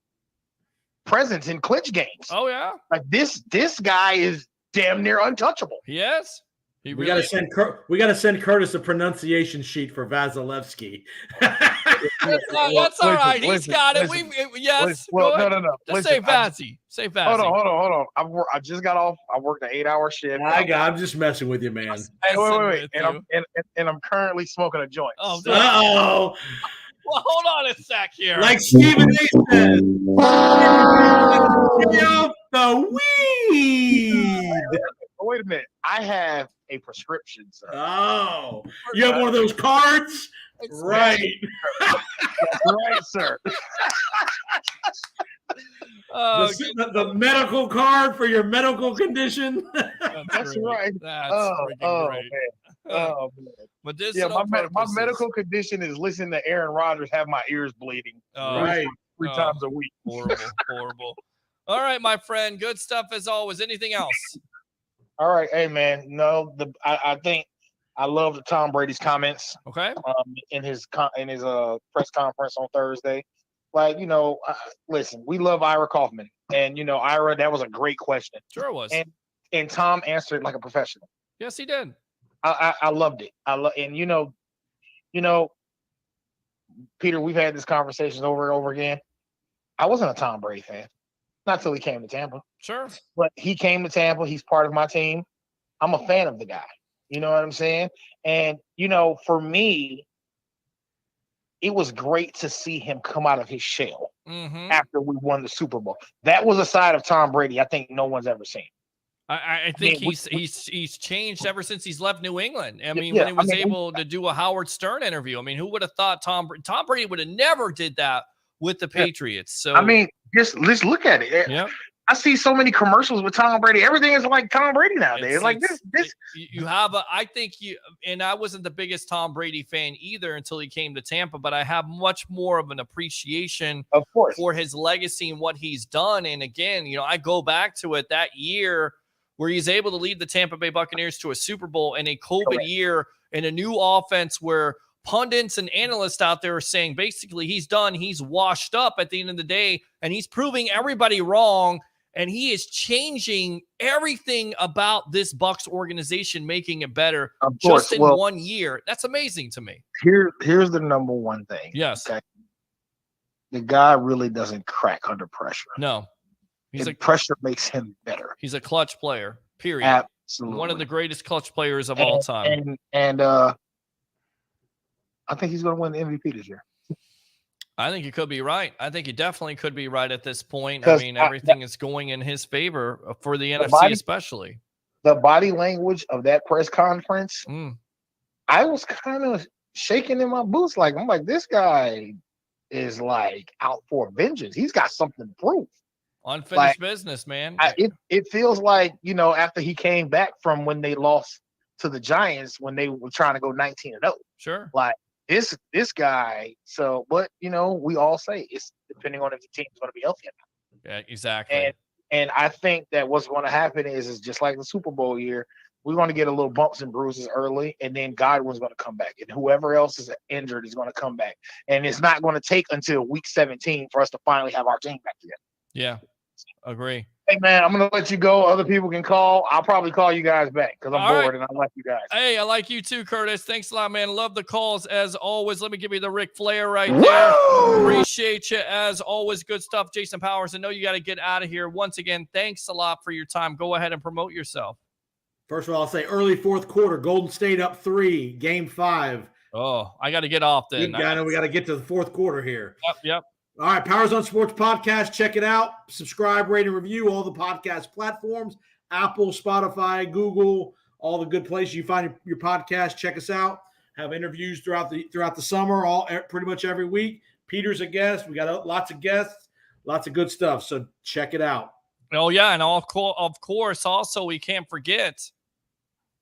[SPEAKER 15] presence in clinch games.
[SPEAKER 2] Oh yeah.
[SPEAKER 15] Like this guy is damn near untouchable.
[SPEAKER 2] Yes.
[SPEAKER 12] We got to send Curtis a pronunciation sheet for Vasilevsky.
[SPEAKER 2] That's all right. He's got it. Yes.
[SPEAKER 15] No.
[SPEAKER 2] Just say Vazzy. Say Vazzy.
[SPEAKER 15] Hold on. I just got off. I worked an 8-hour shift.
[SPEAKER 12] I'm just messing with you, man.
[SPEAKER 15] Wait. And I'm currently smoking a joint.
[SPEAKER 12] Oh.
[SPEAKER 2] Well, hold on a sec here.
[SPEAKER 12] Like Stephen A. said, stay off the weed.
[SPEAKER 15] Wait a minute. I have a prescription, sir.
[SPEAKER 12] Oh, you have one of those cards? Right.
[SPEAKER 15] Right, sir.
[SPEAKER 12] The medical card for your medical condition.
[SPEAKER 15] That's right.
[SPEAKER 2] That's freaking great.
[SPEAKER 15] Man. Oh, man.
[SPEAKER 2] Medicinal
[SPEAKER 15] my medical condition is listening to Aaron Rodgers have my ears bleeding.
[SPEAKER 12] Right.
[SPEAKER 15] Three times a week.
[SPEAKER 2] Horrible. All right, my friend. Good stuff as always. Anything else?
[SPEAKER 15] All right. Hey, man. No, I think I love the Tom Brady's comments.
[SPEAKER 2] Okay.
[SPEAKER 15] In his press conference on Thursday. Like, listen, we love Ira Kaufman. And, Ira, that was a great question.
[SPEAKER 2] Sure it was.
[SPEAKER 15] And Tom answered it like a professional.
[SPEAKER 2] Yes, he did.
[SPEAKER 15] I loved it. Peter, we've had this conversation over and over again. I wasn't a Tom Brady fan. Not till he came to Tampa.
[SPEAKER 2] Sure.
[SPEAKER 15] But he came to Tampa. He's part of my team. I'm a fan of the guy. You know what I'm saying? And, for me, it was great to see him come out of his shell after we won the Super Bowl. That was a side of Tom Brady I think no one's ever seen.
[SPEAKER 2] I think he's changed ever since he's left New England. I mean, when he was able to do a Howard Stern interview, I mean, who would have thought Tom Brady would have never did that with the Patriots? So
[SPEAKER 15] I mean, just let's look at it.
[SPEAKER 2] Yep.
[SPEAKER 15] I see so many commercials with Tom Brady. Everything is like Tom Brady nowadays.
[SPEAKER 2] You have and I wasn't the biggest Tom Brady fan either until he came to Tampa, but I have much more of an appreciation for his legacy and what he's done. And again, I go back to it that year where he's able to lead the Tampa Bay Buccaneers to a Super Bowl in a COVID year in a new offense where pundits and analysts out there are saying basically he's done. He's washed up at the end of the day, and he's proving everybody wrong. And he is changing everything about this Bucs organization, making it better just in 1 year. That's amazing to me.
[SPEAKER 15] Here's the number one thing.
[SPEAKER 2] Yes.
[SPEAKER 15] Okay. The guy really doesn't crack under pressure.
[SPEAKER 2] No.
[SPEAKER 15] Pressure makes him better.
[SPEAKER 2] He's a clutch player, period.
[SPEAKER 15] Absolutely.
[SPEAKER 2] One of the greatest clutch players of all time.
[SPEAKER 15] And I think he's going to win the MVP this year.
[SPEAKER 2] I think you could be right. I think you definitely could be right at this point. I mean, everything is going in his favor for the NFC especially.
[SPEAKER 15] The body language of that press conference, I was kind of shaking in my boots. I'm like, this guy is like out for vengeance. He's got something to prove.
[SPEAKER 2] Unfinished business, man.
[SPEAKER 15] It feels like, after he came back from when they lost to the Giants, when they were trying to go 19-0.
[SPEAKER 2] Sure.
[SPEAKER 15] Like this guy. So, but we all say it's depending on if the team's going to be healthy or not.
[SPEAKER 2] Yeah, exactly.
[SPEAKER 15] And I think that what's going to happen is just like the Super Bowl year. We're going to get a little bumps and bruises early, and then Godwin's going to come back, and whoever else is injured is going to come back. And it's not going to take until week 17 for us to finally have our team back together.
[SPEAKER 2] Yeah, agree.
[SPEAKER 15] Hey, man, I'm going to let you go. Other people can call. I'll probably call you guys back because I'm bored and I like you guys.
[SPEAKER 2] Hey, I like you too, Curtis. Thanks a lot, man. Love the calls as always. Let me give you the Ric Flair right there. Appreciate you as always. Good stuff, Jason Powers. I know you got to get out of here. Once again, thanks a lot for your time. Go ahead and promote yourself.
[SPEAKER 12] First of all, I'll say early fourth quarter, Golden State up 3, game 5.
[SPEAKER 2] Oh, I got to get off then.
[SPEAKER 12] I know we got to get to the fourth quarter here.
[SPEAKER 2] Yep.
[SPEAKER 12] All right, Powers on Sports Podcast. Check it out. Subscribe, rate, and review all the podcast platforms. Apple, Spotify, Google, all the good places you find your podcast. Check us out. Have interviews throughout the summer, pretty much every week. Peter's a guest. We got lots of guests, lots of good stuff. So check it out.
[SPEAKER 2] Oh, yeah, and of course, also we can't forget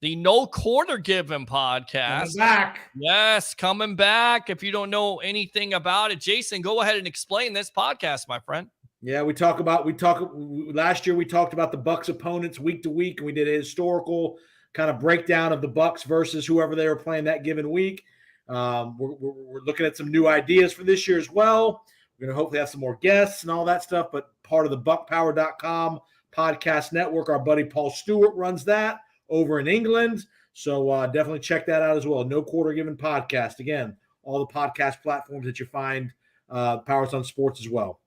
[SPEAKER 2] the No Quarter Given podcast.
[SPEAKER 12] Coming back.
[SPEAKER 2] Yes, coming back. If you don't know anything about it, Jason, go ahead and explain this podcast, my friend.
[SPEAKER 12] Yeah, last year we talked about the Bucs opponents week to week, and we did a historical kind of breakdown of the Bucs versus whoever they were playing that given week. We're looking at some new ideas for this year as well. We're going to hopefully have some more guests and all that stuff, but part of the buckpower.com podcast network, our buddy Paul Stewart runs that over in England. So definitely check that out as well. No Quarter Given podcast. Again, all the podcast platforms that you find Powers on Sports as well.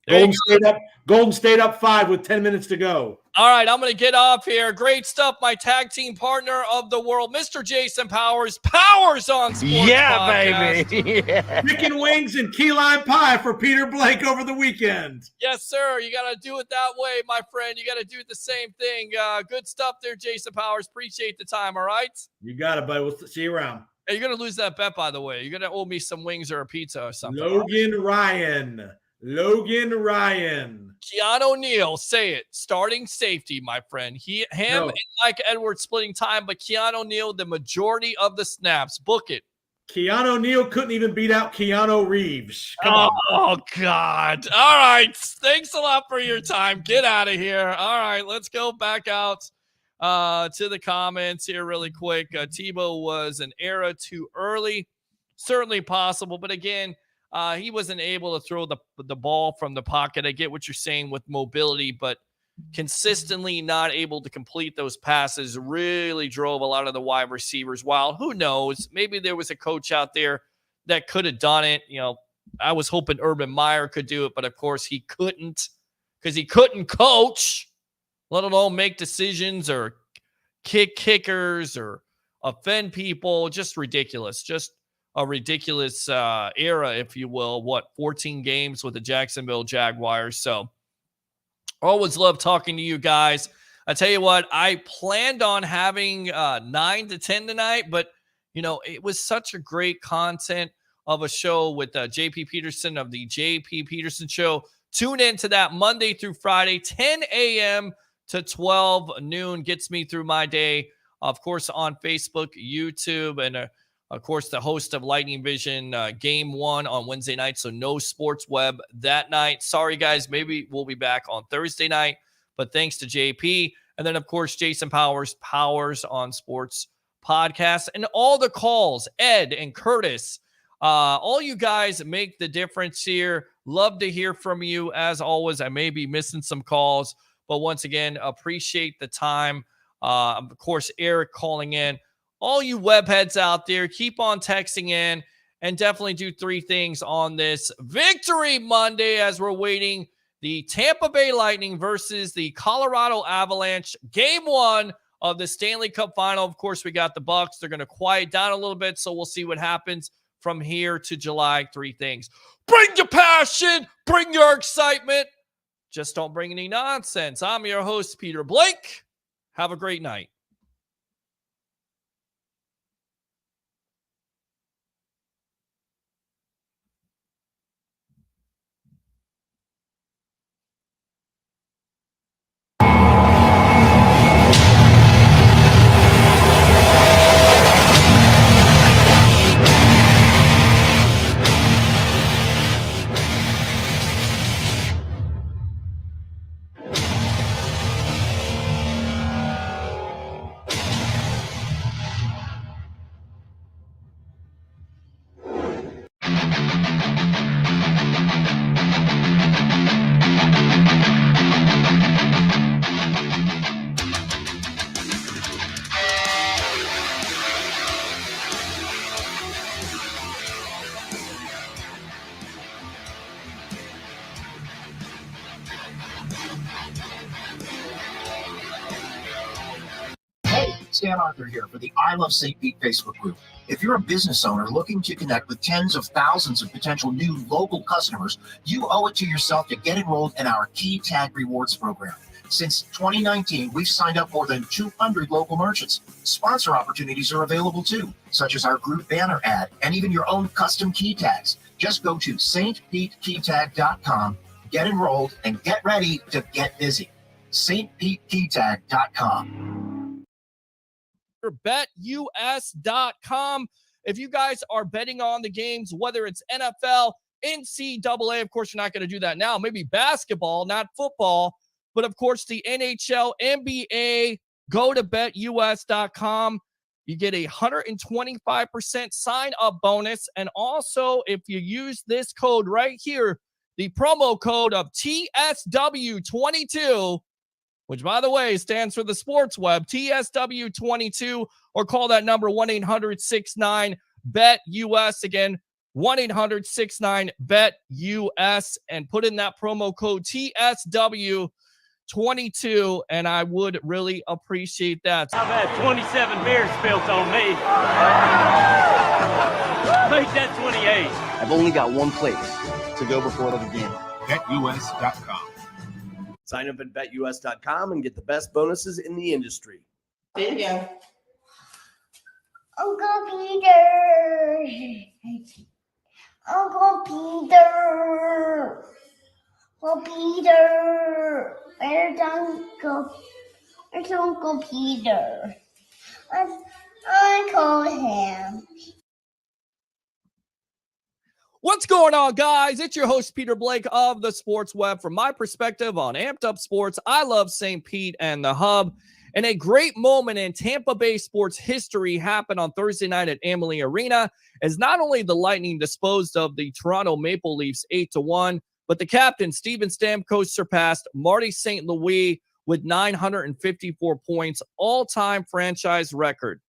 [SPEAKER 12] Golden State up 5 with 10 minutes to go.
[SPEAKER 2] All right, I'm going to get off here. Great stuff. My tag team partner of the world, Mr. Jason Powers. Powers on Sports podcast.
[SPEAKER 4] Baby. Yeah.
[SPEAKER 12] Chicken wings and key lime pie for Peter Blake over the weekend.
[SPEAKER 2] Yes, sir. You got to do it that way, my friend. You got to do the same thing. Good stuff there, Jason Powers. Appreciate the time, all right?
[SPEAKER 12] You got it, buddy. We'll see you around.
[SPEAKER 2] Hey, you're going to lose that bet, by the way. You're going to owe me some wings or a pizza or something.
[SPEAKER 12] Logan Ryan.
[SPEAKER 2] Keanu Neal, say it. Starting safety, my friend. And Mike Edwards splitting time, but Keanu Neal, the majority of the snaps. Book it.
[SPEAKER 12] Keanu Neal couldn't even beat out Keanu Reeves. Come on.
[SPEAKER 2] Oh, God. All right. Thanks a lot for your time. Get out of here. All right. Let's go back out to the comments here really quick. Tebow was an era too early. Certainly possible. But again, he wasn't able to throw the ball from the pocket. I get what you're saying with mobility, but consistently not able to complete those passes really drove a lot of the wide receivers wild. Who knows? Maybe there was a coach out there that could have done it. I was hoping Urban Meyer could do it, but of course he couldn't because he couldn't coach, let alone make decisions or kick kickers or offend people. Just ridiculous. Just a ridiculous era, if you will. 14 games with the Jacksonville Jaguars. So always love talking to you guys. I tell you what, I planned on having 9 to 10 tonight, but it was such a great content of a show with JP Peterson of the JP Peterson Show. Tune in to that Monday through Friday, 10 a.m. to 12 noon. Gets me through my day. Of course, on Facebook, YouTube, and of course, the host of Lightning Vision Game 1 on Wednesday night, so no Sports Web that night. Sorry, guys. Maybe we'll be back on Thursday night, but thanks to JP. And then, of course, Jason Powers on Sports podcast, and all the calls, Ed and Curtis. All you guys make the difference here. Love to hear from you. As always, I may be missing some calls, but once again, appreciate the time. Of course, Eric calling in. All you webheads out there, keep on texting in and definitely do three things on this Victory Monday as we're waiting the Tampa Bay Lightning versus the Colorado Avalanche, game one of the Stanley Cup final. Of course, we got the Bucks. They're going to quiet down a little bit, so we'll see what happens from here to July. Three things. Bring your passion. Bring your excitement. Just don't bring any nonsense. I'm your host, Peter Blake. Have a great night.
[SPEAKER 1] Hey, Stan Arthur here for the I Love St. Pete Facebook group. If you're a business owner looking to connect with tens of thousands of potential new local customers, you owe it to yourself to get enrolled in our Key Tag Rewards program. Since 2019, we've signed up more than 200 local merchants. Sponsor opportunities are available too, such as our group banner ad and even your own custom key tags. Just go to stpetekeytag.com, get enrolled, and get ready to get busy. stpetekeytag.com.
[SPEAKER 2] BetUS.com. If you guys are betting on the games, whether it's NFL, NCAA, of course, you're not going to do that now. Maybe basketball, not football. But of course, the NHL, NBA, go to BetUS.com. You get a 125% sign-up bonus. And also, if you use this code right here, the promo code of TSW22, which, by the way, stands for the Sports Web, TSW22, or call that number 1-800-69-BET-US. Again, 1-800-69-BET-US, and put in that promo code TSW22, and I would really appreciate that.
[SPEAKER 3] I've had 27 beers spilled on me. Make that 28.
[SPEAKER 4] I've only got one place to go before the game.
[SPEAKER 5] BetUS.com.
[SPEAKER 4] Sign up at betus.com and get the best bonuses in the industry.
[SPEAKER 8] Say it again.
[SPEAKER 6] Uncle Peter. Uncle Peter. Uncle Peter. Where's Uncle Peter? I call him.
[SPEAKER 2] What's going on, guys? It's your host, Peter Blake of the Sports Web. From my perspective on Amped Up Sports, I love St. Pete and the Hub. And a great moment in Tampa Bay sports history happened on Thursday night at Amalie Arena, as not only the Lightning disposed of the Toronto Maple Leafs 8-1, but the captain, Steven Stamkos, surpassed Marty St. Louis with 954 points, all-time franchise record.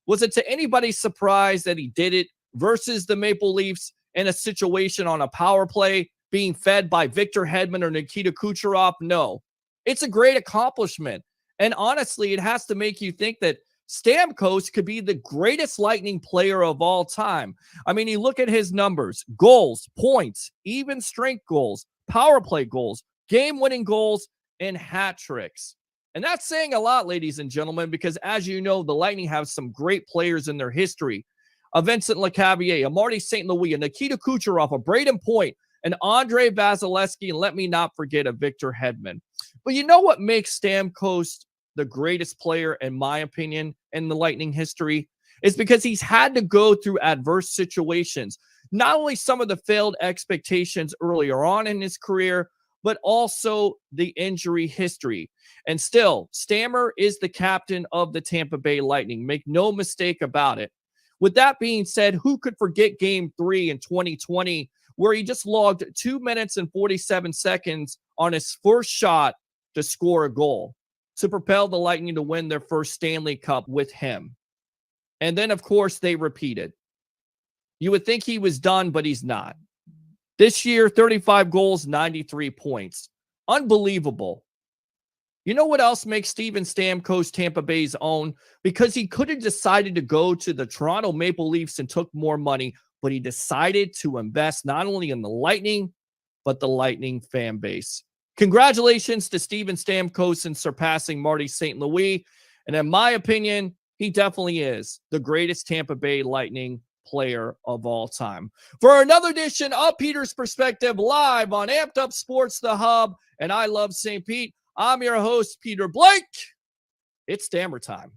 [SPEAKER 2] Was it to anybody's surprise that he did it versus the Maple Leafs in a situation on a power play being fed by Victor Hedman or Nikita Kucherov? No. It's a great accomplishment. And honestly, it has to make you think that Stamkos could be the greatest Lightning player of all time. I mean, you look at his numbers: goals, points, even strength goals, power play goals, game-winning goals, and hat tricks. And that's saying a lot, ladies and gentlemen, because as you know, the Lightning have some great players in their history. A Vincent Lecavalier, a Marty St. Louis, a Nikita Kucherov, a Braden Point, an Andre Vasilevsky, and let me not forget a Victor Hedman. But you know what makes Stamkos the greatest player, in my opinion, in the Lightning history? Is because he's had to go through adverse situations. Not only some of the failed expectations earlier on in his career, but also the injury history. And still, Stammer is the captain of the Tampa Bay Lightning. Make no mistake about it. With that being said, who could forget Game 3 in 2020, where he just logged 2 minutes and 47 seconds on his first shot to score a goal to propel the Lightning to win their first Stanley Cup with him. And then, of course, they repeated. You would think he was done, but he's not. This year, 35 goals, 93 points. Unbelievable. You know what else makes Steven Stamkos Tampa Bay's own? Because he could have decided to go to the Toronto Maple Leafs and took more money, but he decided to invest not only in the Lightning, but the Lightning fan base. Congratulations to Steven Stamkos in surpassing Marty St. Louis. And in my opinion, he definitely is the greatest Tampa Bay Lightning player of all time. For another edition of Peter's Perspective live on Amped Up Sports, the Hub, and I Love St. Pete, I'm your host, Peter Blake. It's Stammer time.